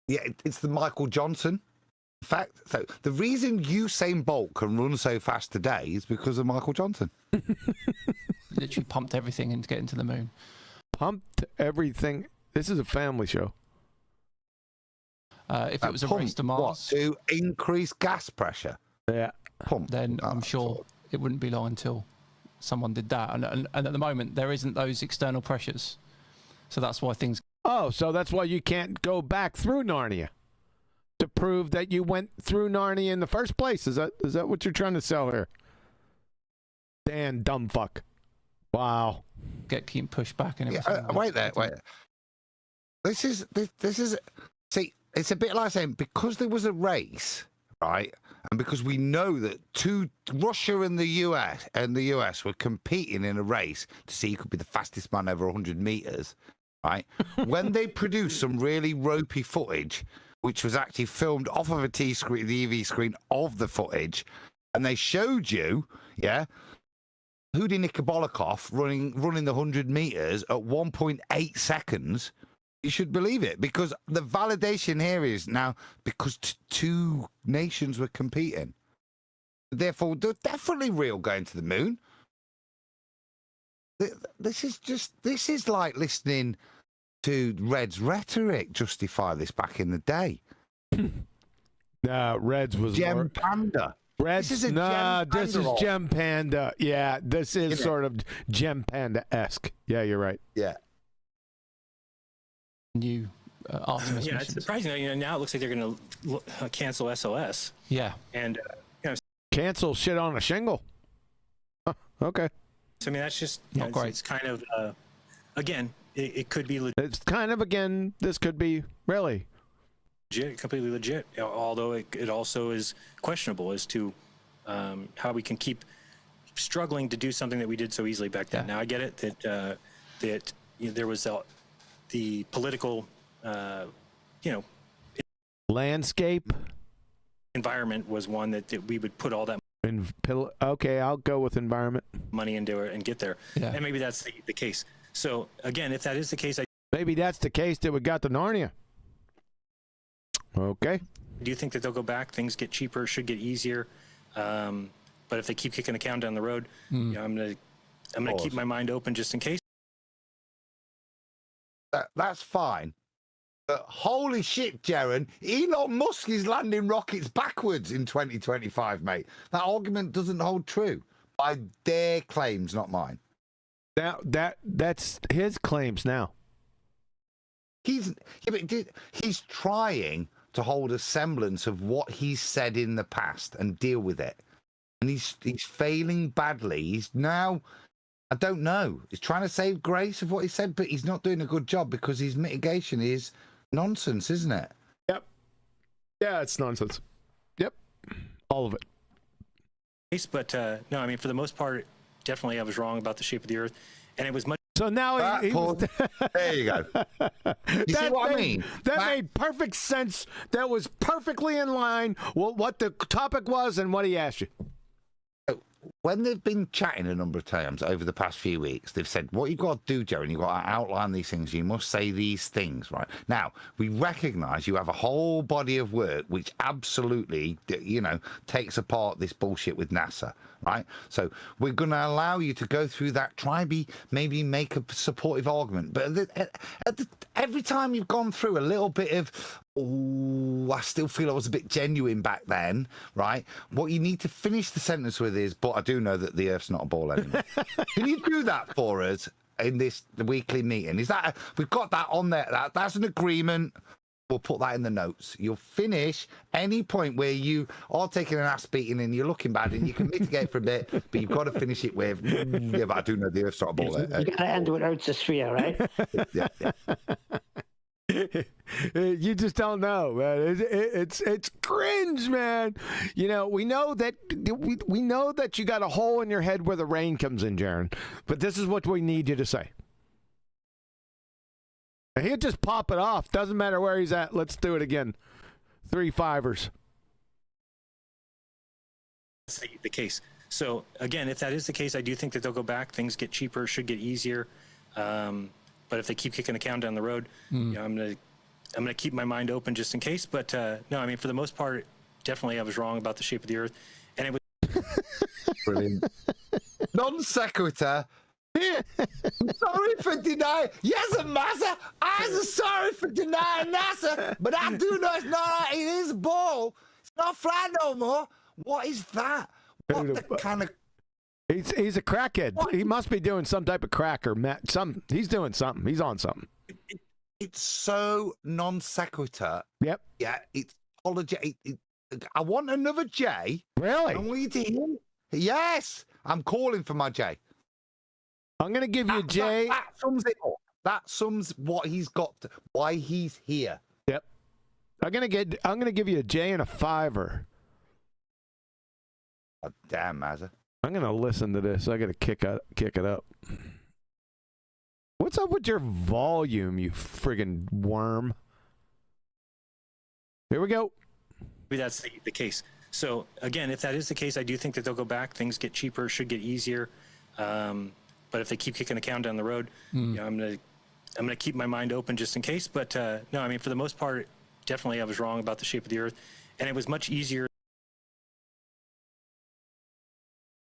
it's the Michael Johnson fact. So the reason Usain Bolt can run so fast today is because of Michael Johnson.
Literally pumped everything in to get into the moon.
Pumped everything. This is a family show.
If it was a race to Mars,
what, to increase gas pressure?
Yeah.
Pump.
Then I'm sure it wouldn't be long until someone did that. And at the moment, there isn't those external pressures. So that's why things.
Oh, so that's why you can't go back through Narnia to prove that you went through Narnia in the first place. Is that what you're trying to sell here? Dan, dumb fuck. Wow.
Keep pushed back and everything.
Wait. This is. See, it's a bit like saying because there was a race, right? And because we know that Russia and the US were competing in a race to see who could be the fastest man over 100 meters, right? When they produced some really ropey footage, which was actually filmed off of the EV screen of the footage, and they showed you, Hudi Nikobolikov running the 100 meters at 1.8 seconds. You should believe it, because the validation here is now because two nations were competing. Therefore, they're definitely real going to the moon. This is like listening to Red's rhetoric justify this back in the day.
Reds was
Gem Panda.
Reds, this is Gem Panda. Yeah, this is sort of Gem Panda-esque. Yeah, you're right.
Yeah.
New Artemis
yeah,
missions.
it's surprising. Now it looks like they're going to cancel SOS.
Yeah.
And
cancel shit on a shingle. Huh, okay.
So I mean, that's just
not great.
It's kind of again, it could be legit.
It's kind of this could be really
Completely legit. Although it also is questionable as to how we can keep struggling to do something that we did so easily back then. Now I get it that there was the political,
landscape
environment was one that we would put all that.
Okay, I'll go with environment.
Money into it and get there.
Yeah.
And maybe that's the case. So again, if that is the case,
maybe that's the case that we got to Narnia. Okay.
Do you think that they'll go back? Things get cheaper, should get easier. But if they keep kicking the can down the road, I'm gonna keep my mind open just in case.
That's fine. But holy shit, Jeran, Elon Musk is landing rockets backwards in 2025, mate. That argument doesn't hold true by their claims, not mine.
That's his claims now.
He's trying to hold a semblance of what he's said in the past and deal with it. And he's failing badly. He's now, I don't know, he's trying to save grace of what he said, but he's not doing a good job because his mitigation is nonsense, isn't it?
Yep. Yeah, it's nonsense. Yep. All of it.
But no, I mean, for the most part, definitely I was wrong about the shape of the Earth. And it was much.
So now he was...
There you go. You see what I mean?
That made perfect sense. That was perfectly in line with what the topic was and what he asked you.
When they've been chatting a number of times over the past few weeks, they've said, what you've got to do, Jeran, you've got to outline these things. You must say these things, right? Now, we recognise you have a whole body of work which absolutely, takes apart this bullshit with NASA, right? So we're going to allow you to go through that, maybe make a supportive argument. But every time you've gone through a little bit of, I still feel I was a bit genuine back then, right? What you need to finish the sentence with is, but I do know that the Earth's not a ball anymore. Can you do that for us in the weekly meeting? We've got that on there. That's an agreement. We'll put that in the notes. You'll finish any point where you are taking an ass beating and you're looking bad, and you can mitigate for a bit, but you've got to finish it with, yeah, but I do know the Earth's not a ball.
You got to end with Earth's a sphere, right?
Yeah.
You just don't know, man. It's cringe, man. We know that we know that you got a hole in your head where the rain comes in, Jeran. But this is what we need you to say. He'll just pop it off. Doesn't matter where he's at. Let's do it again. 3 fivers.
That's the case. So again, if that is the case, I do think that they'll go back. Things get cheaper, should get easier. But if they keep kicking the can down the road, you know, I'm gonna keep my mind open just in case. But no, I mean, for the most part, definitely I was wrong about the shape of the Earth, and it was
Brilliant. Non sequitur. I'm sorry for denying. Yes, master. I'm sorry for denying NASA, but I do know it's not. It is a ball. It's not flat no more. What is that? What the kind of?
He's a crackhead. What? He must be doing some type of crack or he's doing something. He's on something.
It's so non sequitur.
Yep.
Yeah. It's apologetic. I want another J.
Really?
I want you to hear. Yes. I'm calling for my J.
I'm going to give you a J.
That sums it up. That sums what he's got, why he's here.
Yep. I'm going to give you a J and a fiver.
Oh, damn, Mazza.
I'm going to listen to this. I got to kick it up. What's up with your volume, you friggin' worm? Here we go.
maybe that's the case. So again, if that is the case, I do think that they'll go back. Things get cheaper, should get easier. But if they keep kicking the can down the road, you know, I'm gonna keep my mind open just in case. But no, I mean, for the most part, definitely I was wrong about the shape of the Earth, and it was much easier.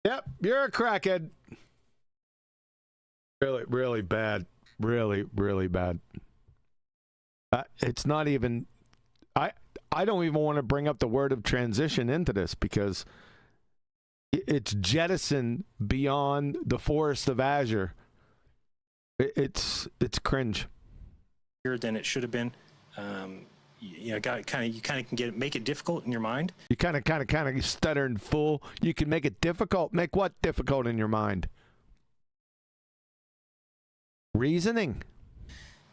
Yep, you're a crackhead. Really, really bad. Really, really bad. It's not even. I don't even want to bring up the word of transition into this because it's jettisoned beyond the forest of Azure. It's cringe.
Than it should have been. You know, you kind of make it difficult in your mind.
You kind of stuttering full. You can make it difficult. Make what difficult in your mind? Reasoning.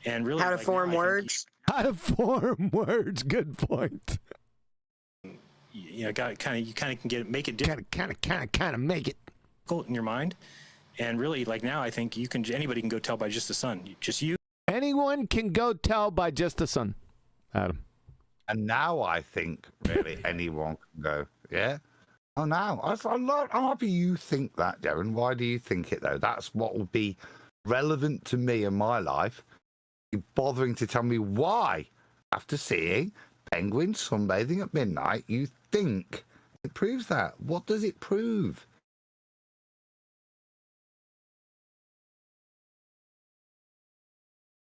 And really,
how to form words.
How to form words. Good point.
You know, you kind of make it difficult.
Kind of make it
difficult in your mind. And really, like now, I think anybody can go tell by just the sun.
Anyone can go tell by just the sun. Adam.
And now I think really anyone can go, yeah. Oh, now I'm happy you think that, Jeran. Why do you think it though? That's what will be relevant to me in my life. You're bothering to tell me why, after seeing penguins sunbathing at midnight, you think it proves that. What does it prove?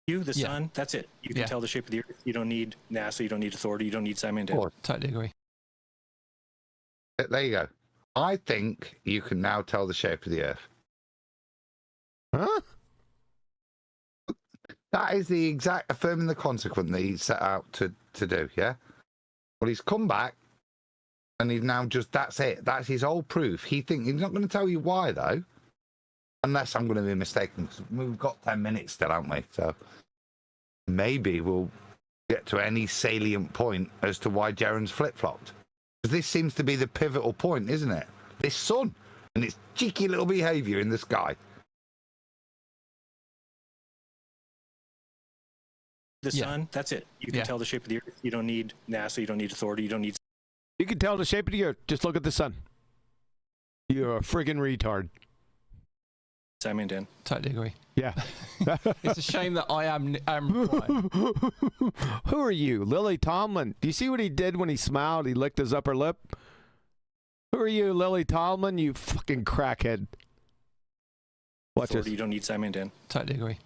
The sun, that's it. You can tell the shape of the Earth. You don't need NASA, you don't need authority, you don't need Simon Dan.
Totally agree.
There you go. I think you can now tell the shape of the Earth.
Huh?
That is the exact affirming the consequent that he set out to do, yeah? Well, he's come back and he's now that's it. That's his whole proof. He's not going to tell you why, though, unless I'm going to be mistaken. We've got 10 minutes still, haven't we? So maybe we'll get to any salient point as to why Jeran's flip-flopped. Because this seems to be the pivotal point, isn't it? This sun and its cheeky little behaviour in the sky.
The sun, that's it. You can tell the shape of the Earth. You don't need NASA, you don't need authority, you don't need...
You can tell the shape of the Earth. Just look at the sun. You're a friggin' retard.
Simon Dan.
Totally agree.
Yeah.
It's a shame that I am right.
Who are you? Lily Tomlin. Do you see what he did when he smiled? He licked his upper lip. Who are you, Lily Tomlin? You fucking crackhead. Watch this.
You don't need Simon Dan.
Totally agree.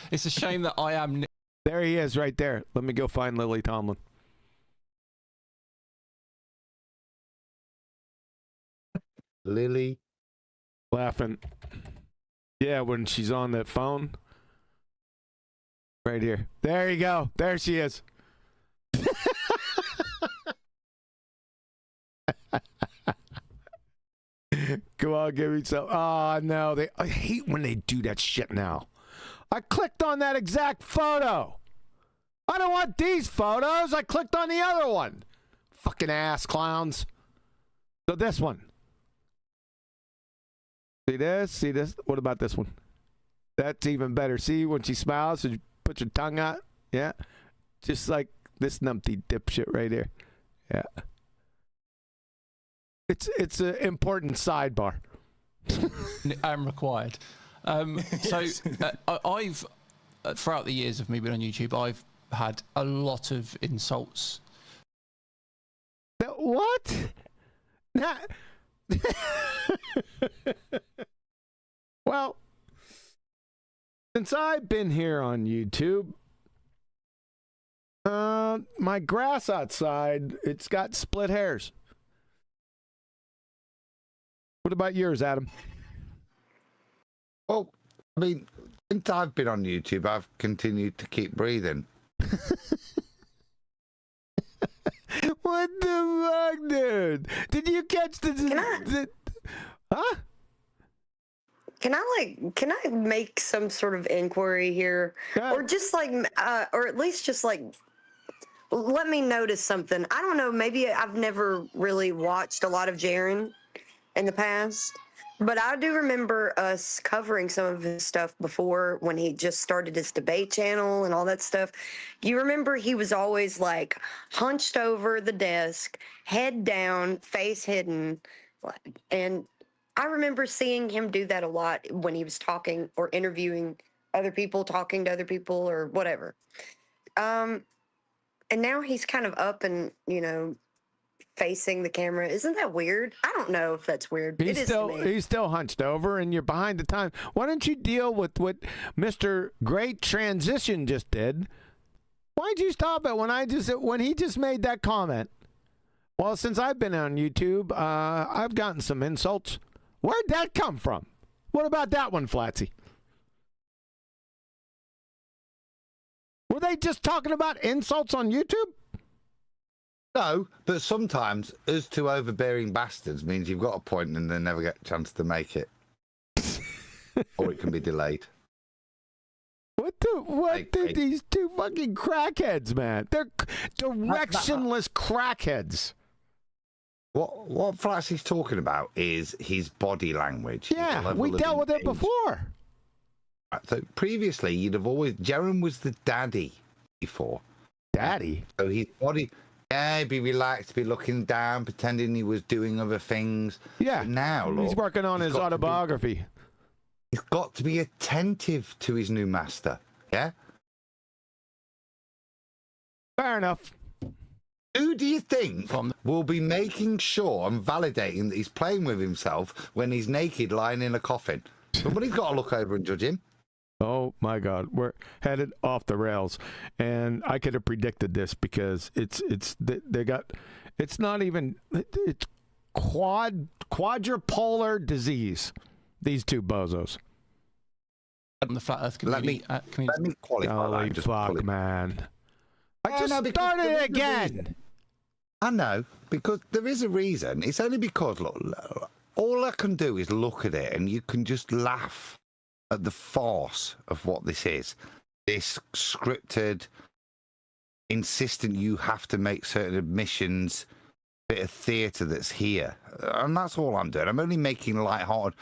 It's a shame that I am...
There he is right there. Let me go find Lily Tomlin.
Lily.
Laughing. Yeah, when she's on that phone. Right here. There you go. There she is. Come on, give me some. Oh, no. I hate when they do that shit now. I clicked on that exact photo. I don't want these photos. I clicked on the other one. Fucking ass clowns. So this one. See this? See this? What about this one? That's even better. See when she smiles, so you put your tongue out? Yeah. Just like This numpty dipshit right here. Yeah. It's an important sidebar.
And required. So I've throughout the years of me being on YouTube, I've had a lot of insults.
What? Nah. Well, since I've been here on YouTube, my grass outside, it's got split hairs. What about yours, Adam?
Well, I mean, since I've been on YouTube, I've continued to keep breathing.
What the fuck, dude? Did you catch huh?
Can I make some sort of inquiry here? Or just like, or at least just like, let me notice something. I don't know, maybe I've never really watched a lot of Jeran in the past, but I do remember us covering some of his stuff before when he just started his debate channel and all that stuff. You remember he was always like hunched over the desk, head down, face hidden, and I remember seeing him do that a lot when he was talking or interviewing other people, talking to other people or whatever. And now he's kind of up and, you know, facing the camera. Isn't that weird? I don't know if that's weird.
He's still hunched over and you're behind the time. Why don't you deal with what Mr. Great Transition just did? Why'd you stop it when he just made that comment? Well, since I've been on YouTube, I've gotten some insults. Where'd that come from? What about that one, Flatsy? Were they just talking about insults on YouTube?
No, but sometimes us two overbearing bastards means you've got a point and they never get a chance to make it. Or it can be delayed.
What did these two fucking crackheads, man? They're directionless crackheads.
What Flatsy's talking about is his body language.
Yeah, we dealt with it before.
So previously, you'd have always... Jeran was the daddy before.
Daddy?
So his body... Yeah, he'd be relaxed, be looking down, pretending he was doing other things.
Yeah.
But now, look,
he's working on his autobiography.
He's got to be attentive to his new master. Yeah?
Fair enough.
Who do you think will be making sure and validating that he's playing with himself when he's naked lying in a coffin? Somebody's got to look over and judge him.
Oh my God, we're headed off the rails, and I could have predicted this because it's quadrupolar disease. These two bozos.
The flat Earth community.
Let me qualify.
Holy fuck, man! I just started it again.
I know, because there is a reason. It's only because, look, all I can do is look at it and you can just laugh at the farce of what this is. This scripted, insistent you have to make certain admissions, bit of theatre that's here. And that's all I'm doing. I'm only making lighthearted.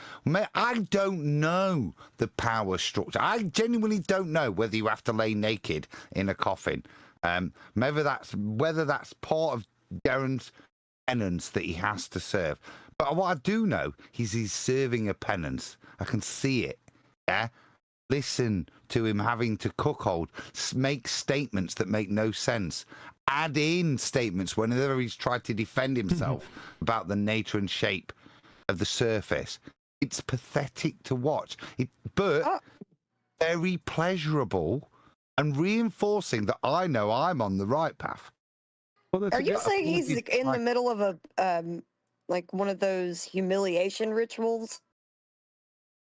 I don't know the power structure. I genuinely don't know whether you have to lay naked in a coffin. Whether that's part of Jeran's penance that he has to serve. But what I do know is he's serving a penance. I can see it. Yeah? Listen to him having to cuckold, make statements that make no sense, add in statements whenever he's tried to defend himself about the nature and shape of the surface. It's pathetic to watch, but very pleasurable and reinforcing that I know I'm on the right path.
Well,
are you saying he's in the middle of a like one of those humiliation rituals?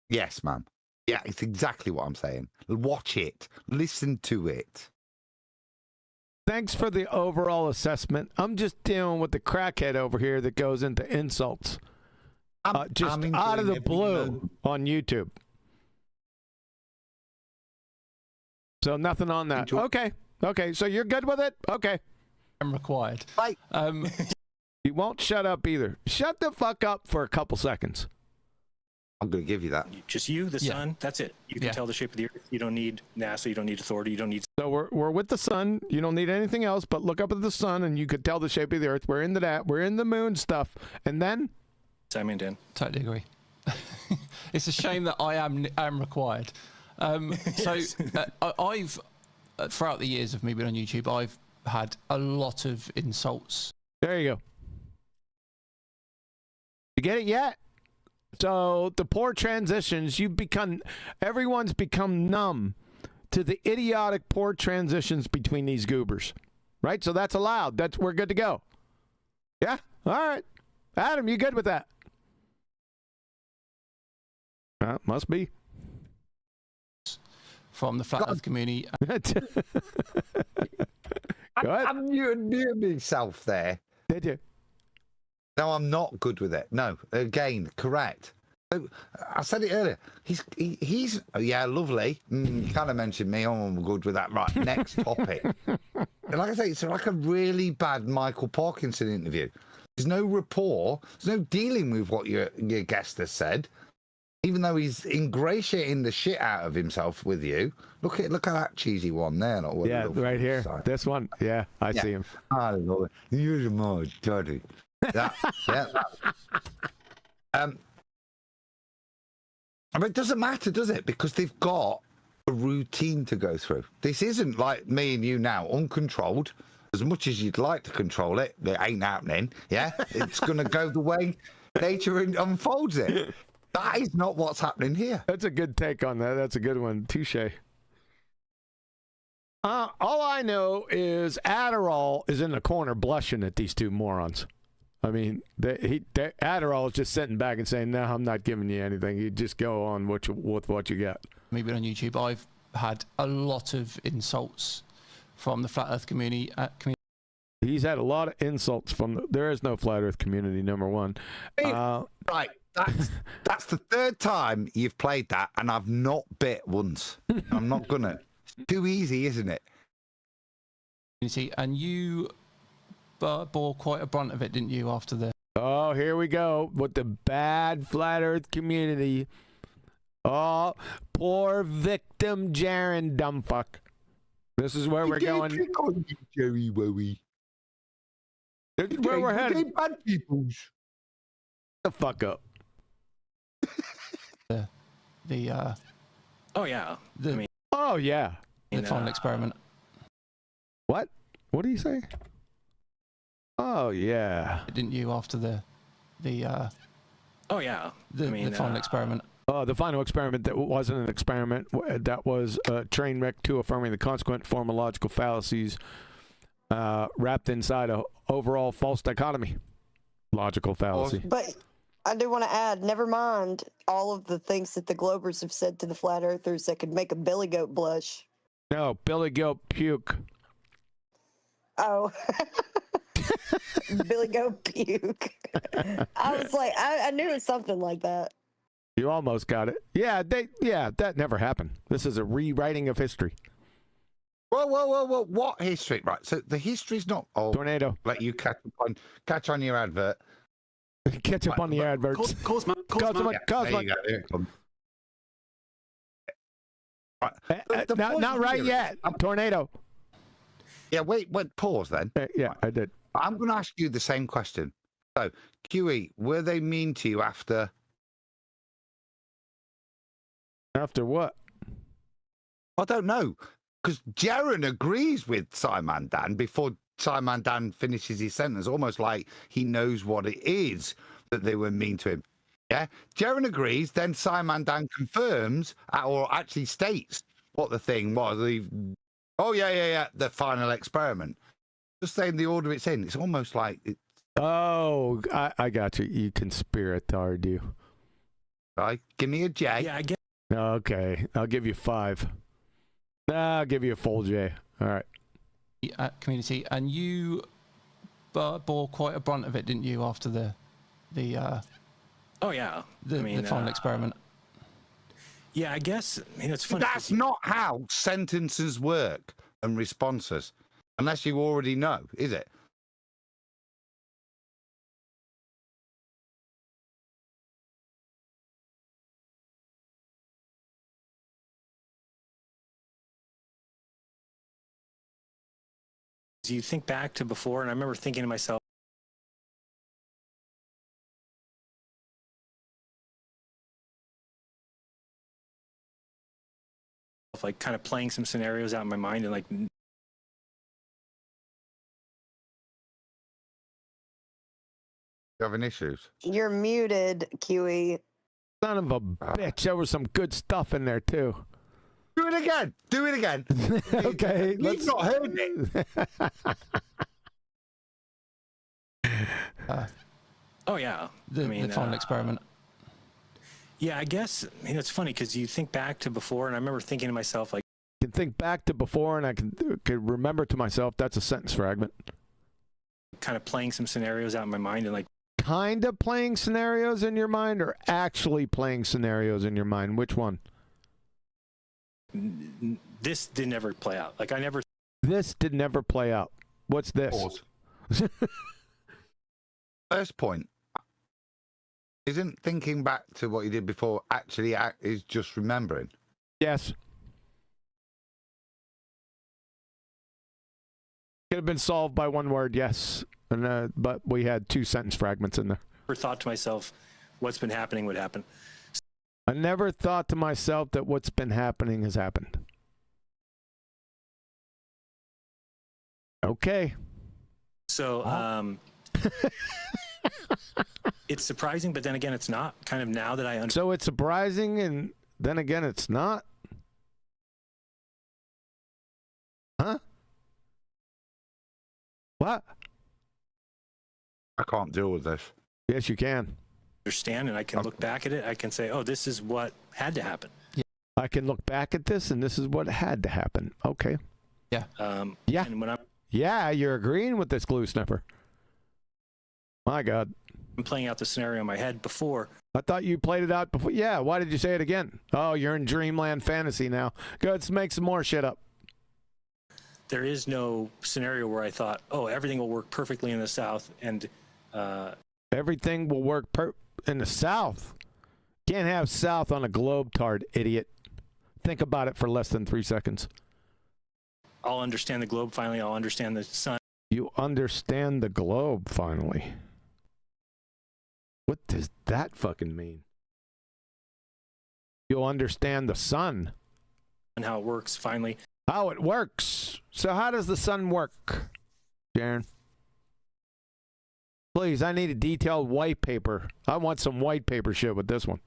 Yes, ma'am. Yeah, it's exactly what I'm saying. Watch it. Listen to it.
Thanks for the overall assessment. I'm just dealing with the crackhead over here that goes into insults. Just out of the blue on YouTube. So nothing on that. Okay. Okay. So you're good with it? Okay.
I'm required.
Bye.
You won't shut up either. Shut the fuck up for a couple seconds.
I'm going to give you that.
Just you, the sun. That's it. You can tell the shape of the Earth. You don't need NASA. You don't need authority. You don't need.
So we're with the sun. You don't need anything else but look up at the sun, and you could tell the shape of the Earth. We're into that. We're in the moon stuff, and then.
Simon Dan.
Totally agree. It's a shame that I am required. So I've throughout the years of me being on YouTube, I've had a lot of insults.
There you go. You get it yet? So the poor transitions, everyone's become numb to the idiotic poor transitions between these goobers, right? So that's allowed. We're good to go. Yeah. All right, Adam, you good with that? Must be.
From the flat Earth community.
I'm near myself there.
Did you?
No, I'm not good with it. No, again, correct. So, I said it earlier. He's yeah, lovely. You kind of mentioned me. Oh, I'm good with that. Right, next topic. And like I say, it's like a really bad Michael Parkinson interview. There's no rapport. There's no dealing with what your guest has said. Even though he's ingratiating the shit out of himself with you. Look at that cheesy one there.
Yeah, right here. Side. This one. Yeah, I see him.
I love it. You're my daddy. That, yeah. I mean, it doesn't matter, does it? Because they've got a routine to go through. This isn't like me and you now, uncontrolled. As much as you'd like to control it, it ain't happening. Yeah, it's going to go the way nature unfolds it. That is not what's happening here.
That's a good take on that. That's a good one. Touche. All I know is Adderall is in the corner blushing at these two morons. I mean, Adderall is just sitting back and saying, no, I'm not giving you anything. You just go on with what you got.
Maybe on YouTube, I've had a lot of insults from the flat Earth community.
He's had a lot of insults there is no flat Earth community, number one.
Right. That's the third time you've played that, and I've not bit once. I'm not gonna. It's too easy, isn't it?
And you bore quite a brunt of it, didn't you, after the...
Oh, here we go with the bad flat Earth community. Oh, poor victim Jeran, dumb fuck. This is where we're going.
Jerry Wowie.
This is where we're headed.
Bad peoples.
The fuck up.
Oh yeah.
Oh yeah.
The final experiment.
What? What do you say? Oh yeah.
Didn't you after the
Oh yeah.
The final experiment.
Oh, the final experiment that wasn't an experiment. That was a train wreck to affirming the consequent formological fallacies wrapped inside a overall false dichotomy. Logical fallacy.
But I do want to add, never mind all of the things that the Globers have said to the Flat Earthers that could make a billy goat blush.
No, billy goat puke.
Oh. Billy goat puke. I was like, I knew it was something like that.
You almost got it. Yeah, that never happened. This is a rewriting of history.
Whoa. What history? Right, so the history's not... Oh,
tornado.
Let you catch on your advert.
Catch up on the adverts.
Cosmo. Right.
Not right yet. Tornado.
Yeah, wait, pause then.
Yeah,
right.
I did.
I'm going to ask you the same question. So, QE, were they mean to you after...
After what?
I don't know. Because Jeran agrees with Simon Dan before Simon Dan finishes his sentence, almost like he knows what it is that they were mean to him. Yeah? Jeran agrees, then Simon Dan confirms, or actually states what the thing was. Oh, yeah, the final experiment. Just saying the order it's in. It's almost like...
Oh, I got you. You conspiratard, you.
Right, give me a J.
Yeah, I get.
Okay, I'll give you 5. I'll give you a full J. All right.
Community, and you bore quite a brunt of it, didn't you, after the
Oh yeah.
The final experiment.
Yeah, I guess. It's funny.
That's not how sentences work and responses, unless you already know, is it?
You think back to before, and I remember thinking to myself, like kind of playing some scenarios out in my mind and like
having issues.
You're muted, QE.
Son of a bitch. There was some good stuff in there, too.
Do it again. Do it again.
Okay.
You've not heard it.
oh yeah,
The final experiment.
Yeah, I guess it's funny because you think back to before, and I remember thinking to myself, like,
I can think back to before, and I can remember to myself. That's a sentence fragment.
kind of playing some scenarios out in my mind and like.
Kind of playing scenarios in your mind, or actually playing scenarios in your mind? Which one?
This did never play out. Like I never.
This did never play out. What's this?
Pause. First point. Isn't thinking back to what you did before actually is just remembering?
Yes. Could have been solved by one word, yes. And, but we had 2 sentence fragments in there.
Never thought to myself, what's been happening would happen.
I never thought to myself that what's been happening has happened. Okay.
So, it's surprising, but then again, it's not. Kind of now that I understand.
So it's surprising, and then again, it's not? Huh? What?
I can't deal with this.
Yes, you can.
Understand, and I can look back at it. I can say, oh, this is what had to happen.
I can look back at this, and this is what had to happen. Okay.
Yeah.
Yeah.
And when
Yeah, you're agreeing with this glue sniffer. My God.
I'm playing out the scenario in my head before.
I thought you played it out before. Yeah, why did you say it again? Oh, you're in dreamland fantasy now. Go, let's make some more shit up.
There is no scenario where I thought, oh, everything will work perfectly in the South, and
everything will work in the South. Can't have South on a globe tard, idiot. Think about it for less than 3 seconds.
I'll understand the globe finally. I'll understand the sun.
You understand the globe finally. What does that fucking mean? You'll understand the sun.
And how it works finally.
How it works. So how does the sun work, Jeran? Please, I need a detailed white paper. I want some white paper shit with this one.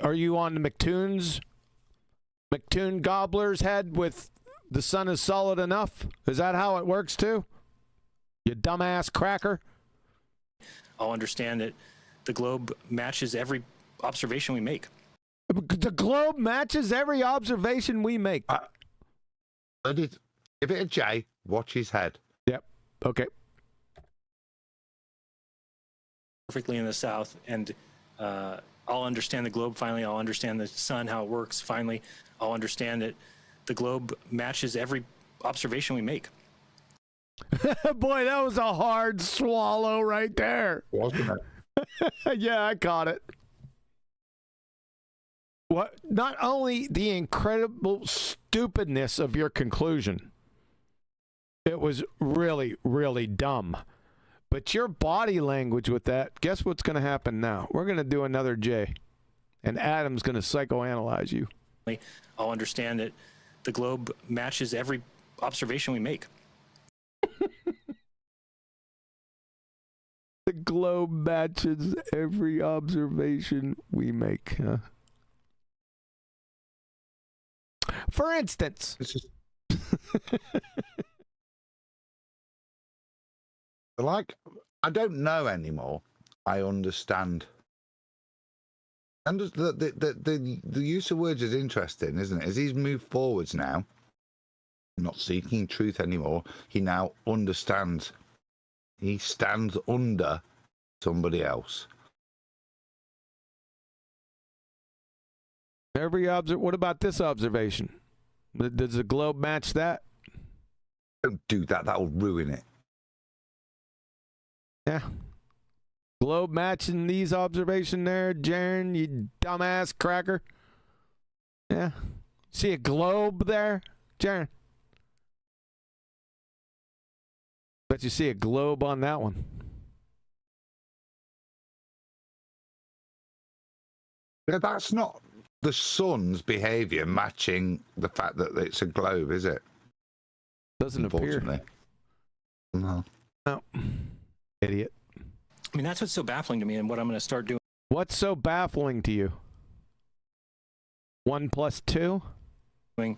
Are you on the McToon's Gobbler's head with the sun is solid enough? Is that how it works too? You dumbass cracker.
I'll understand that the globe matches every observation we make.
The globe matches every observation we make.
Give it a J. Watch his head.
Yep. Okay.
Perfectly in the South, and I'll understand the globe finally. I'll understand the sun, how it works finally. I'll understand that the globe matches every observation we make.
Boy, that was a hard swallow right there.
Wasn't it?
Yeah, I caught it. What? Not only the incredible stupidness of your conclusion, it was really, really dumb. But your body language with that, guess what's going to happen now? We're going to do another J, and Adam's going to psychoanalyze you.
I'll understand that the globe matches every observation we make.
The globe matches every observation we make. Huh? For instance.
Like, I don't know anymore. I understand. And the use of words is interesting, isn't it? As he's moved forwards now, not seeking truth anymore, he now understands. He stands under somebody else.
What about this observation? Does the globe match that?
Don't do that. That'll ruin it.
Yeah. Globe matching these observation there, Jeran, you dumbass cracker. Yeah. See a globe there, Jeran? Bet you see a globe on that one.
Yeah, that's not the sun's behaviour matching the fact that it's a globe, is it?
Doesn't appear.
No.
No. Idiot.
I mean, that's what's so baffling to me, and what I'm going to start doing.
What's so baffling to you? 1 plus 2?
I'm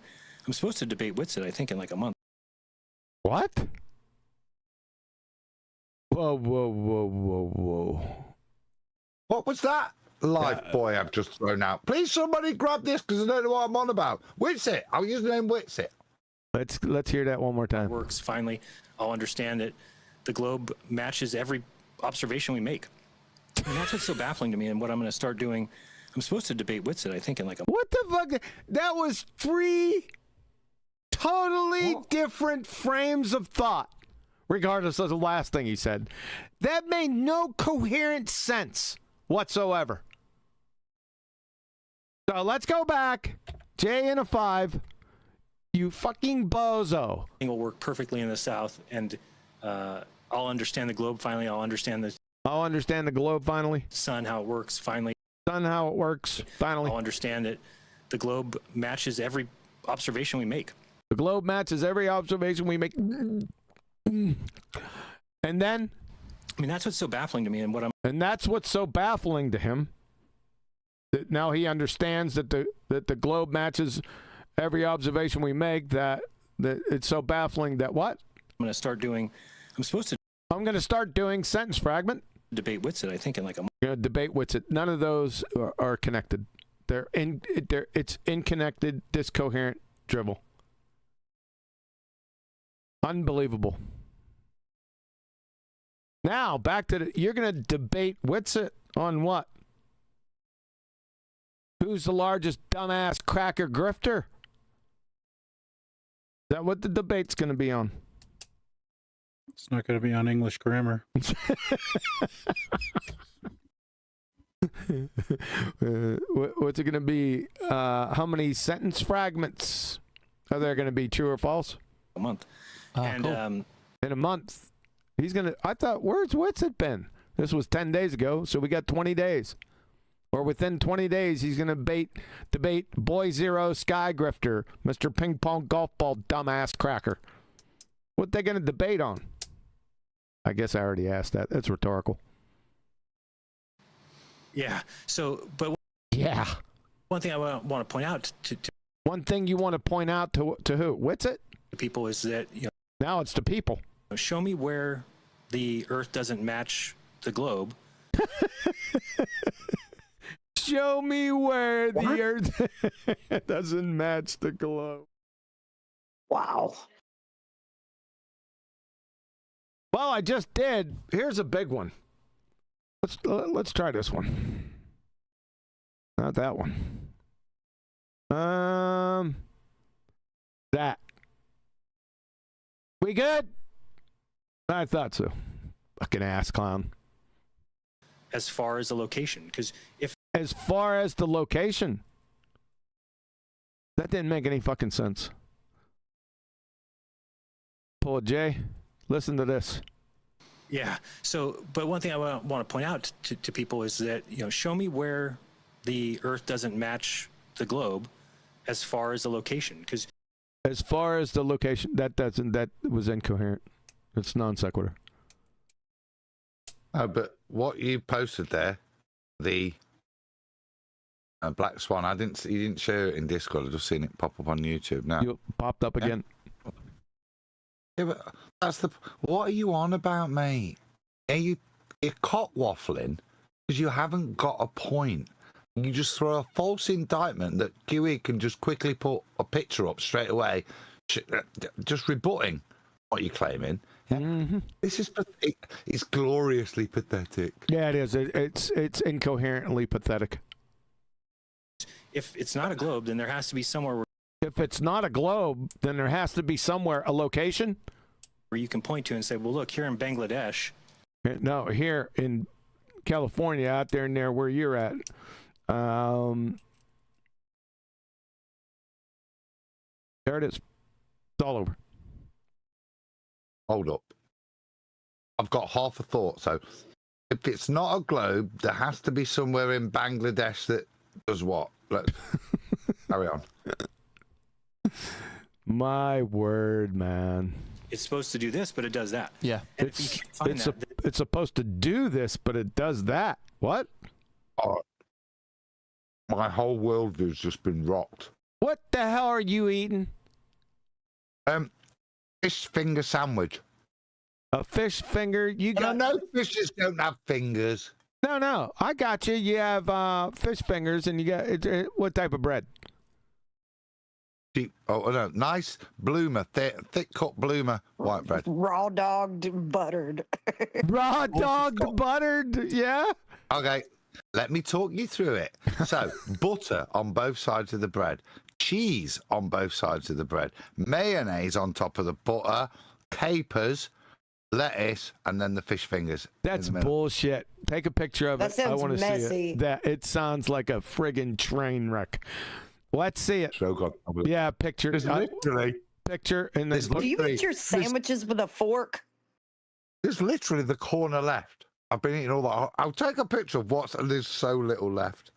supposed to debate Witsit, I think, in like a month.
What? Whoa, whoa, whoa, whoa, whoa.
What was that? Life boy I've just thrown out. Please somebody grab this because I don't know what I'm on about. Witsit. I'll use the name Witsit.
Let's hear that one more time.
Works. Finally, I'll understand that the globe matches every observation we make. And that's what's so baffling to me, and what I'm going to start doing. I'm supposed to debate Witsit, I think, in like a...
What the fuck? That was 3 totally different frames of thought, regardless of the last thing he said. That made no coherent sense whatsoever. So let's go back. J in a 5. You fucking bozo.
It will work perfectly in the South, and I'll understand the globe finally. I'll understand the
globe finally.
Sun, how it works finally.
Sun, how it works finally.
I'll understand that the globe matches every observation we make.
The globe matches every observation we make. And then?
I mean, that's what's so baffling to me, and
And that's what's so baffling to him. That now he understands that the globe matches every observation we make. That it's so baffling that what?
I'm going to start doing.
I'm going to start doing sentence fragment.
Debate Witsit, I think, in like a month.
Going to debate Witsit. None of those are connected. It's inconnected, discoherent dribble. Unbelievable. Now back to you're going to debate Witsit on what? Who's the largest dumbass cracker grifter? Is that what the debate's going to be on?
It's not going to be on English grammar.
What's it going to be? How many sentence fragments are there going to be? True or false?
A month.
And cool. In a month, he's going to. I thought, where's Witsit been? This was 10 days ago, so we got 20 days. Or within 20 days, he's going to debate Boy Zero Sky Grifter, Mr. Ping Pong Golf Ball Dumbass Cracker. What they going to debate on? I guess I already asked that. That's rhetorical.
Yeah. So, but
yeah.
One thing I want to point out to
one thing you want to point out to who? Witsit?
People is that
now it's the people.
Show me where the Earth doesn't match the globe.
Show me where the Earth doesn't match the globe.
Wow.
Well, I just did. Here's a big one. Let's try this one. Not that one. That. We good? I thought so. Fucking ass clown.
As far as the location, because
as far as the location, that didn't make any fucking sense. Pull it, Jay. Listen to this.
Yeah. So, but one thing I want to point out to people is that, show me where the Earth doesn't match the globe as far as the location. Because
as far as the location, that was incoherent. It's non sequitur.
But what you posted there, the Black Swan, you didn't share it in Discord. I've just seen it pop up on YouTube now.
You popped up again.
Yeah, but what are you on about, mate? You're cock waffling because you haven't got a point. You just throw a false indictment that QE can just quickly put a picture up straight away, just rebutting what you're claiming.
Mm-hmm.
This is it's gloriously pathetic.
Yeah, it is. It's incoherently pathetic.
If it's not a globe, then there has to be somewhere
if it's not a globe, then there has to be somewhere a location
where you can point to and say, well, look, here in Bangladesh.
No, here in California, out there where you're at. There it is. It's all over.
Hold up. I've got half a thought. So, if it's not a globe, there has to be somewhere in Bangladesh that does what? Let's carry on.
My word, man.
It's supposed to do this, but it does that.
Yeah.
And if you can't find that,
It's supposed to do this, but it does that. What?
Oh, my whole worldview's just been rocked.
What the hell are you eating?
Fish finger sandwich.
A fish finger? You got?
No, fishes don't have fingers.
No. I got you. You have fish fingers, and you got what type of bread?
Cheap. Oh no, nice bloomer, thick cut bloomer white bread.
Raw dogged, buttered.
Raw dogged, buttered. Yeah.
Okay, let me talk you through it. So, butter on both sides of the bread, cheese on both sides of the bread, mayonnaise on top of the butter, capers, lettuce, and then the fish fingers.
That's bullshit. Take a picture of
That
it.
sounds
I want to see
messy.
it. It sounds like a friggin' train wreck. Let's see it.
So good.
Yeah, picture.
Literally.
Picture and then.
Do you eat your sandwiches with a fork?
There's literally the corner left. I've been eating all that. I'll take a picture of what's. There's so little left.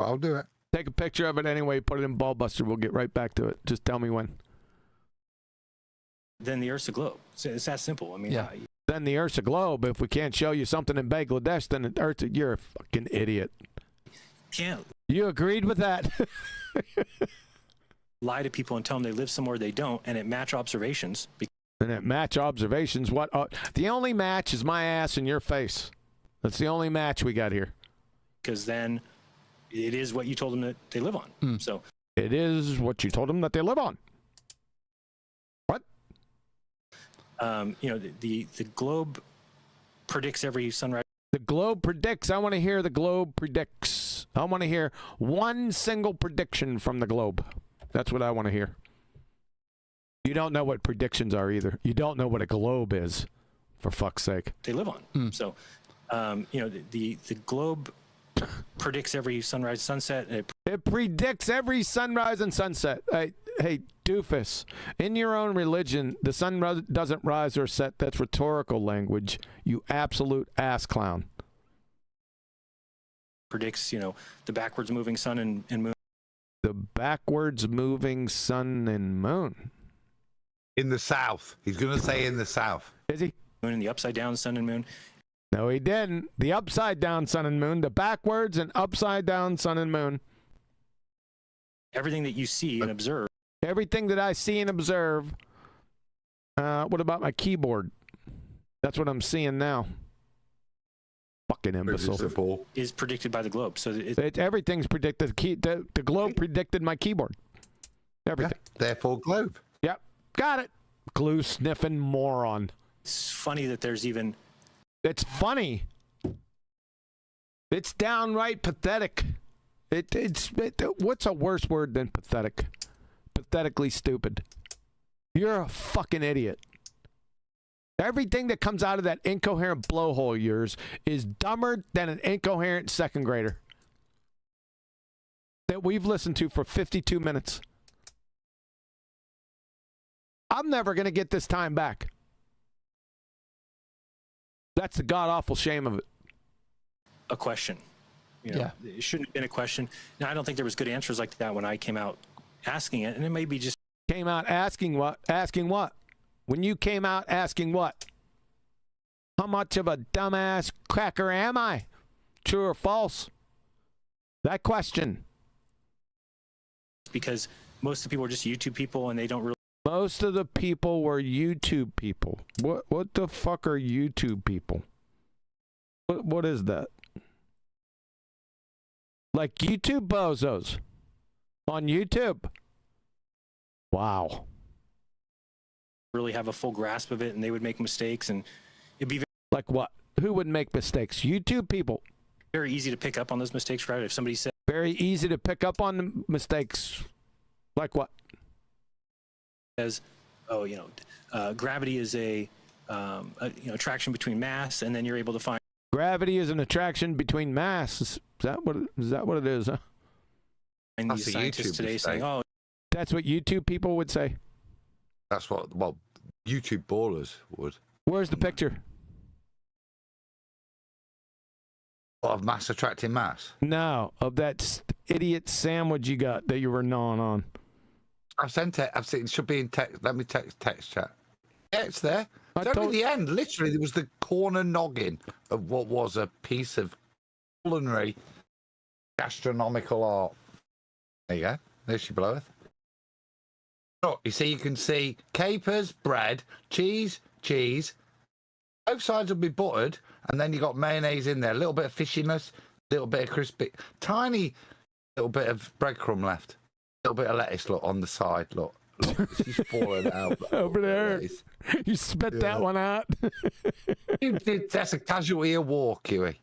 I'll do it.
Take a picture of it anyway. Put it in Ballbuster. We'll get right back to it. Just tell me when.
then the Earth's a globe. It's that simple. I mean,
Yeah.
Then the Earth's a globe. If we can't show you something in Bangladesh, then the Earth. You're a fucking idiot.
can't
You agreed with that.
lie to people and tell them they live somewhere they don't, and it match observations.
And it match observations. What? The only match is my ass and your face. That's the only match we got here.
Because then it is what you told them that they live on. So
it is what you told them that they live on. What?
The globe predicts every sunrise.
The globe predicts. I want to hear the globe predicts. I want to hear one single prediction from the globe. That's what I want to hear. You don't know what predictions are either. You don't know what a globe is, for fuck's sake.
They live on. So, the globe predicts every sunrise, sunset.
It predicts every sunrise and sunset. Hey, doofus. In your own religion, the sun doesn't rise or set. That's rhetorical language. You absolute ass clown.
Predicts, the backwards moving sun and moon.
The backwards moving sun and moon.
In the south. He's going to say in the south.
Is he?
Moon and the upside down sun and moon.
No, he didn't. The upside down sun and moon. The backwards and upside down sun and moon.
Everything that you see and observe.
Everything that I see and observe. What about my keyboard? That's what I'm seeing now. Fucking imbecile.
Is predicted by the globe. So
everything's predicted. The globe predicted my keyboard. Everything.
Yeah, therefore globe.
Yep. Got it. Glue sniffing moron.
It's funny that there's even.
It's funny. It's downright pathetic. What's a worse word than pathetic? Pathetically stupid. You're a fucking idiot. Everything that comes out of that incoherent blowhole of yours is dumber than an incoherent second grader that we've listened to for 52 minutes. I'm never going to get this time back. That's the god-awful shame of it.
A question.
Yeah.
It shouldn't have been a question. Now, I don't think there was good answers like that when I came out asking it, and it may be just...
Came out asking what? Asking what? When you came out asking what? How much of a dumbass cracker am I? True or false? That question.
Because most of the people are just YouTube people, and they don't really...
Most of the people were YouTube people. What the fuck are YouTube people? What is that? Like YouTube bozos on YouTube. Wow.
really have a full grasp of it, and they would make mistakes, and it'd be
like what? Who would make mistakes? YouTube people.
Very easy to pick up on those mistakes, right? If somebody said
very easy to pick up on the mistakes. Like what?
Says, oh, gravity is a attraction between mass, and then you're able to find
gravity is an attraction between mass. Is that what it is? Huh?
And these scientists today saying, oh,
That's what YouTube people would say.
That's what, well, YouTube ballers would.
Where's the picture?
What, of mass attracting mass?
No, of that idiot sandwich you got that you were gnawing on.
I've sent it. I've seen it. Should be in text. Let me text chat. Yeah, it's there. It's only the end. Literally, there was the corner noggin of what was a piece of culinary gastronomical art. There you go. There she bloweth. Oh, you see, you can see capers, bread, cheese. Both sides will be buttered, and then you got mayonnaise in there. A little bit of fishiness, a little bit of crispy, tiny little bit of breadcrumb left. A little bit of lettuce, look, on the side. Look she's falling out.
Over there. You spit that one out.
That's a casualty of war, Kiwi.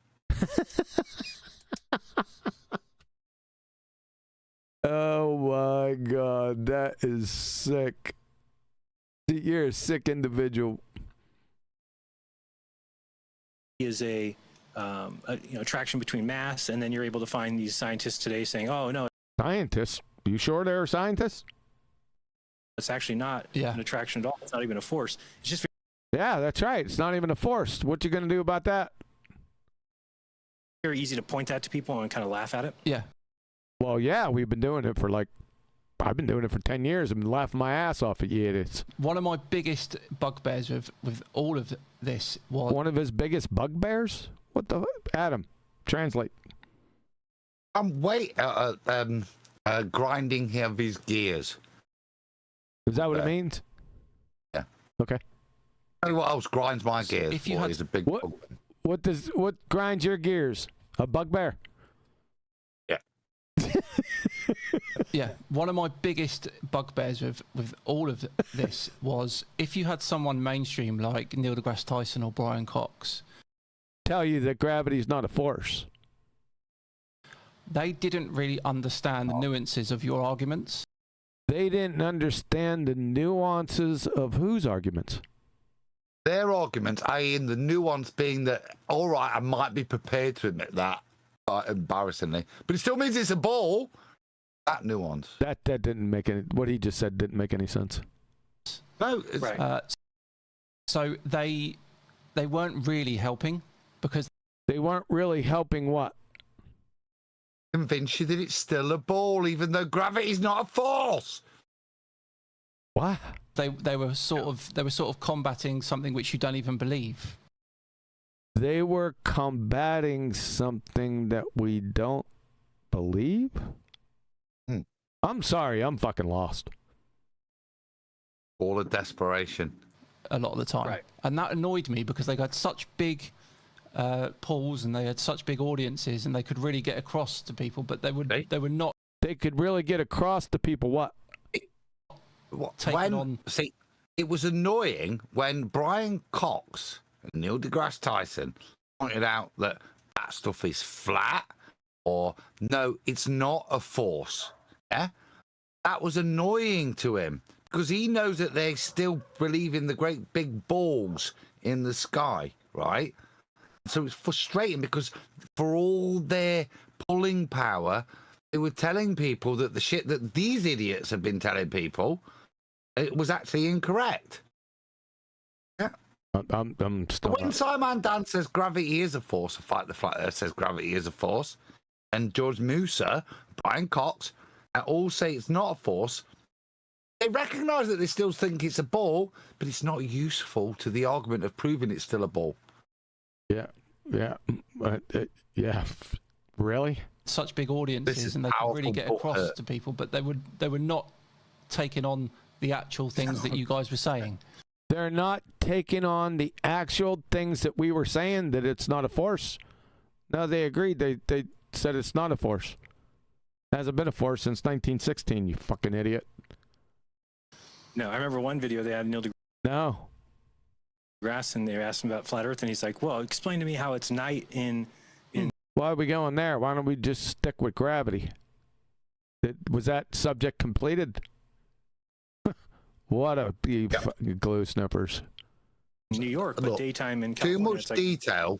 Oh my God, that is sick. You're a sick individual.
Is a attraction between mass, and then you're able to find these scientists today saying, "Oh no,
scientists? You sure they're scientists?
it's actually not an attraction at all. It's not even a force. It's just
yeah, that's right. It's not even a force. What you gonna do about that?
very easy to point that to people and kind of laugh at it."
Yeah.
Well, yeah, we've been doing it for I've been doing it for 10 years. I've been laughing my ass off at you idiots.
One of my biggest bugbears with all of this was...
One of his biggest bugbears? What the... Adam, translate.
Grinding of his gears.
Is that what it means?
Yeah.
Okay.
Tell you what else grinds my gears.
If you had...
is a big
what grinds your gears? A bugbear?
Yeah.
Yeah, one of my biggest bugbears with all of this was if you had someone mainstream like Neil deGrasse Tyson or Brian Cox
tell you that gravity is not a force.
They didn't really understand the nuances of your arguments.
They didn't understand the nuances of whose arguments?
Their arguments, i.e. in the nuance being that, all right, I might be prepared to admit that, embarrassingly, but it still means it's a ball. That nuance.
That didn't make any... What he just said didn't make any sense.
No.
Right. So they weren't really helping because...
They weren't really helping what?
Convince you that it's still a ball, even though gravity's not a force.
What?
They were sort of combating something which you don't even believe.
They were combating something that we don't believe? I'm sorry, I'm fucking lost.
All of desperation.
A lot of the time.
Right.
And that annoyed me because they had such big polls and they had such big audiences and they could really get across to people, but they were not.
They could really get across to people what?
See, it was annoying when Brian Cox and Neil deGrasse Tyson pointed out that stuff is flat or no, it's not a force. Yeah? That was annoying to him because he knows that they still believe in the great big balls in the sky, right? So it's frustrating because for all their pulling power, they were telling people that the shit that these idiots have been telling people, it was actually incorrect. Yeah.
I'm still
when Simon Dan says gravity is a force, Fight the Flat Earth says gravity is a force, and George Musa, Brian Cox, all say it's not a force, they recognise that they still think it's a ball, but it's not useful to the argument of proving it's still a ball.
Yeah. Really?
Such big audiences and they could really get across to people, but they were not taking on the actual things that you guys were saying.
They're not taking on the actual things that we were saying, that it's not a force. No, they agreed. They said it's not a force. It hasn't been a force since 1916, you fucking idiot.
No, I remember one video they had Neil deGrasse, and they asked him about flat Earth, and he's like, "Well, explain to me how it's night in."
Why are we going there? Why don't we just stick with gravity? Was that subject completed? What a fucking glue snippers.
New York, but daytime in California.
Too much detail.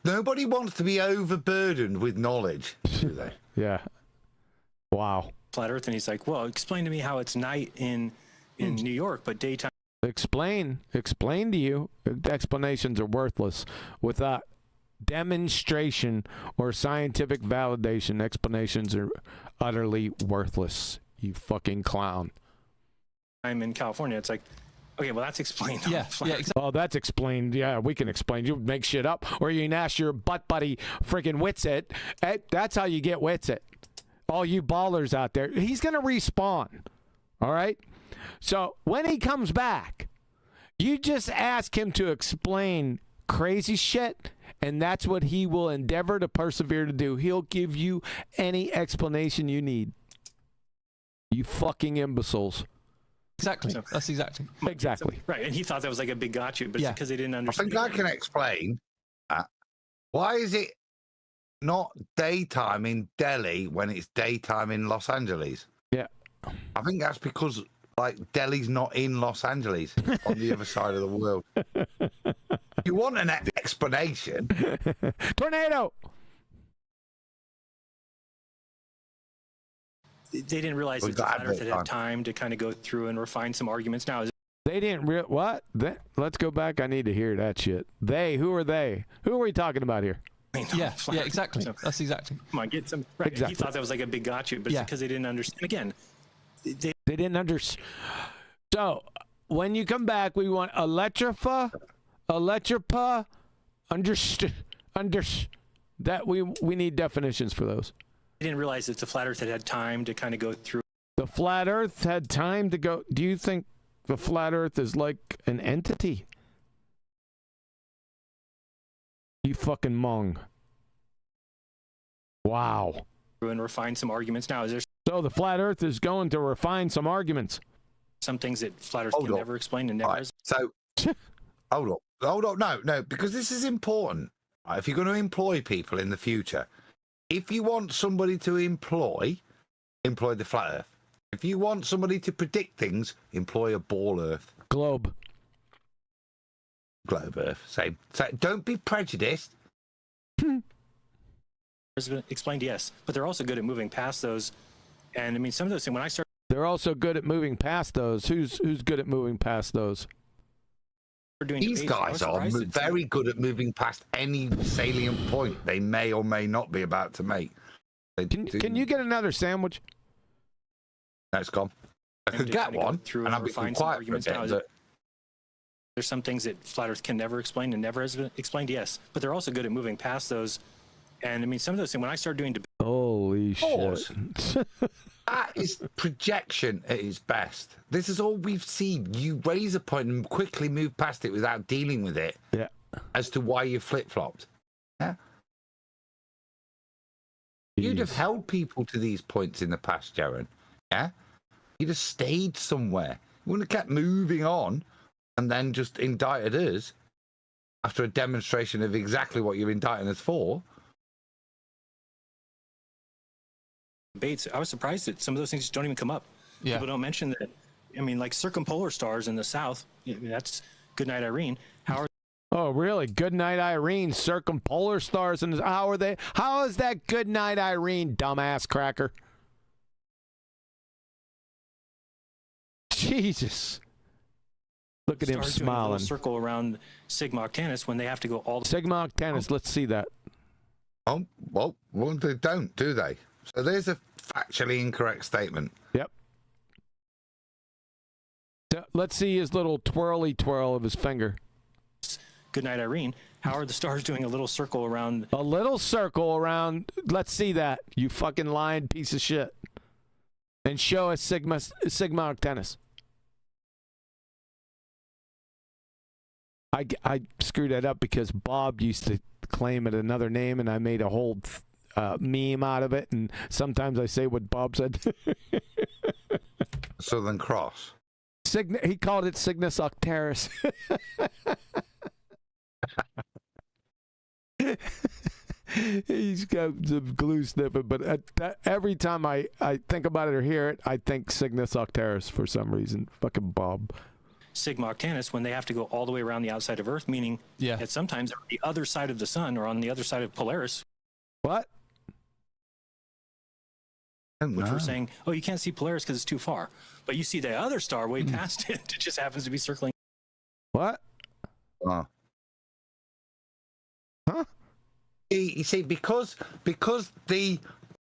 Nobody wants to be overburdened with knowledge, do they?
Yeah. Wow.
flat Earth, and he's like, well, explain to me how it's night in New York, but daytime.
Explain to you. Explanations are worthless without demonstration or scientific validation. Explanations are utterly worthless. You fucking clown.
I'm in California. It's like, okay, well, that's explained.
Yeah, exactly.
Oh, that's explained. Yeah, we can explain. You make shit up, or you can ask your butt buddy freaking Witsit. That's how you get Witsit. All you ballers out there. He's going to respawn. All right? So when he comes back, you just ask him to explain crazy shit, and that's what he will endeavor to persevere to do. He'll give you any explanation you need. You fucking imbeciles.
Exactly. That's exactly.
Right. And he thought that was like a big gotcha, but it's because they didn't understand.
I think I can explain that. Why is it not daytime in Delhi when it's daytime in Los Angeles?
Yeah.
I think that's because, like, Delhi's not in Los Angeles, on the other side of the world. You want an explanation?
Tornado!
They didn't realize that the flat Earth had time to kind of go through and refine some arguments. Now,
they didn't what? Let's go back. I need to hear that shit. Who are they? Who are we talking about here?
Yeah, exactly. That's exactly.
Come on, get some. Right.
Exactly.
He thought that was like a big gotcha, but it's because they didn't understand. Again,
they didn't understand. So when you come back, we want electripa, that we need definitions for those.
They didn't realize that the flat Earth had time to kind of go through.
The flat Earth had time to go. Do you think the flat Earth is like an entity? You fucking mong. Wow.
And refine some arguments. Now, is there
so the flat Earth is going to refine some arguments?
Some things that flat Earth can never explain and never.
Right. So, hold on. No, because this is important. Right, if you're going to employ people in the future, if you want somebody to employ the flat Earth. If you want somebody to predict things, employ a ball Earth.
Globe
Earth. Same. So don't be prejudiced.
Explained, yes, but they're also good at moving past those. And I mean, some of those things, when I started.
They're also good at moving past those. Who's good at moving past those?
These guys are very good at moving past any salient point they may or may not be about to make.
Can you get another sandwich?
No, it's gone. I could get one, and I'll be quiet for a bit.
There's some things that flat Earth can never explain and never has been explained, yes, but they're also good at moving past those. And I mean, some of those things, when I started doing debate.
Holy shit.
That is projection at its best. This is all we've seen. You raise a point and quickly move past it without dealing with it.
Yeah.
As to why you flip-flopped. Yeah. You'd have held people to these points in the past, Jeran. Yeah. You'd have stayed somewhere. You wouldn't have kept moving on and then just indicted us after a demonstration of exactly what you're indicting us for.
Debates, I was surprised that some of those things just don't even come up.
Yeah.
People don't mention that. I mean, like circumpolar stars in the south, that's Goodnight Irene. How are
Oh, really? Goodnight Irene, circumpolar stars, and how are they? How is that Goodnight Irene, dumbass cracker? Jesus. Look at him smiling.
Circle around Sigma Octantis when they have to go all the
Sigma Octantis, let's see that.
Oh, well, they don't, do they? So there's a factually incorrect statement.
Yep. Let's see his little twirly twirl of his finger.
Goodnight Irene. How are the stars doing a little circle around?
A little circle around. Let's see that, you fucking lying piece of shit. And show us Sigma Octantis. I screwed that up because Bob used to claim it another name, and I made a whole meme out of it, and sometimes I say what Bob said.
Southern Cross.
He called it Cygnus Octaris. He's got some glue sniffing, but every time I think about it or hear it, I think Cygnus Octaris for some reason. Fucking Bob.
Sigma Octantis when they have to go all the way around the outside of Earth, meaning that sometimes on the other side of the sun or on the other side of Polaris.
What?
which we're saying, oh, you can't see Polaris because it's too far. But you see the other star way past it. It just happens to be circling.
What?
Huh? You see, because the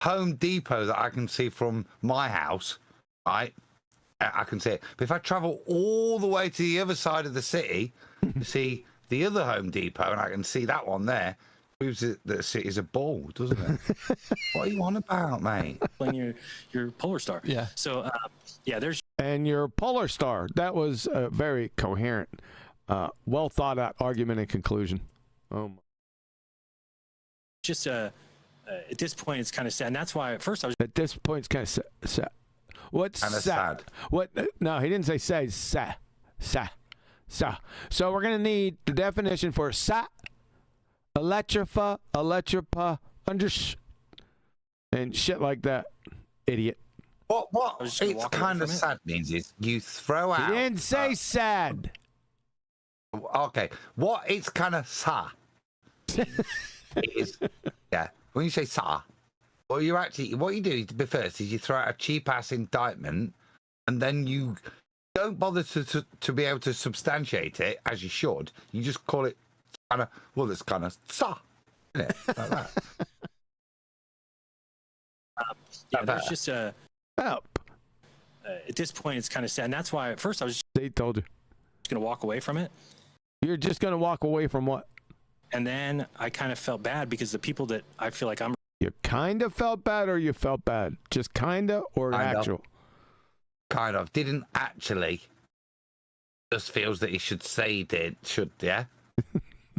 Home Depot that I can see from my house, right? I can see it. But if I travel all the way to the other side of the city to see the other Home Depot, and I can see that one there, proves that the city's a ball, doesn't it? What are you on about, mate?
Playing your polar star.
Yeah.
So, yeah, there's.
And your polar star. That was a very coherent, well thought out argument and conclusion.
Just at this point, it's kind of sad. And that's why at first I was.
At this point, it's kind of sad. What's
Kinda sad?
What? No, he didn't say sad. Sad. Sad. Sad. So we're gonna need the definition for sad, electrify, and shit like that. Idiot.
What it's kind of sad means is you throw out.
He didn't say sad.
Okay, what it's kind of sad is, yeah. When you say sa, what you do first is you throw out a cheap ass indictment, and then you don't bother to be able to substantiate it as you should. You just call it kind of, well, it's kind of sa, isn't it? Like that.
Yeah, there's just a.
Help.
At this point, it's kind of sad. And that's why at first I was.
They told you.
Just going to walk away from it.
You're just going to walk away from what?
And then I kind of felt bad because the people that I feel like I'm.
You kind of felt bad, or you felt bad? Just kind of, or actual?
Kind of. Didn't actually. Just feels that he should say he did. Yeah?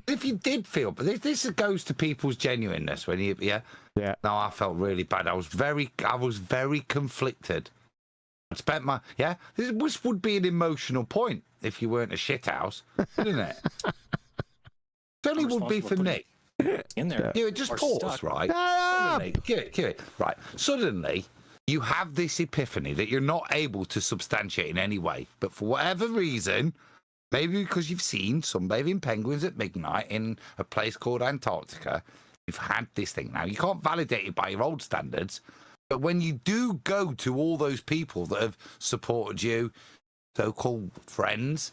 If you did feel, but this goes to people's genuineness when you, yeah. No, I felt really bad. I was very conflicted. I spent my, this would be an emotional point if you weren't a shithouse, wouldn't it? Certainly would be for me.
In there.
Yeah, just pause, stuck. Right? Suddenly, cue it. Right. Suddenly, you have this epiphany that you're not able to substantiate in any way, but for whatever reason. Maybe because you've seen sunbathing penguins at midnight in a place called Antarctica. You've had this thing now. You can't validate it by your old standards. But when you do go to all those people that have supported you, so-called friends,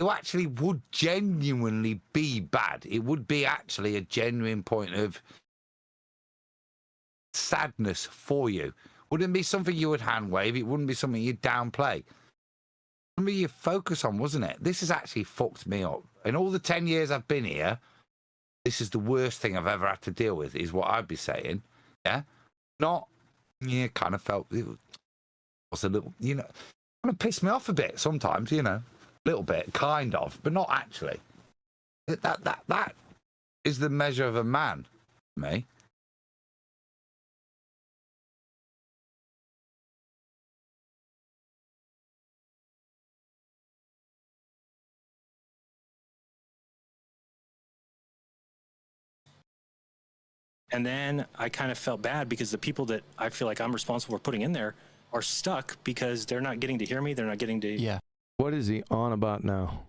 it actually would genuinely be bad. It would be actually a genuine point of sadness for you. Wouldn't be something you would hand wave. It wouldn't be something you'd downplay. Something you focus on, wasn't it? This has actually fucked me up. In all the 10 years I've been here, this is the worst thing I've ever had to deal with, is what I'd be saying. Yeah? Not, kind of felt, it was a little, kind of pissed me off a bit sometimes, a little bit, kind of, but not actually. That is the measure of a man, for me.
And then I kind of felt bad because the people that I feel like I'm responsible for putting in there are stuck because they're not getting to hear me. They're not getting to.
Yeah.
What is he on about now?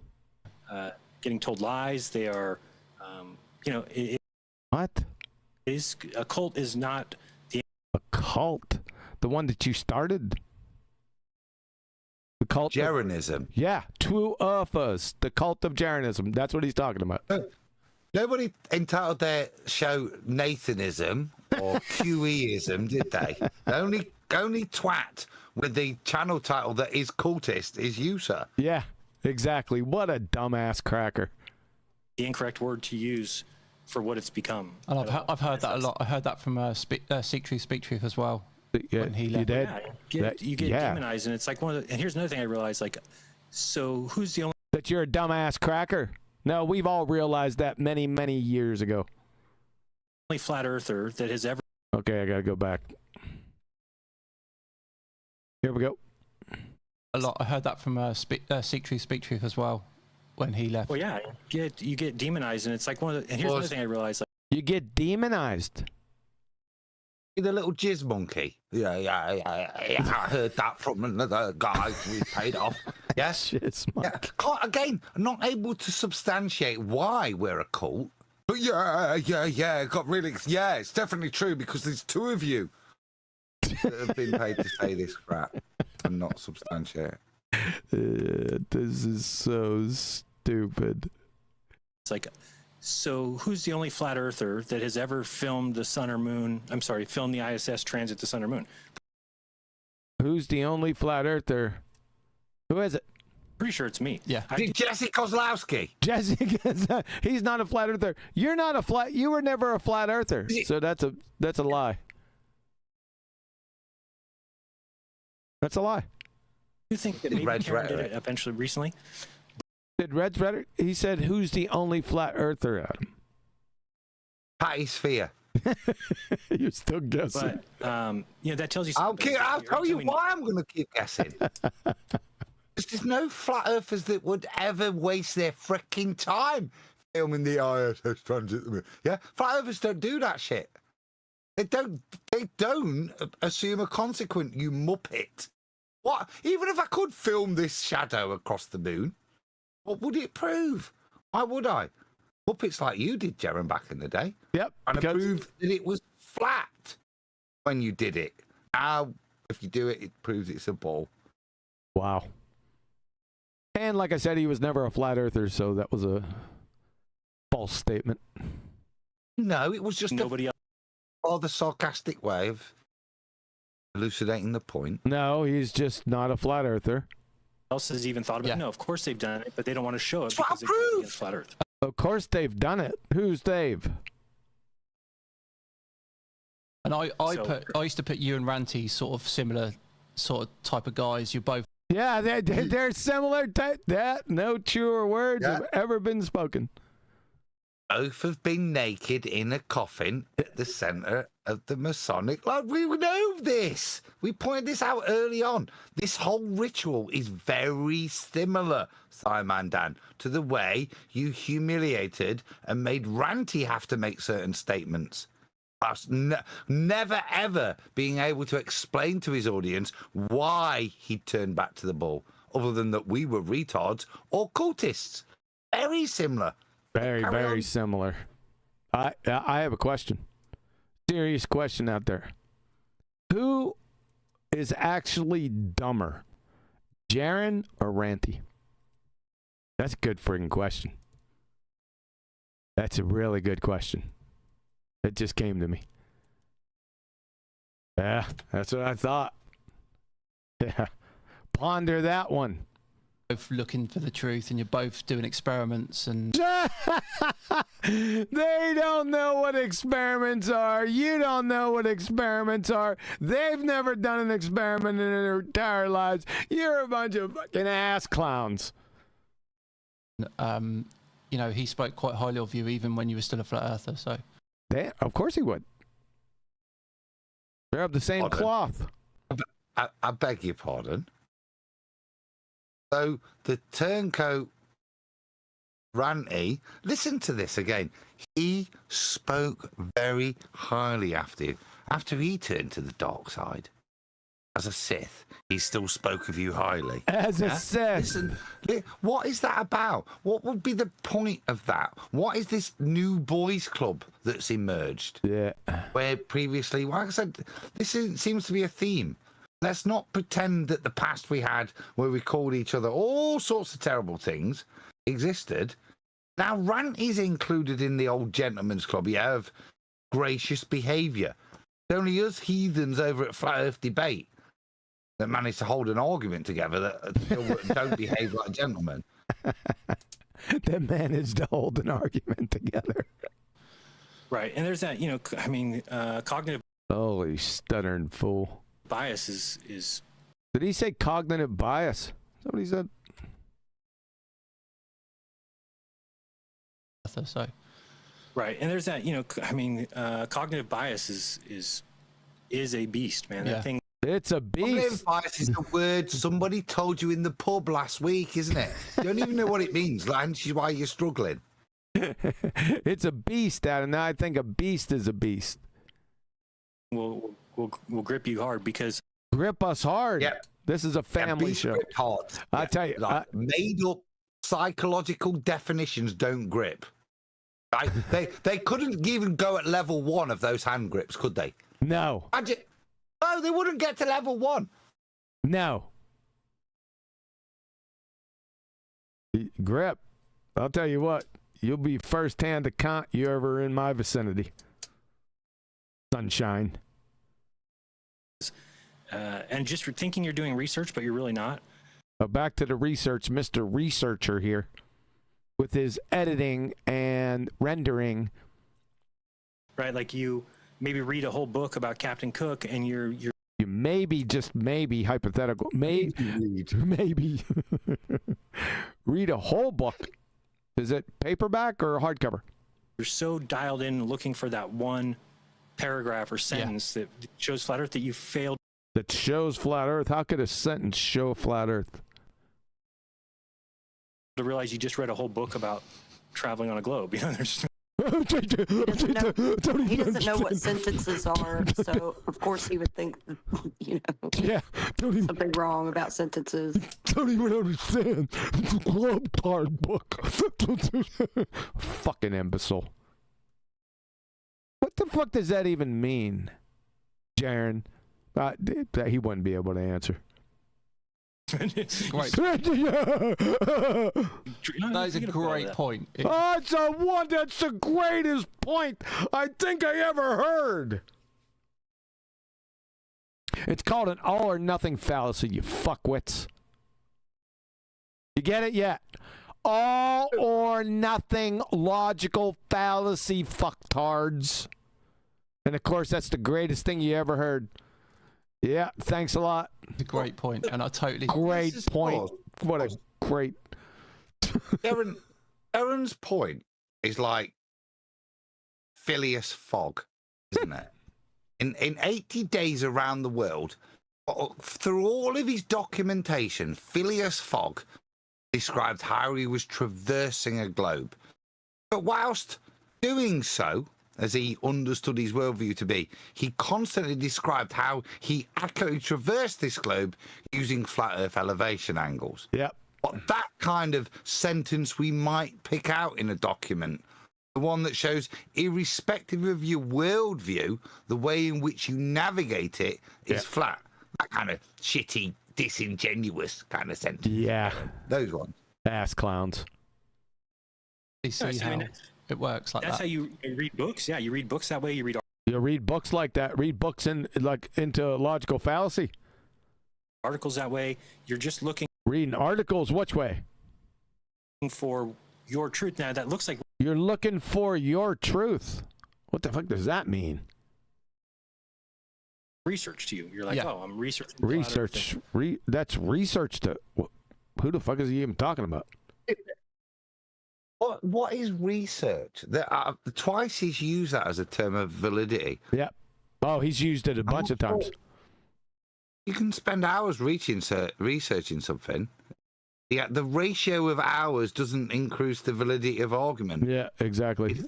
Getting told lies. They are,
what?
A cult is not the.
A cult? The one that you started? The cult?
Jeranism.
Yeah. Two of us. The cult of Jeranism. That's what he's talking about.
Nobody entitled their show Nathanism or QEism, did they? The only twat with the channel title that is cultist is you, sir.
Yeah, exactly. What a dumbass cracker.
The incorrect word to use for what it's become.
And I've heard that a lot. I heard that from Seek Truth, Speak Truth as well.
Yeah,
when he left.
You get demonized, and it's like one of the. And here's another thing I realized: so who's the only
that you're a dumbass cracker? No, we've all realized that many, many years ago.
Only flat earther that has ever.
Okay, I gotta go back. Here we go.
A lot. I heard that from Seek Truth, Speak Truth as well. When he left.
Well, yeah, you get demonized, and it's like one of the. And here's another thing I realized:
you get demonized.
The little jizz monkey. Yeah. I heard that from another guy we paid off. Yes. Again, not able to substantiate why we're a cult. But yeah. Got really. Yeah, it's definitely true because there's two of you. that have been paid to say this crap and not substantiate it.
This is so stupid.
It's like, so who's the only flat earther that has ever filmed the sun or moon? I'm sorry, filmed the ISS transit to sun or moon?
Who's the only flat earther? Who is it?
Pretty sure it's me.
Yeah.
Jesse Kozlowski.
Jesse, he's not a flat earther. You're not a flat. You were never a flat earther. So that's a lie. That's a lie.
You think that maybe Jeran did it eventually recently?
Did Red's Rhetoric? He said, "Who's the only flat earther?" Adam.
Patty Sphere.
You're still guessing.
But that tells you
I'll
something.
tell you why I'm going to keep guessing. There's no flat earthers that would ever waste their freaking time filming the ISS transit. Yeah, flat earthers don't do that shit. They don't assume a consequence. You muppet. What? Even if I could film this shadow across the moon, what would it prove? Why would I? Muppets like you did, Jeran, back in the day.
Yep.
And it proved that it was flat when you did it. Now, if you do it, it proves it's a ball.
Wow. And like I said, he was never a flat earther, so that was a false statement.
No, it was just
nobody
the sarcastic way of elucidating the point.
No, he's just not a flat earther.
Else has even thought about it? No, of course they've done it, but they don't want to show it
That's
because it's against flat Earth.
Of course they've done it. Who's Dave?
And I used to put you and Ranty sort of similar sort of type of guys. You're both.
Yeah, they're similar type. That no truer words have ever been spoken.
Both have been naked in a coffin at the center of the Masonic. Like, we know this. We pointed this out early on. This whole ritual is very similar, Simon Dan, to the way you humiliated and made Ranty have to make certain statements. Us never ever being able to explain to his audience why he turned back to the ball, other than that we were retards or cultists. Very similar.
Very similar. I have a question. Serious question out there. Who is actually dumber, Jeran or Ranty? That's a good friggin' question. That's a really good question. It just came to me. Yeah, that's what I thought. Yeah. Ponder that one.
Both looking for the truth, and you're both doing experiments, and
they don't know what experiments are. You don't know what experiments are. They've never done an experiment in their entire lives. You're a bunch of fucking ass clowns.
He spoke quite highly of you even when you were still a flat earther. So,
yeah, of course he would. They're of the same cloth.
I beg your pardon. So the turncoat Ranty, listen to this again. He spoke very highly after he turned to the dark side. As a Sith, he still spoke of you highly.
As a Sith.
Listen, what is that about? What would be the point of that? What is this new boys club that's emerged?
Yeah.
Where previously, like I said, this seems to be a theme. Let's not pretend that the past we had, where we called each other all sorts of terrible things, existed. Now, Ranty's included in the old gentleman's club, of gracious behaviour. It's only us heathens over at Flat Earth Debate that managed to hold an argument together that still don't behave like gentlemen.
That managed to hold an argument together.
Right, and there's that, cognitive...
Holy stuttering fool.
Bias is.
Did he say cognitive bias? Is that what he said?
So.
Right, and there's that. Cognitive bias is a beast, man.
Yeah.
That thing.
It's a beast.
Cognitive bias is a word somebody told you in the pub last week, isn't it? You don't even know what it means, and which is why you're struggling.
It's a beast, Adam. Now I think a beast is a beast.
We'll grip you hard because
grip us hard.
Yeah.
This is a family show.
Hard.
I tell you,
made up psychological definitions don't grip. Right? they couldn't even go at level 1 of those hand grips, could they?
No.
Imagine, No, they wouldn't get to level 1.
No. Grip, I'll tell you what, you'll be first-hand account you ever in my vicinity. Sunshine.
And just thinking you're doing research, but you're really not.
Back to the research, Mr. Researcher here, with his editing and rendering.
Right, like you maybe read a whole book about Captain Cook, and you're
You maybe, just maybe, hypothetical, maybe read a whole book. Is it paperback or hardcover?
you're so dialed in looking for that one paragraph or sentence that shows flat Earth that you failed.
That shows flat Earth? How could a sentence show flat Earth?
To realize you just read a whole book about traveling on a globe. You know, there's
He doesn't know what sentences are, so of course he would think, something wrong about sentences.
Don't even understand. Globe card book. Fucking imbecile. What the fuck does that even mean, Jeran? He wouldn't be able to answer.
Great. That is a great point.
That's the greatest point I think I ever heard. It's called an all or nothing fallacy, you fuckwits. You get it yet? All or nothing logical fallacy, fucktards. And of course, that's the greatest thing you ever heard. Yeah, thanks a lot.
It's a great point, and I totally...
Great point. What a great...
Jeran's point is like Phileas Fogg, isn't it? In 80 days around the world, through all of his documentation, Phileas Fogg described how he was traversing a globe. But whilst doing so, as he understood his worldview to be, he constantly described how he accurately traversed this globe using flat Earth elevation angles.
Yep.
But that kind of sentence we might pick out in a document, the one that shows, irrespective of your worldview, the way in which you navigate it is flat. That kind of shitty, disingenuous kind of sentence.
Yeah.
Those ones.
Ass clowns.
You see how it works like that.
That's how you read books. Yeah, you read books that way. You
read books like that. Read books into logical fallacy.
Articles that way. You're just looking.
Reading articles which way?
For your truth. Now that looks like
you're looking for your truth. What the fuck does that mean?
Research to you. You're like, oh, I'm researching.
Research. That's research to. Who the fuck is he even talking about?
What is research? Twice he's used that as a term of validity.
Yep. Oh, he's used it a bunch of times.
You can spend hours researching something. Yeah, the ratio of hours doesn't increase the validity of argument.
Yeah, exactly.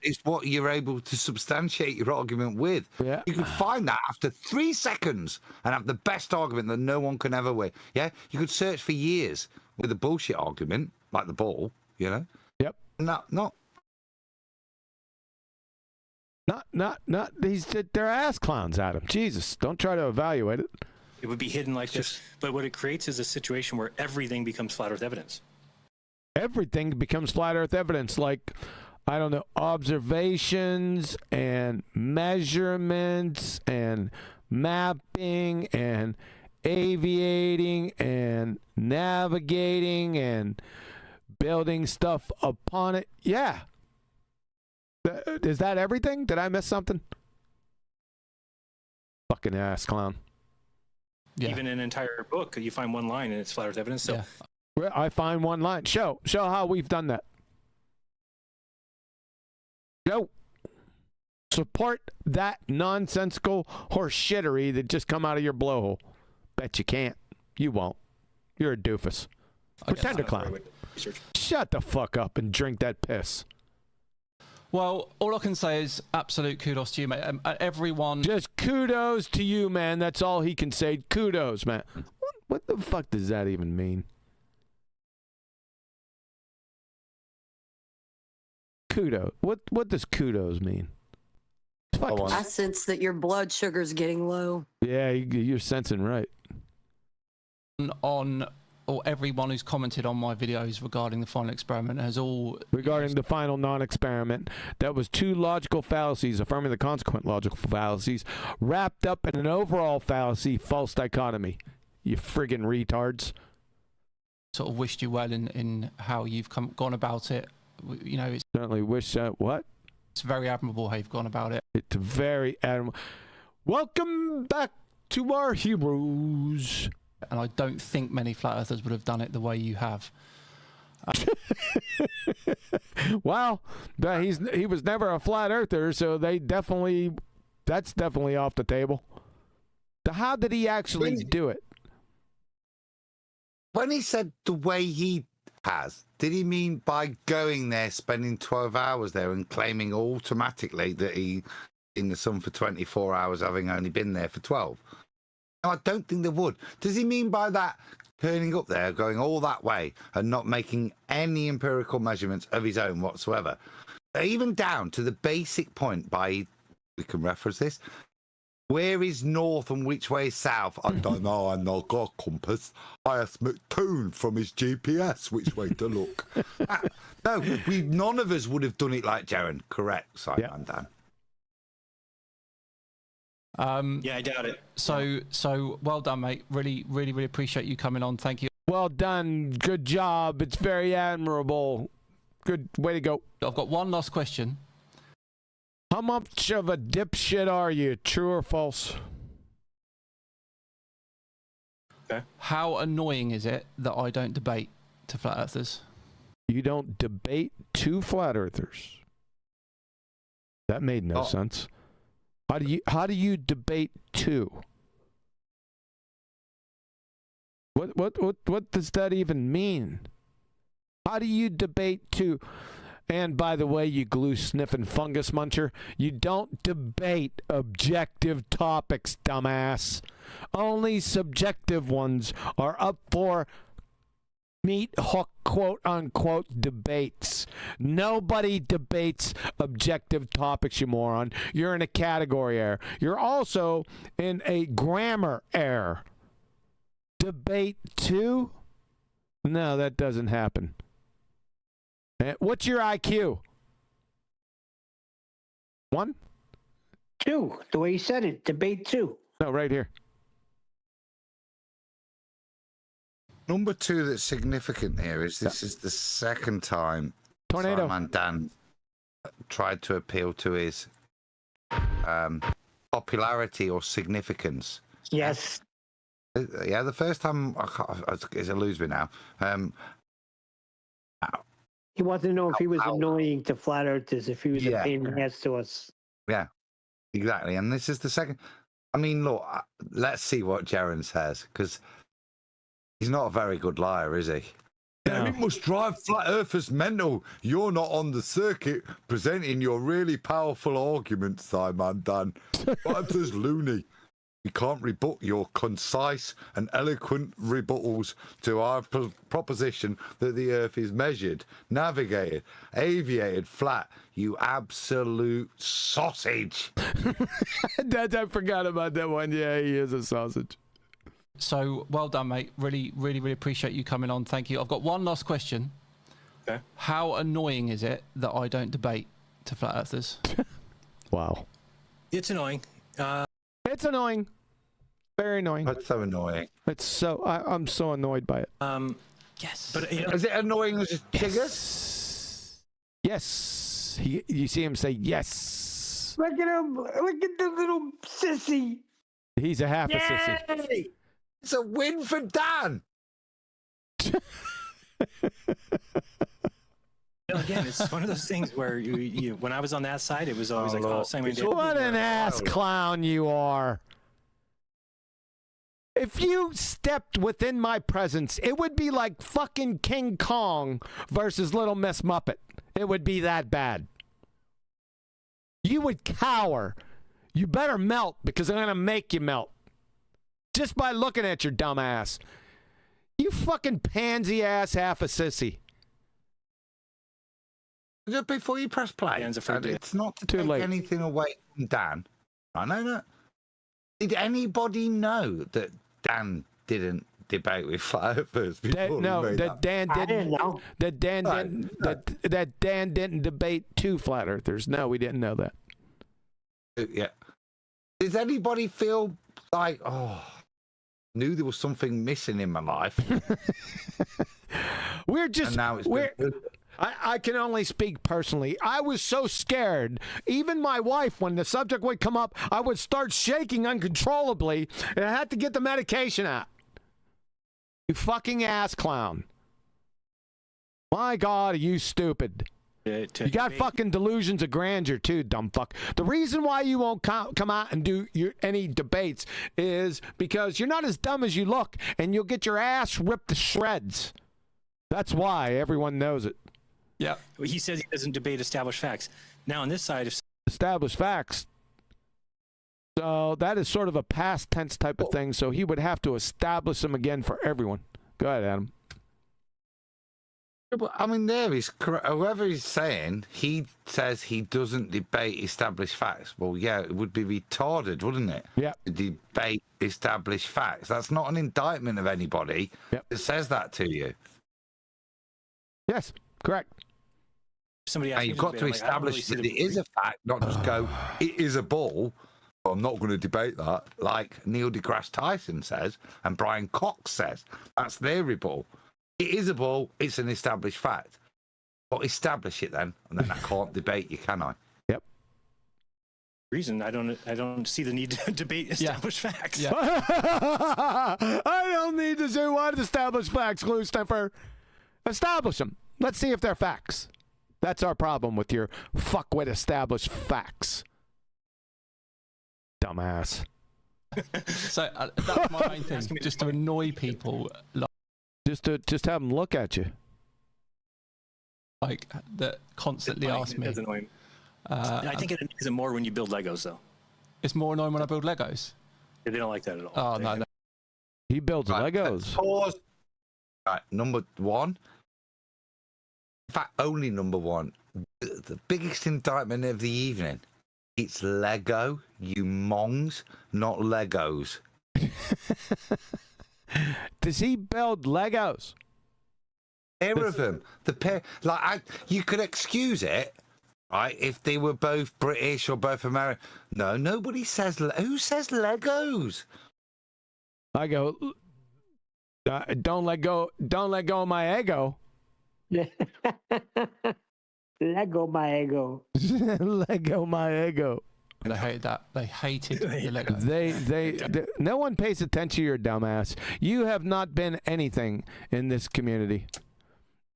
It's what you're able to substantiate your argument with.
Yeah.
You can find that after 3 seconds and have the best argument that no one can ever win. Yeah, you could search for years with a bullshit argument like the ball. You know.
Yep.
Not.
They're ass clowns, Adam. Jesus, don't try to evaluate it.
It would be hidden like this, but what it creates is a situation where everything becomes flat Earth evidence.
Everything becomes flat Earth evidence, like, I don't know, observations and measurements and mapping and aviating and navigating and building stuff upon it. Yeah. Is that everything? Did I miss something? Fucking ass clown.
Yeah. Even an entire book, you find one line and it's flat Earth evidence. So
well, I find one line. Show how we've done that. Show. Support that nonsensical horseshittery that just come out of your blowhole. Bet you can't. You won't. You're a doofus. Pretender clown. Shut the fuck up and drink that piss.
Well, all I can say is absolute kudos to you, mate. Everyone...
Just kudos to you, man. That's all he can say. Kudos, man. What the fuck does that even mean? Kudos. What does kudos mean?
I sense that your blood sugar's getting low.
Yeah, you're sensing right.
On or everyone who's commented on my videos regarding the final experiment has all
regarding the final non-experiment, that was two logical fallacies affirming the consequent logical fallacies wrapped up in an overall fallacy, false dichotomy. You friggin' retards.
Sort of wished you well in how you've gone about it. You know, it's
certainly wish what?
It's very admirable how you've gone about it.
It's very admirable. Welcome back to our heroes.
And I don't think many flat earthers would have done it the way you have.
Well, he was never a flat earther, so that's definitely off the table. So how did he actually do it?
When he said the way he has, did he mean by going there, spending 12 hours there and claiming automatically that he in the sun for 24 hours, having only been there for 12? No, I don't think they would. Does he mean by that turning up there, going all that way and not making any empirical measurements of his own whatsoever? Even down to the basic point we can reference this, where is north and which way is south? I don't know, I've not got a compass. I asked McToon from his GPS which way to look. No, none of us would have done it like Jeran. Correct, Simon Dan.
Yeah, I doubt it.
So well done, mate. Really appreciate you coming on. Thank you.
Well done. Good job. It's very admirable. Good way to go.
I've got one last question.
How much of a dipshit are you? True or false?
Okay.
How annoying is it that I don't debate to flat earthers?
You don't debate to flat earthers. That made no sense. How do you debate two? What does that even mean? How do you debate two? And by the way, you glue sniffing fungus muncher, you don't debate objective topics, dumbass. Only subjective ones are up for meat hook, quote unquote, debates. Nobody debates objective topics, you moron. You're in a category error. You're also in a grammar error. Debate two? No, that doesn't happen. What's your IQ? 1?
2. The way you said it, debate 2.
No, right here.
Number 2 that's significant here is this is the second time
Tornado
Simon Dan tried to appeal to his popularity or significance.
Yes.
Yeah, the first time it's eludes me now.
He wanted to know if he was annoying to flat earthers, if he was a pain in the ass to us.
Yeah, exactly. And this is the second. I mean, look, let's see what Jeran says, because he's not a very good liar, is he? Yeah, it must drive flat earthers mental. You're not on the circuit presenting your really powerful arguments, Simon Dan. But as loony. We can't rebut your concise and eloquent rebuttals to our proposition that the Earth is measured, navigated, aviated flat. You absolute sausage.
I forgot about that one. Yeah, he is a sausage.
So well done, mate. Really appreciate you coming on. Thank you. I've got one last question.
Okay.
How annoying is it that I don't debate to flat earthers?
Wow.
It's annoying.
It's annoying. Very annoying.
That's so annoying.
It's so I'm so annoyed by it.
Yes.
But you know,
is it annoying as a trigger?
Yes. You see him say yes.
Look at him. Look at the little sissy.
He's a half a sissy.
It's a win for Dan.
again, it's one of those things where you when I was on that side, it was always
what an ass clown you are. If you stepped within my presence, it would be like fucking King Kong versus Little Miss Muppet. It would be that bad. You would cower. You better melt, because I'm going to make you melt. Just by looking at your dumb ass. You fucking pansy ass half a sissy.
Just before you press play,
Dan's afraid to-
it's not to
Too
take
late.
anything away from Dan. I know that. Did anybody know that Dan didn't debate with flat earthers before?
That Dan
I didn't
didn't.
know.
That Dan didn't. That Dan didn't debate 2 flat earthers. No, we didn't know that.
Yeah. Does anybody feel like, knew there was something missing in my life?
We're just.
And now it's
I can only speak personally. I was so scared. Even my wife, when the subject would come up, I would start shaking uncontrollably, and I had to get the medication out. You fucking ass clown. My God, are you stupid? You got fucking delusions of grandeur too, dumb fuck. The reason why you won't come out and do any debates is because you're not as dumb as you look, and you'll get your ass ripped to shreds. That's why everyone knows it.
Yeah.
He says he doesn't debate established facts. Now on this side, if
Established facts. So that is sort of a past tense type of thing. So he would have to establish them again for everyone. Go ahead, Adam.
I mean, there is whoever is saying he says he doesn't debate established facts. Well, yeah, it would be retarded, wouldn't it?
Yeah.
To debate established facts. That's not an indictment of anybody that says that to you.
Yes, correct.
somebody
and you've got to establish that it is a fact, not just go, it is a bull. Well, I'm not going to debate that, like Neil deGrasse Tyson says and Brian Cox says. That's their rebuttal. It is a bull. It's an established fact. But establish it then, and then I can't debate you, can I?
Yep.
Reason I don't see the need to debate established facts.
Yeah. I don't need to say what established facts, Lucifer. Establish them. Let's see if they're facts. That's our problem with your fuckwit established facts. Dumbass.
So that's my main thing, just to annoy people.
Just have them look at you.
Like, that constantly ask me.
It does annoy me. I think it annoys them more when you build Legos, though.
It's more annoying when I build Legos.
They don't like that at all.
Oh, no.
He builds Legos.
Pause. Right, number one. In fact, only number one. The biggest indictment of the evening. It's Lego, you mongs, not Legos.
Does he build Legos?
Pair of them. You could excuse it, right, if they were both British or both American. No, nobody says. Who says Legos?
I go. Don't let go. Don't let go of my ego.
Lego my ego.
Lego my ego.
And I hated that. They hated the Lego.
They no one pays attention to your dumbass. You have not been anything in this community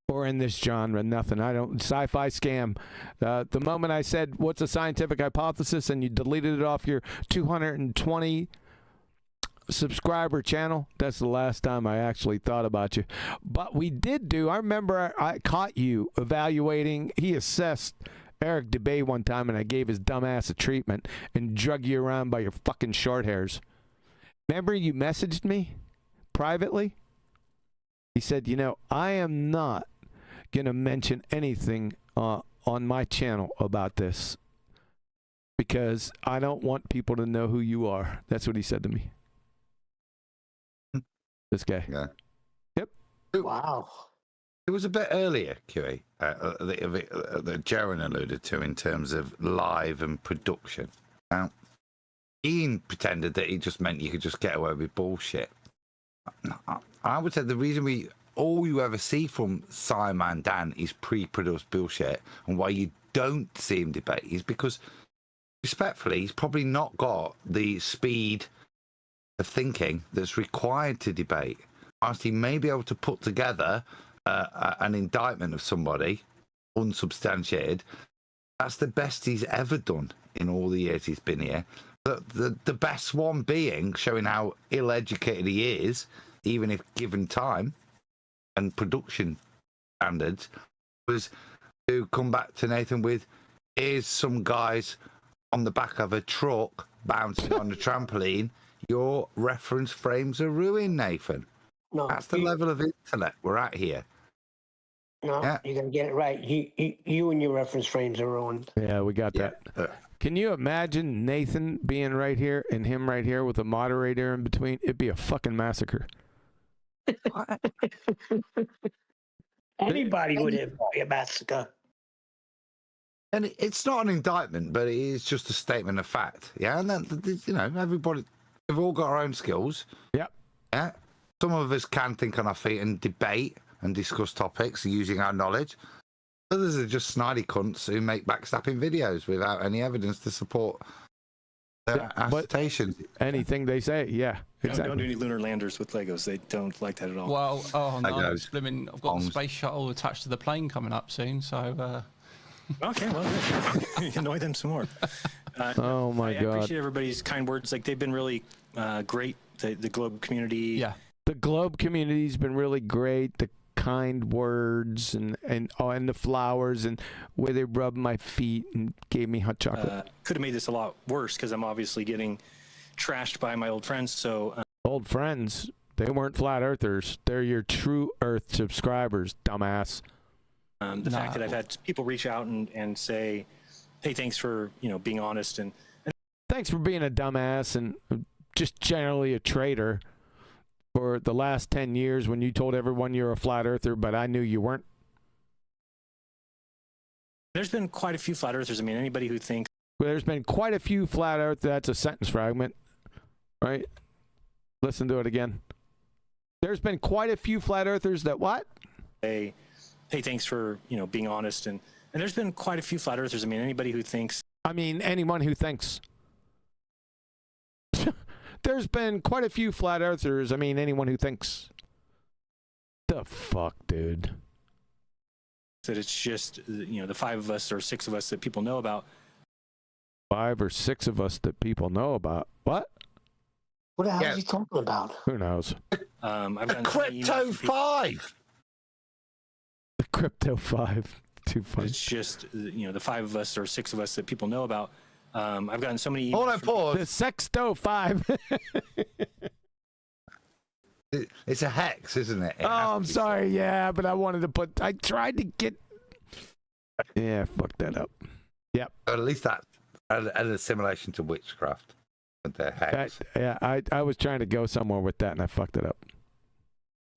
or in this genre. Nothing. I don't. Sci-fi scam. The moment I said, what's a scientific hypothesis, and you deleted it off your 220 subscriber channel, that's the last time I actually thought about you. But we did do, I remember I caught you evaluating, he assessed Eric DeBay one time, and I gave his dumb ass a treatment and drug you around by your fucking short hairs. Remember you messaged me privately? He said, I am not going to mention anything on my channel about this because I don't want people to know who you are. That's what he said to me. This guy.
Yeah.
Yep.
Wow.
It was a bit earlier, QE, that Jeran alluded to in terms of live and production. Now, Ian pretended that it just meant you could just get away with bullshit. I would say the reason all you ever see from Simon Dan is pre-produced bullshit, and why you don't see him debate is because, respectfully, he's probably not got the speed of thinking that's required to debate. Whilst he may be able to put together an indictment of somebody unsubstantiated, that's the best he's ever done in all the years he's been here. The best one being showing how ill-educated he is, even if given time and production standards, was to come back to Nathan with, here's some guys on the back of a truck bouncing on a trampoline. Your reference frames are ruined, Nathan.
No,
that's the level of intellect we're at here.
No, you're gonna get it right. You and your reference frames are ruined.
Yeah, we got that. Can you imagine Nathan being right here and him right here with a moderator in between? It'd be a fucking massacre.
Anybody would have a massacre.
And it's not an indictment, but it is just a statement of fact. Yeah, and that, you know, everybody, we've all got our own skills.
Yep.
Yeah. Some of us can think on our feet and debate and discuss topics using our knowledge. Others are just snidey cunts who make backstabbing videos without any evidence to support their assertions.
Anything they say, yeah, exactly.
Don't do any lunar landers with Legos. They don't like that at all.
Well, oh no, I've got a space shuttle attached to the plane coming up soon, so...
Okay, well, good. Annoy them some more.
Oh my God!
I appreciate everybody's kind words. Like they've been really great. The Globe community.
Yeah,
the Globe community's been really great. The kind words and the flowers and where they rubbed my feet and gave me hot chocolate.
Could have made this a lot worse because I'm obviously getting trashed by my old friends. So
old friends, they weren't flat earthers. They're your true Earth subscribers, dumbass.
The fact that I've had people reach out and say, "Hey, thanks for being honest and
thanks for being a dumbass and just generally a traitor for the last 10 years when you told everyone you're a flat earther, but I knew you weren't."
There's been quite a few flat earthers. I mean, anybody who thinks
there's been quite a few flat earthers. That's a sentence fragment, right? Listen to it again. There's been quite a few flat earthers that what?
Hey, thanks for being honest and there's been quite a few flat earthers. I mean, anybody who thinks.
I mean, anyone who thinks. There's been quite a few flat earthers. I mean, anyone who thinks. The fuck, dude.
That it's just the 5 of us or 6 of us that people know about.
5 or 6 of us that people know about. What?
What the hell is he talking about?
Who knows?
I've done
Crypto 5.
The Crypto 5. Too funny.
It's just the 5 of us or 6 of us that people know about. I've gotten so many.
Hold on, pause.
The Sexto 5.
It's a hex, isn't it?
I'm sorry. Yeah, but I wanted to put. I tried to get. Yeah, fuck that up. Yep.
At least that an assimilation to witchcraft. The hex.
I was trying to go somewhere with that, and I fucked it up.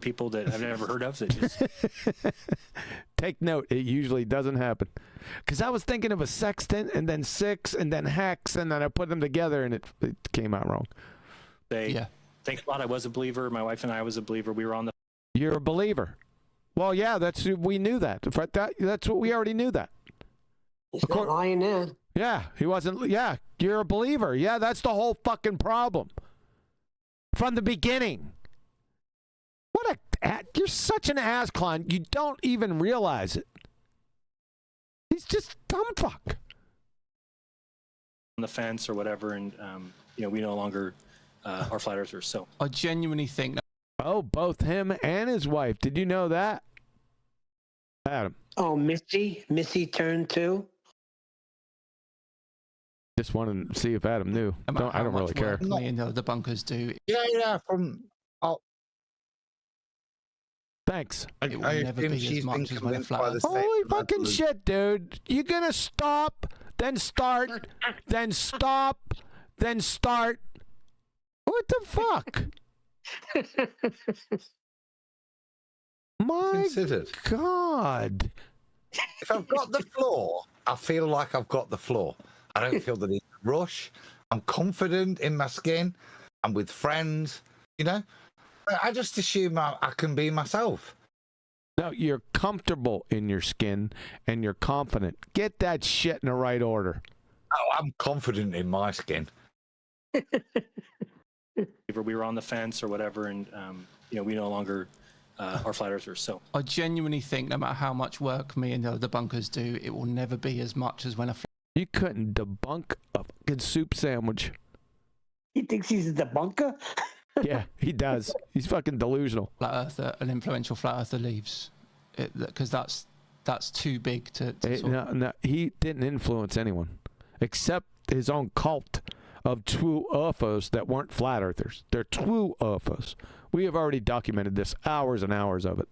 People that I've never heard of that just
take note. It usually doesn't happen because I was thinking of a sextant and then 6 and then hex and then I put them together and it came out wrong.
Thanks a lot. I was a believer. My wife and I was a believer. We were on the.
You're a believer. Well, yeah, we knew that. That's what we already knew that.
He's not lying there.
Yeah, he wasn't. Yeah, you're a believer. Yeah, that's the whole fucking problem from the beginning. You're such an ass clown. You don't even realize it. He's just dumb fuck.
On the fence or whatever, and we no longer are flat earthers. So
I genuinely think.
Oh, both him and his wife. Did you know that, Adam?
Oh, Missy turned 2.
Just wanted to see if Adam knew. I don't really care.
Me and the debunkers do.
Yeah.
Thanks.
It will never be as much as when a flat earth.
Holy fucking shit, dude. You're going to stop, then start, then stop, then start. What the fuck? My God.
If I've got the floor, I feel like I've got the floor. I don't feel the need to rush. I'm confident in my skin. I'm with friends, I just assume I can be myself.
No, you're comfortable in your skin and you're confident. Get that shit in the right order.
Oh, I'm confident in my skin.
We were on the fence or whatever, and we no longer are flat earthers. So
I genuinely think no matter how much work me and the other debunkers do, it will never be as much as when a.
You couldn't debunk a fucking soup sandwich.
He thinks he's a debunker.
Yeah, he does. He's fucking delusional.
Flat earther, an influential flat earther leaves, because that's too big to.
No, he didn't influence anyone except his own cult of true earthers that weren't flat earthers. They're true earthers. We have already documented this, hours and hours of it.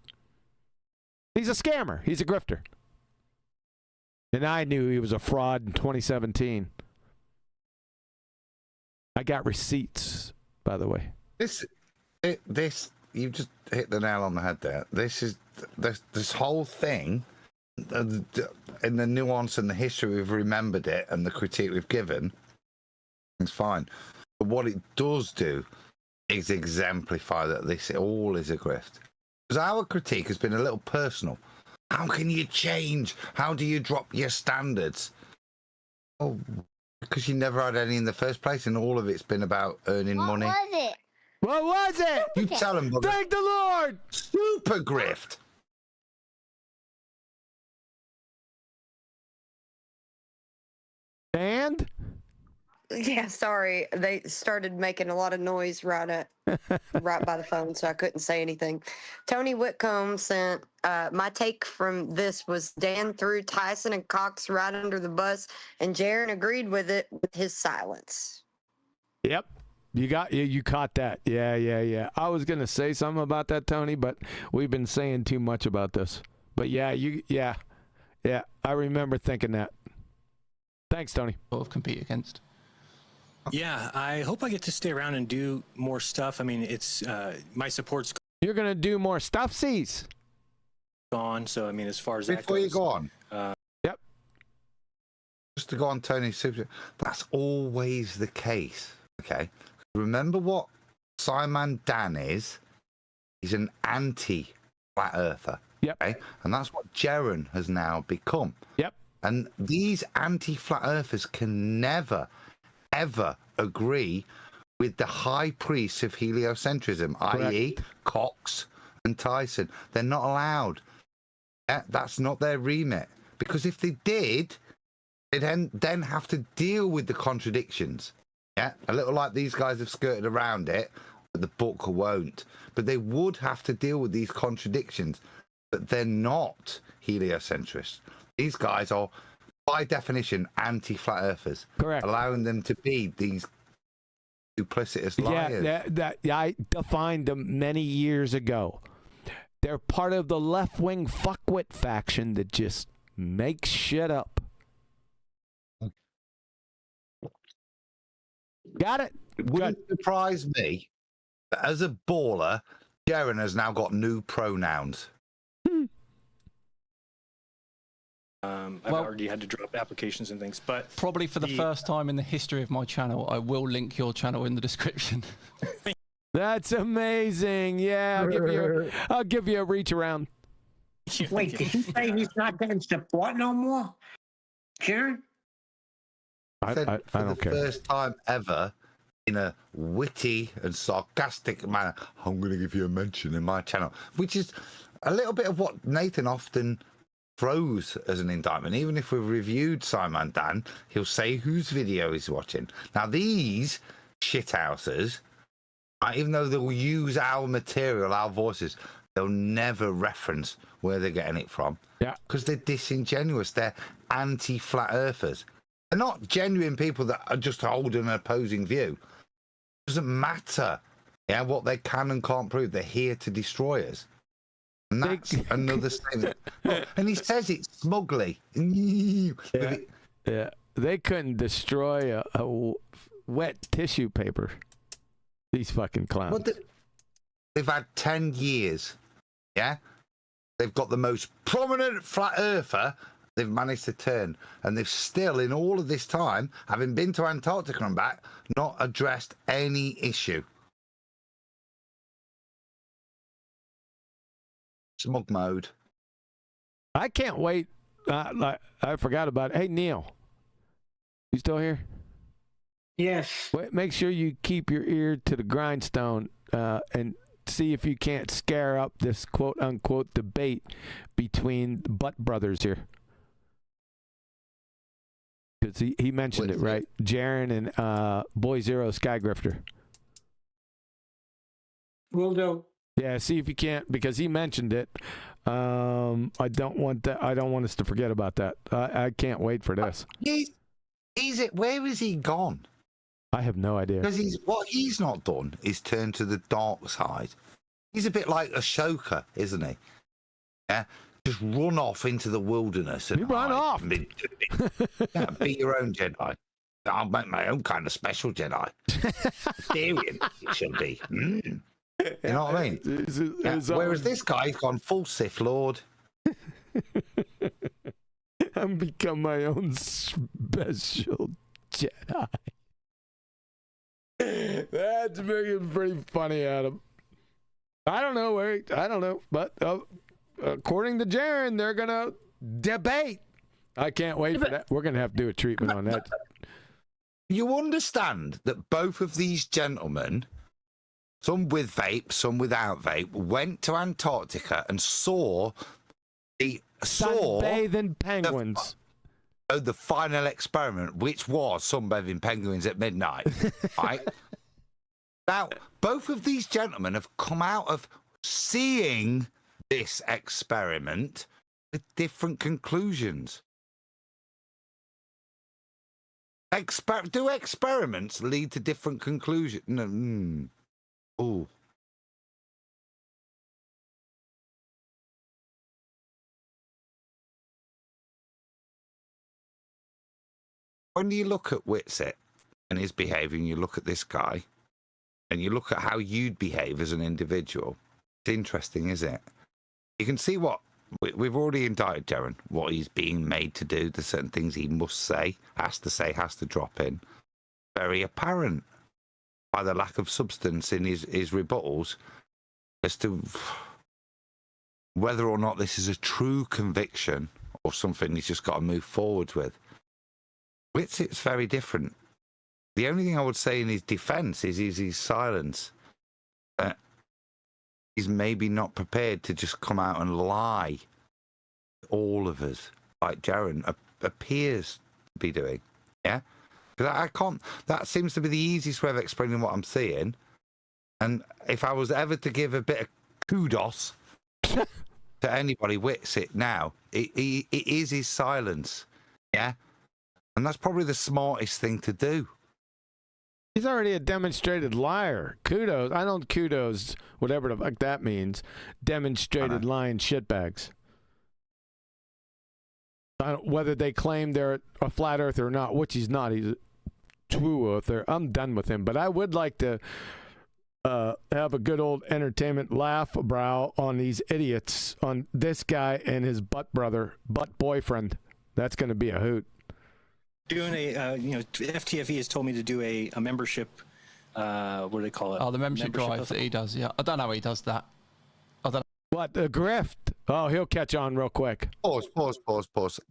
He's a scammer. He's a grifter. And I knew he was a fraud in 2017. I got receipts, by the way.
This, you just hit the nail on the head there. This whole thing, in the nuance and the history we've remembered it and the critique we've given, it's fine. But what it does do is exemplify that this all is a grift. Because our critique has been a little personal. How can you change? How do you drop your standards? Oh, because you never had any in the first place, and all of it's been about earning money.
What was it?
What was it?
You tell him, brother.
Thank the Lord!
Super grift.
And?
Yeah, sorry. They started making a lot of noise right by the phone, so I couldn't say anything. Tony Whitcomb sent, my take from this was Dan threw Tyson and Cox right under the bus, and Jeran agreed with it with his silence.
Yep. You caught that. Yeah. I was going to say something about that, Tony, but we've been saying too much about this. But yeah, I remember thinking that. Thanks, Tony.
Sort of compete against.
Yeah, I hope I get to stay around and do more stuff. I mean, it's my support's
You're going to do more stuffsies.
gone. So, I mean, as far as that
Before
goes.
you go on.
Yep.
Just to go on Tony's super, that's always the case. Okay. Remember what Simon Dan is? He's an anti-flat earther.
Yep.
Okay? And that's what Jeran has now become.
Yep.
And these anti-flat earthers can never, ever agree with the high priests of heliocentrism, i.e. Cox and Tyson. They're not allowed. That's not their remit. Because if they did, they'd then have to deal with the contradictions. Yeah, a little like these guys have skirted around it, but the book won't. But they would have to deal with these contradictions. But they're not heliocentrists. These guys are, by definition, anti-flat earthers.
Correct.
Allowing them to be these duplicitous liars.
Yeah, I defined them many years ago. They're part of the left-wing fuckwit faction that just makes shit up. Got it?
It wouldn't surprise me that as a baller, Jeran has now got new pronouns.
I've already had to drop applications and things, but
probably for the first time in the history of my channel, I will link your channel in the description.
That's amazing. Yeah, I'll give you a reach around.
Wait, did he say he's not getting support no more? Jeran?
I said for
don't
the
care.
first time ever, in a witty and sarcastic manner, I'm going to give you a mention in my channel, which is a little bit of what Nathan often throws as an indictment. Even if we've reviewed Simon Dan, he'll say whose video he's watching. Now, these shithousers, even though they'll use our material, our voices, they'll never reference where they're getting it from.
Yeah.
Because they're disingenuous. They're anti-flat earthers. They're not genuine people that are just holding an opposing view. It doesn't matter what they can and can't prove. They're here to destroy us. And that's another statement. And he says it smugly.
Yeah. They couldn't destroy a wet tissue paper. These fucking clowns.
Well, they've had 10 years. Yeah? They've got the most prominent flat earther they've managed to turn. And they've still, in all of this time, having been to Antarctica and back, not addressed any issue. Smug mode.
I can't wait. I forgot about it. Hey, Neil. You still here?
Yes.
Wait, make sure you keep your ear to the grindstone and see if you can't scare up this quote-unquote debate between the Butt brothers here. Because he mentioned it, right? Jeran and Boy Zero Skygrifter.
Will do.
Yeah, see if you can't, because he mentioned it. I don't want that. I don't want us to forget about that. I can't wait for this.
Where is he gone?
I have no idea.
Because what he's not done is turn to the dark side. He's a bit like Ashoka, isn't he? Yeah, just run off into the wilderness and
run off.
Yeah, be your own Jedi. I'll make my own kind of special Jedi. Syrian, it should be. You know what I mean? Whereas this guy's gone full Sith Lord.
I'm become my own special Jedi. That's making pretty funny, Adam. I don't know. But according to Jeran, they're going to debate. I can't wait for that. We're going to have to do a treatment on that.
You understand that both of these gentlemen, some with vape, some without vape, went to Antarctica and saw
sunbathing penguins.
The final experiment, which was sunbathing penguins at midnight. Right? Now, both of these gentlemen have come out of seeing this experiment with different conclusions. Do experiments lead to different conclusions? No. Oh. When you look at Whitsitt and his behaviour, and you look at this guy, and you look at how you'd behave as an individual, it's interesting, isn't it? You can see what we've already indicted Jeran, what he's being made to do, the certain things he must say, has to drop in. Very apparent by the lack of substance in his rebuttals as to whether or not this is a true conviction or something he's just got to move forward with. Whitsitt's very different. The only thing I would say in his defence is his silence. He's maybe not prepared to just come out and lie to all of us, like Jeran appears to be doing. Yeah? Because I can't... That seems to be the easiest way of explaining what I'm seeing. And if I was ever to give a bit of kudos to anybody, Whitsitt now, it is his silence. Yeah? And that's probably the smartest thing to do.
He's already a demonstrated liar. Kudos. I don't kudos, whatever the fuck that means. Demonstrated lying shitbags. Whether they claim they're a flat earther or not, which he's not. He's a true earther. I'm done with him. But I would like to have a good old entertainment laugh brow on these idiots, on this guy and his butt boyfriend. That's going to be a hoot.
Doing FTFE has told me to do a membership, what do they call it?
Oh, the membership drive that he does, yeah. I don't know how he does that. I don't know.
What, the grift? Oh, he'll catch on real quick.
Pause.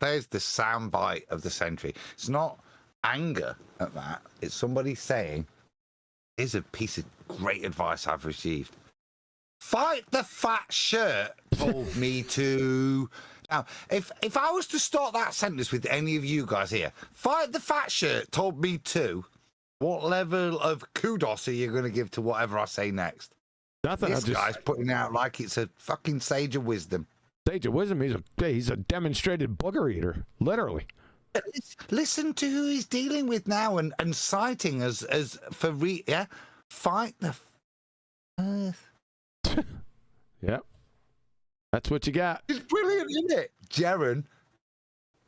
There's the soundbite of the century. It's not anger at that. It's somebody saying, here's a piece of great advice I've received. Fight the fat shirt told me to... Now, if I was to start that sentence with any of you guys here, fight the fat shirt told me to, what level of kudos are you going to give to whatever I say next?
Nothing.
This guy's putting out like it's a fucking sage of wisdom.
Sage of wisdom? He's a demonstrated booger eater, literally.
Listen to who he's dealing with now and citing as for fight the earth.
Yep. That's what you got.
It's brilliant, isn't it? Jeran,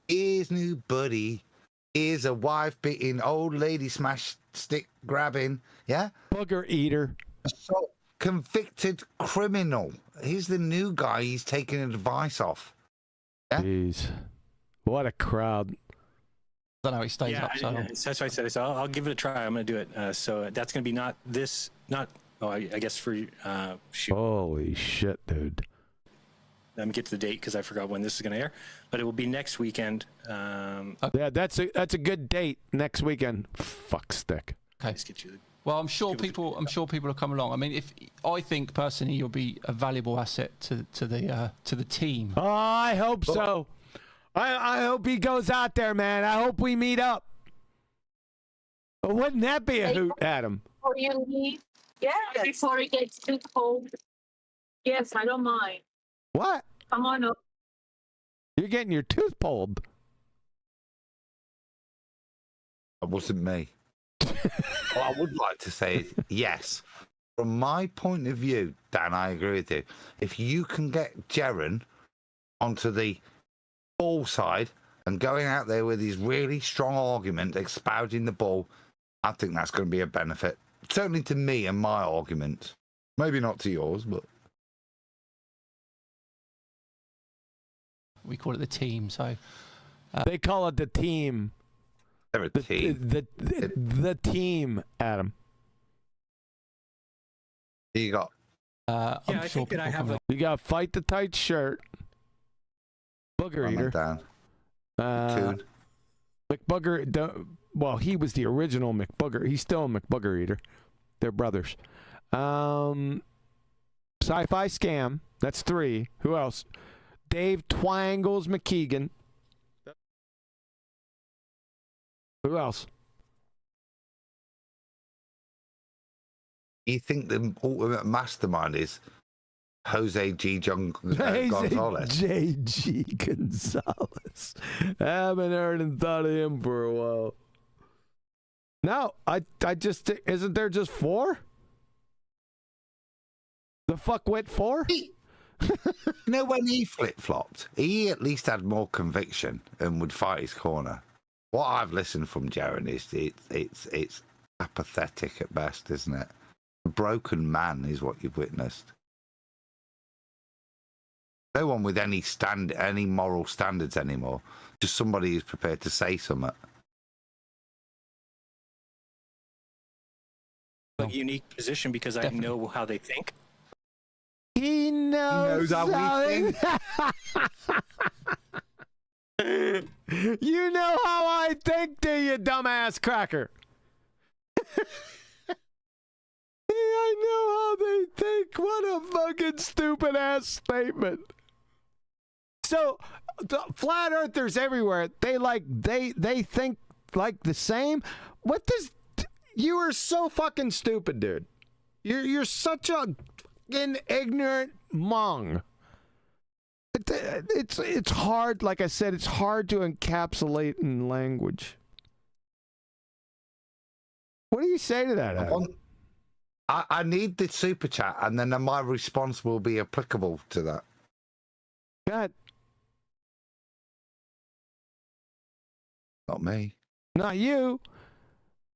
his new buddy, is a wife-beating, old lady smash stick grabbing, yeah?
Booger eater.
So, convicted criminal. He's the new guy he's taking advice off. Yeah?
Jeez. What a crowd.
I don't know how he stays up. So.
That's what I said. So I'll give it a try. I'm going to do it. So that's going to be I guess for shoot.
Holy shit, dude.
Let me get to the date because I forgot when this is going to air, but it will be next weekend.
Yeah, that's a good date. Next weekend. Fuck stick.
Okay. Well, I'm sure people will come along. I mean, I think personally you'll be a valuable asset to the team.
Oh, I hope so. I hope he goes out there, man. I hope we meet up. Wouldn't that be a hoot, Adam?
Before you leave, before it gets too cold. Yes, I don't mind.
What?
Come on up.
You're getting your tooth pulled.
That wasn't me. What I would like to say is, yes, from my point of view, Dan, I agree with you. If you can get Jeran onto the ball side and going out there with his really strong argument, espousing the ball, I think that's going to be a benefit. Certainly to me and my argument. Maybe not to yours, but...
We call it the team, so...
they call it the team.
They're a team.
The team, Adam.
Who you got?
I think that I have
You got Fight the Tight Shirt. Booger Eater.
Down.
McBooger. Well, he was the original McBooger. He's still a McBooger Eater. They're brothers. Sci-Fi Scam. That's 3. Who else? Dave Twangles McKeegan. Who else?
You think the ultimate mastermind is Jose G. Gonzalez?
J.G. Gonzalez. I haven't heard and thought of him for a while. No, I just... Isn't there just 4? The fuckwit 4?
You know, when he flip-flopped, he at least had more conviction and would fight his corner. What I've listened from Jeran is it's apathetic at best, isn't it? A broken man is what you've witnessed. No one with any moral standards anymore. Just somebody who's prepared to say something.
A unique position because I know how they think.
He knows how we think. You know how I think, do you, dumbass cracker? I know how they think. What a fucking stupid ass statement. So, the flat earthers everywhere, they think like the same. What does? You are so fucking stupid, dude. You're such a fucking ignorant mong. It's hard, like I said, it's hard to encapsulate in language. What do you say to that, Adam?
I need the super chat, and then my response will be applicable to that.
God.
Not me.
Not you.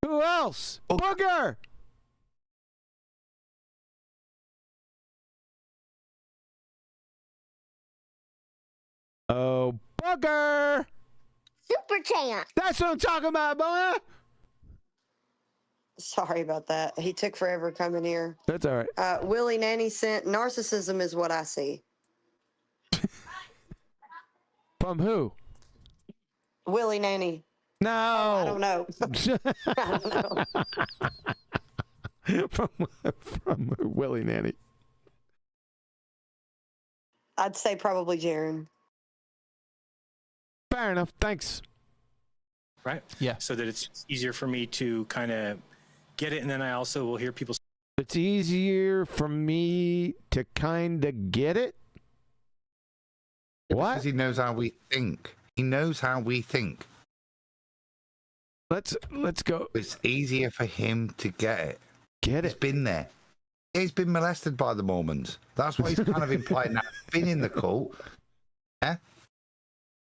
Who else? Oh. Booger! Oh, Booger!
Super Chat.
That's what I'm talking about, boy.
Sorry about that. He took forever coming here.
That's all right.
Willie Nanny sent, narcissism is what I see.
From who?
Willie Nanny.
No.
Oh, I don't know. I don't know.
from Willie Nanny.
I'd say probably Jeran.
Fair enough. Thanks.
Right?
Yeah.
So that it's easier for me to kind of get it, and then I also will hear people.
It's easier for me to kind of get it. What?
Because he knows how we think. He knows how we think.
Let's go.
It's easier for him to get it.
Get it.
He's been there. He's been molested by the Mormons. That's what he's kind of implying now. Been in the cult. Yeah?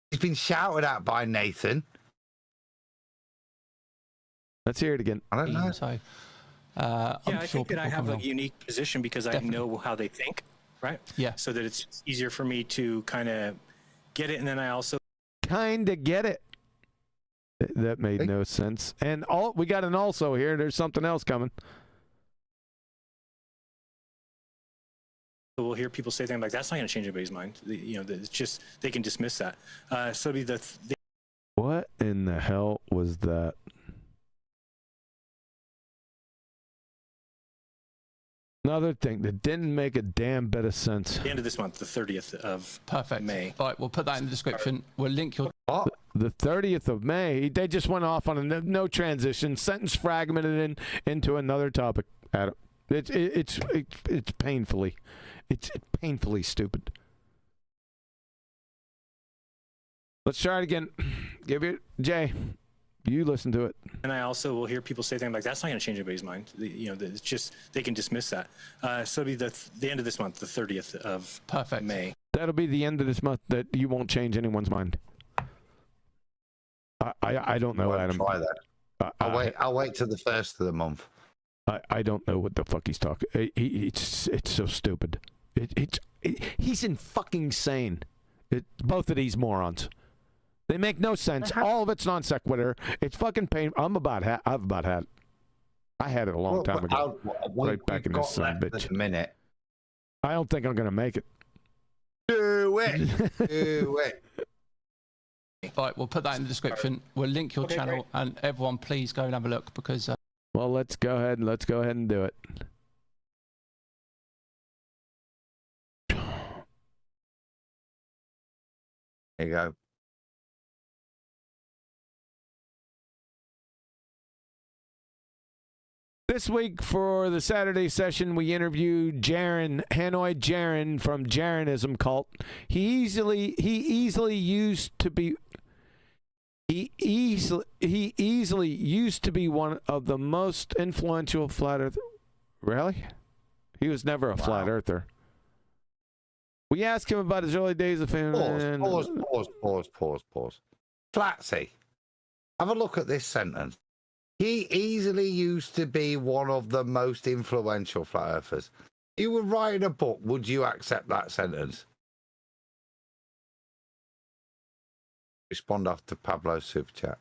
He's been shouted at by Nathan.
Let's hear it again.
I don't know.
So,
I think that I have a unique position because I know how they think, right?
Yeah.
So that it's easier for me to kind of get it, and then I also
kind of get it. That made no sense. And we got an also here. There's something else coming.
we'll hear people say things like, "That's not going to change anybody's mind." It's just they can dismiss that. So it'll be
what in the hell was that? Another thing that didn't make a damn bit of sense.
The end of this month, the 30th of May.
All right, we'll put that in the description. We'll link your...
The 30th of May, they just went off on a no transition, sentence fragmented into another topic, Adam. It's painfully stupid. Let's try it again. Give it, Jay. You listen to it.
And I also will hear people say things like, "That's not going to change anybody's mind." It's just they can dismiss that. So it'll be the end of this month, the 30th of May.
That'll be the end of this month. That you won't change anyone's mind. I don't know, Adam.
Try that. I'll wait till the first of the month.
I don't know what the fuck he's talking. It's so stupid. He's in fucking sane. Both of these morons. They make no sense. All of it's non sequitur. It's fucking pain. I've about had it. I had it a long time ago. Right back in this son of a bitch.
Minute.
I don't think I'm gonna make it.
Do it. Do it.
Right, we'll put that in the description. We'll link your channel, and everyone, please go and have a look because.
Well, let's go ahead and do it.
There you go.
This week for the Saturday session, we interviewed Jeran, Hanoi Jeran from Jeranism cult. He easily used to be one of the most influential flat earth. Really? He was never a flat earther. We asked him about his early days of fame.
Pause. Flatsy, have a look at this sentence. He easily used to be one of the most influential flat earthers. You were writing a book, would you accept that sentence? Respond after Pablo's super chat.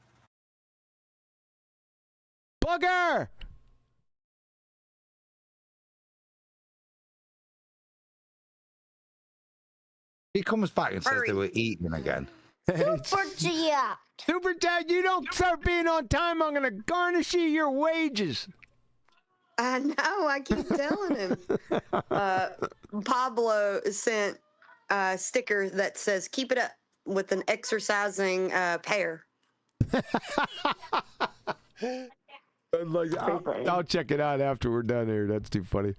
Bugger!
He comes back and says they were eating again.
Superchat.
Superchat, you don't start being on time, I'm going to garnish you your wages.
I know, I keep telling him. Pablo sent a sticker that says, keep it up, with an exercising pear.
I'll check it out after we're done here. That's too funny.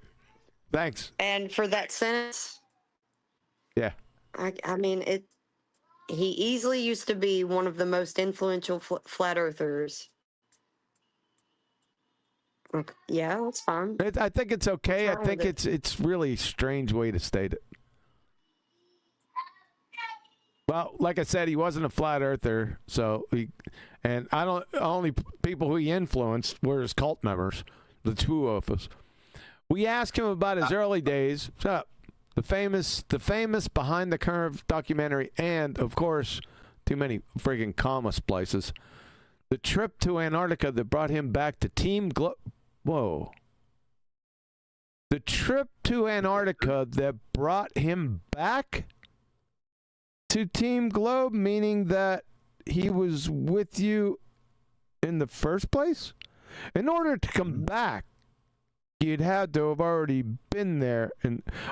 Thanks.
And for that sentence,
yeah.
I mean, he easily used to be one of the most influential flat earthers. Okay. Yeah, that's fine.
I think it's okay. I think it's really a strange way to state it. Well, like I said, he wasn't a flat earther, so only people who he influenced were his cult members, the two of us. We asked him about his early days. Shut up. The famous Behind the Curve documentary, and of course, too many friggin' comma splices. The trip to Antarctica that brought him back to Team Whoa. The trip to Antarctica that brought him back to Team Globe, meaning that he was with you in the first place? In order to come back, you'd had to have already been there.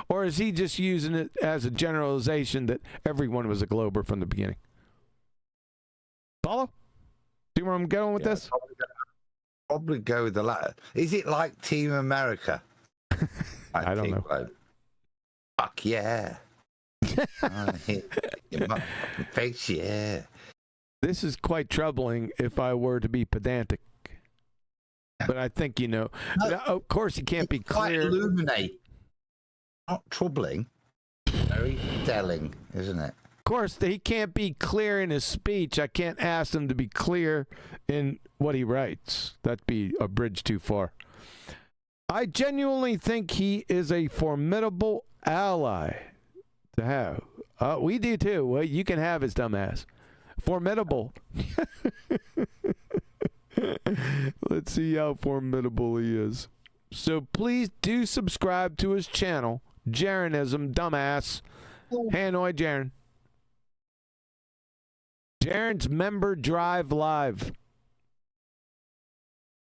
Or is he just using it as a generalization that everyone was a Glober from the beginning? Follow? Do you know where I'm going with this?
Probably go with the latter. Is it like Team America?
I don't know.
Globe. Fuck yeah. Face, yeah.
This is quite troubling if I were to be pedantic. But I think, no, of course, he can't be clear.
Quite illuminate. Not troubling. Very telling, isn't it?
Of course, he can't be clear in his speech. I can't ask him to be clear in what he writes. That'd be a bridge too far. I genuinely think he is a formidable ally to have. We do too. Well, you can have his dumb ass. Formidable. Let's see how formidable he is. So please do subscribe to his channel, Jeranism, dumbass. Hanoi Jeran. Jeran's Member Drive Live.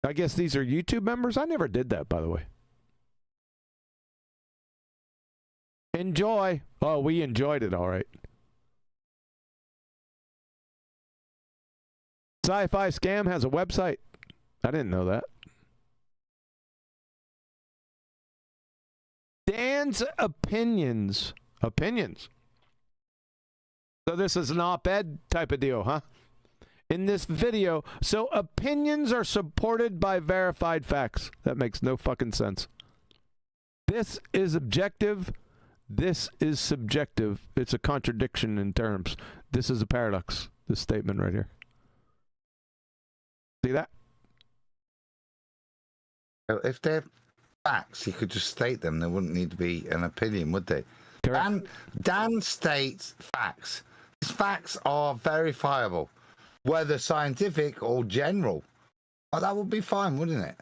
I guess these are YouTube members? I never did that, by the way. Enjoy. Oh, we enjoyed it, all right. Sci-Fi Scam has a website. I didn't know that. Dan's opinions. Opinions. So this is an op-ed type of deal, huh? In this video, so opinions are supported by verified facts. That makes no fucking sense. This is objective. This is subjective. It's a contradiction in terms. This is a paradox, this statement right here. See that?
If they're facts, you could just state them. There wouldn't need to be an opinion, would they?
Correct.
Dan states facts. These facts are verifiable, whether scientific or general. Oh, that would be fine, wouldn't it?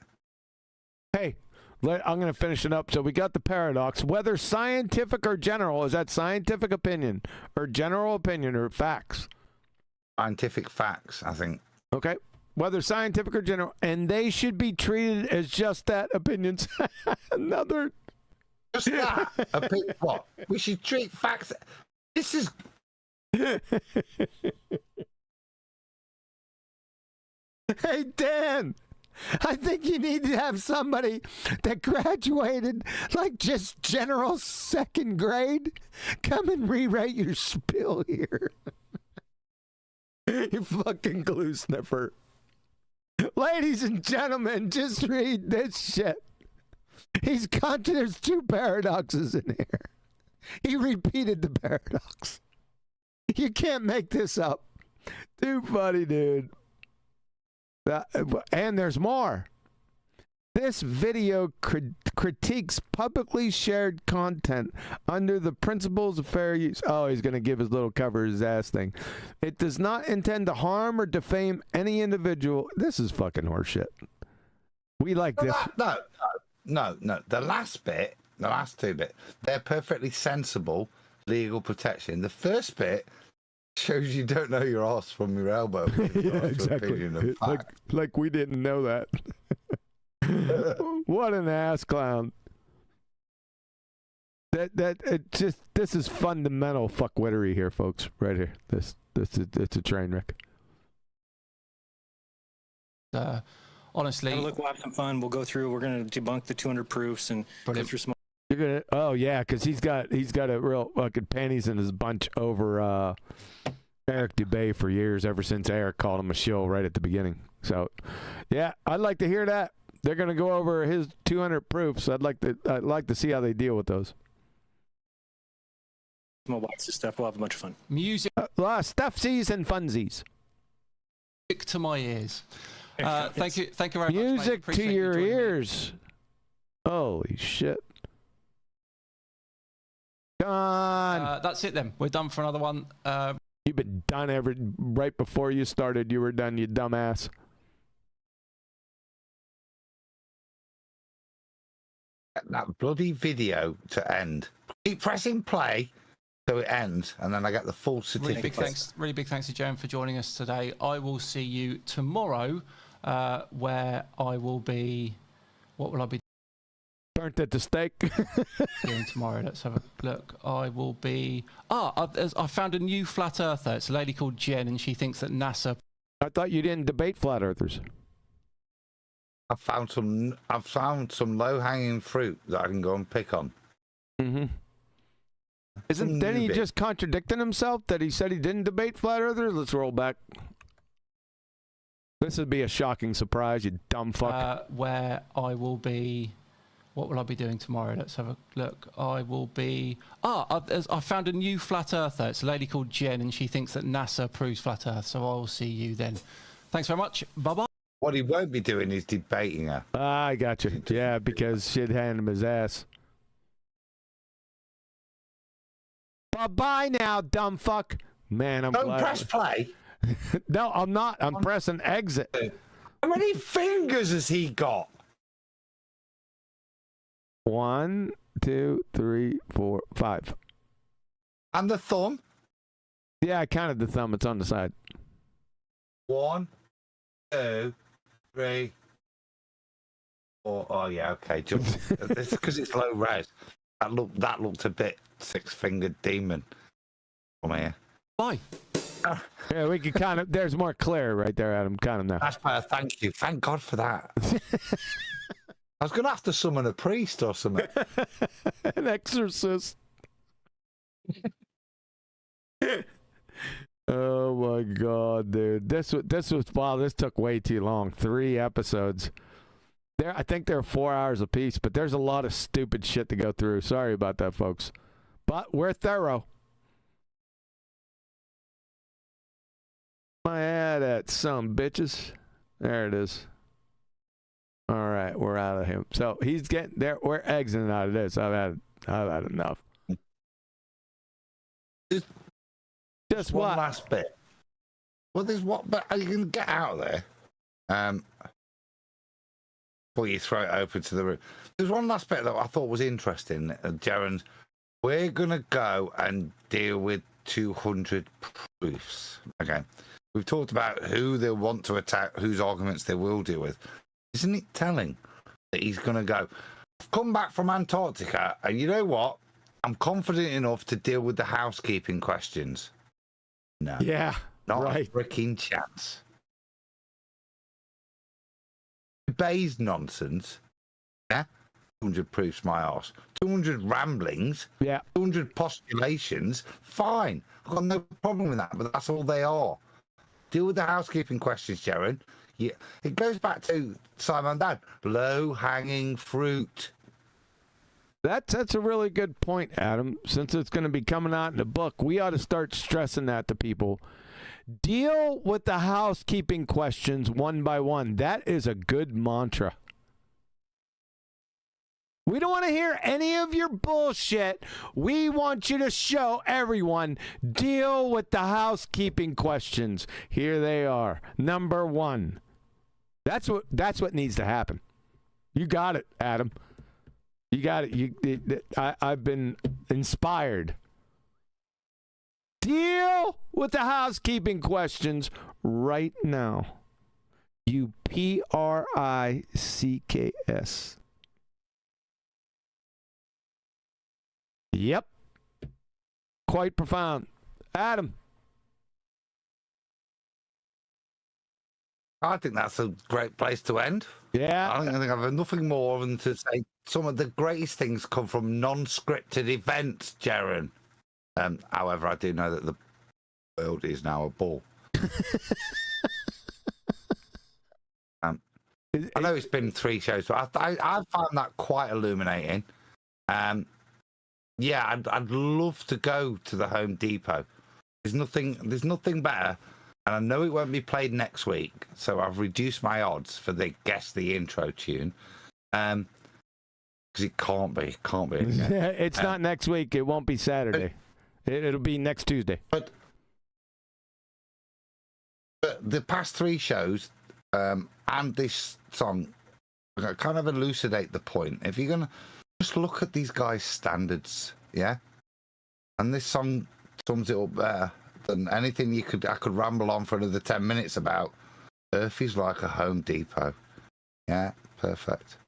Hey, I'm going to finish it up. So we got the paradox. Whether scientific or general, is that scientific opinion or general opinion or facts?
Scientific facts, I think.
Okay. Whether scientific or general, and they should be treated as just that, opinions. Another.
Just that. What? We should treat facts. This is.
Hey, Dan. I think you need to have somebody that graduated like just general second grade come and rewrite your spiel here. You fucking glue sniffer. Ladies and gentlemen, just read this shit. There's two paradoxes in here. He repeated the paradox. You can't make this up. Too funny, dude. And there's more. This video critiques publicly shared content under the principles of fair use. Oh, he's going to give his little cover his ass thing. It does not intend to harm or defame any individual. This is fucking horseshit. We like this.
No. The last two bit, they're perfectly sensible legal protection. The first bit shows you don't know your ass from your elbow.
Yeah, exactly. Like we didn't know that. What an ass clown. This is fundamental fuckwittery here, folks. Right here. It's a train wreck.
Honestly,
look, we'll have some fun. We'll go through. We're going to debunk the 200 proofs and go through some.
You're gonna. Oh yeah, because he's got a real fucking panties in his bunch over Eric Dubay for years, ever since Eric called him a shill right at the beginning. So, yeah, I'd like to hear that. They're gonna go over his 200 proofs. I'd like to see how they deal with those.
We'll watch this stuff. We'll have a bunch of fun.
Music.
Stuffsies and funsies.
Music to my ears. Thank you very much.
Music to your ears. Holy shit. Done.
That's it then. We're done for another one.
You've been done right before you started. You were done, you dumbass.
That bloody video to end. Keep pressing play so it ends, and then I get the full certificate.
Really big thanks to Jeran for joining us today. I will see you tomorrow, where I will be. What will I be?
Burnt at the stake.
Doing tomorrow. Let's have a look. I will be. I found a new flat earther. It's a lady called Jen, and she thinks that NASA.
I thought you didn't debate flat earthers.
I've found some low-hanging fruit that I can go and pick on.
Mm-hmm. Then he just contradicting himself that he said he didn't debate flat earthers? Let's roll back. This would be a shocking surprise, you dumb fuck.
Where I will be. What will I be doing tomorrow? Let's have a look. I will be. I found a new flat earther. It's a lady called Jen, and she thinks that NASA proves flat Earth. So I will see you then. Thanks very much. Bye bye.
What he won't be doing is debating her.
I got you. Yeah, because she'd hand him his ass. Bye-bye now, dumb fuck. Man, I'm glad.
Don't press play.
No, I'm not. I'm pressing exit.
How many fingers has he got?
1, 2, 3, 4, 5.
And the thumb?
Yeah, I counted the thumb. It's on the side.
1, 2, 3, 4. Oh yeah, okay. This because it's low res. That looked a bit six-fingered demon from here.
Bye.
Yeah, we can kind of. There's more clear right there, Adam. Kind of now.
That's better. Thank you. Thank God for that. I was gonna have to summon a priest or something.
An exorcist. Oh my God, dude! This was wow. This took way too long. 3 episodes. I think they're 4 hours apiece, but there's a lot of stupid shit to go through. Sorry about that, folks. but we're thorough. I had that, some bitches. There it is. All right, we're out of him. So he's getting there. We're exiting out of this. I've had enough. Just
one
what?
last bit. Well, there's what, but you can get out of there. Pull your throat open to the room. There's one last bit that I thought was interesting, Jeran. We're gonna go and deal with 200 proofs. Okay, we've talked about who they want to attack, whose arguments they will deal with. Isn't it telling that he's gonna go? I've come back from Antarctica, and you know what? I'm confident enough to deal with the housekeeping questions. No.
Yeah.
Not
right.
a freaking chance. Bayes nonsense. Yeah. 200 proofs my arse. 200 ramblings.
Yeah.
200 postulations. Fine. I've got no problem with that, but that's all they are. Deal with the housekeeping questions, Jeran. Yeah. It goes back to Simon Dad. Low-hanging fruit.
That's a really good point, Adam. Since it's going to be coming out in the book, we ought to start stressing that to people. Deal with the housekeeping questions one by one. That is a good mantra. We don't want to hear any of your bullshit. We want you to show everyone. Deal with the housekeeping questions. Here they are. Number one. That's what needs to happen. You got it, Adam. You got it. I've been inspired. Deal with the housekeeping questions right now. UPRICKS. Yep. Quite profound. Adam.
I think that's a great place to end.
Yeah.
I think I have nothing more than to say some of the greatest things come from non-scripted events, Jeran. However, I do know that the world is now a ball. I know it's been 3 shows, but I found that quite illuminating. Yeah, I'd love to go to the Home Depot. There's nothing better. And I know it won't be played next week, so I've reduced my odds for the Guess the Intro tune. Because it can't be.
It's not next week. It won't be Saturday. It'll be next Tuesday.
But the past 3 shows and this song kind of elucidate the point. If you're going to just look at these guys' standards, yeah? And this song sums it up better than anything I could ramble on for another 10 minutes about. Earth is like a Home Depot. Yeah, perfect.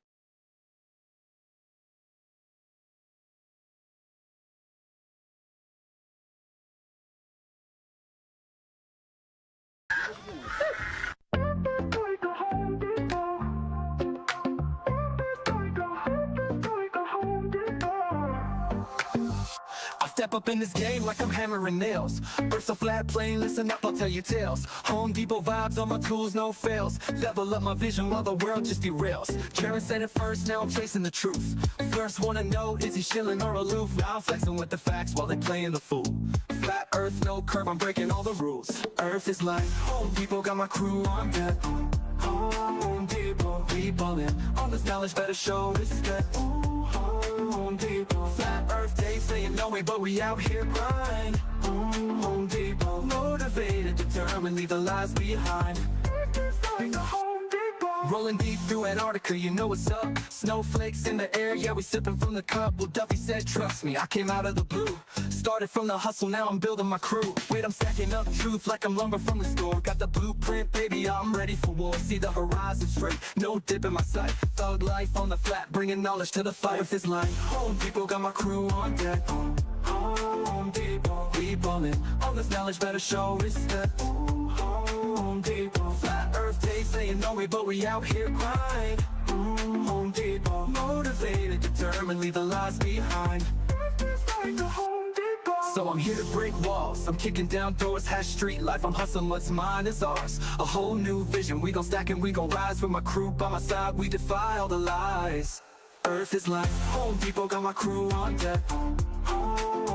Step up in this game like I'm hammering nails. Earth's a flat plane, listen up, I'll tell you tales. Home Depot vibes on my tools, no fails. Level up my vision while the world just derails. Jeran said it first, now I'm chasing the truth. First wanna know, is he shilling or aloof? Now I'm flexing with the facts while they playing the fool. Flat earth, no curve, I'm breaking all the rules. Earth is like Home Depot, got my crew on deck. Home Depot, we ballin'. All this knowledge better show respect. Home Depot, flat earth day saying no way, but we out here grind. Home Depot, motivated, determined, leave the lies behind. Rolling deep through Antarctica, you know what's up. Snowflakes in the air, yeah, we sipping from the cup. Well, Duffy said, trust me, I came out of the blue. Started from the hustle, now I'm building my crew. Wait, I'm stacking up truth like I'm lumber from the store. Got the blueprint, baby, I'm ready for war. See the horizon straight, no dip in my sight. Thug life on the flat, bringing knowledge to the fight. With this line, Home Depot, got my crew on deck. Home Depot, we ballin'. All this knowledge better show respect. Home Depot, flat earth day saying no way, but we out here grind. Home Depot, motivated, determined, leave the lies behind. So I'm here to break walls, I'm kicking down doors, hash street life, I'm hustling what's mine is ours. A whole new vision, we gon' stack and we gon' rise. With my crew by my side, we defy all the lies. Earth is like Home Depot, got my crew on deck. Home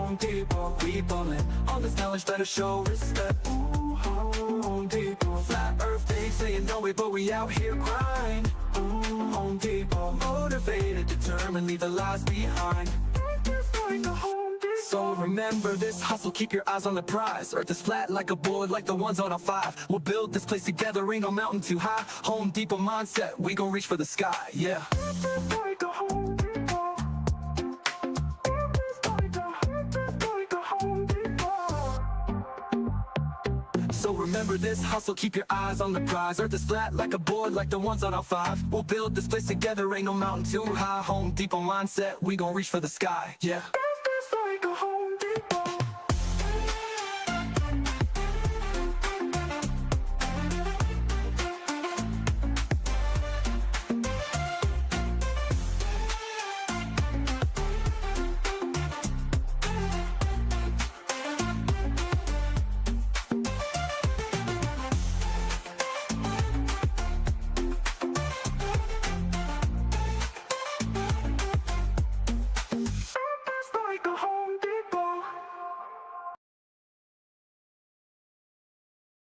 Home Depot, we ballin'. All this knowledge better show respect. Ooh, Home Depot. Flat Earth, they say you know it, but we out here grind. Ooh, Home Depot. Motivated, determined, leave the lies behind. So remember this hustle, keep your eyes on the prize. Earth is flat like a board, like the ones on a 5. We'll build this place together, ain't no mountain too high. Home Depot mindset, we gon' reach for the sky, yeah. So remember this hustle, keep your eyes on the prize. Earth is flat like a board, like the ones on our 5. We'll build this place together, ain't no mountain too high. Home Depot mindset, we gon' reach for the sky, yeah. Like a Home Depot.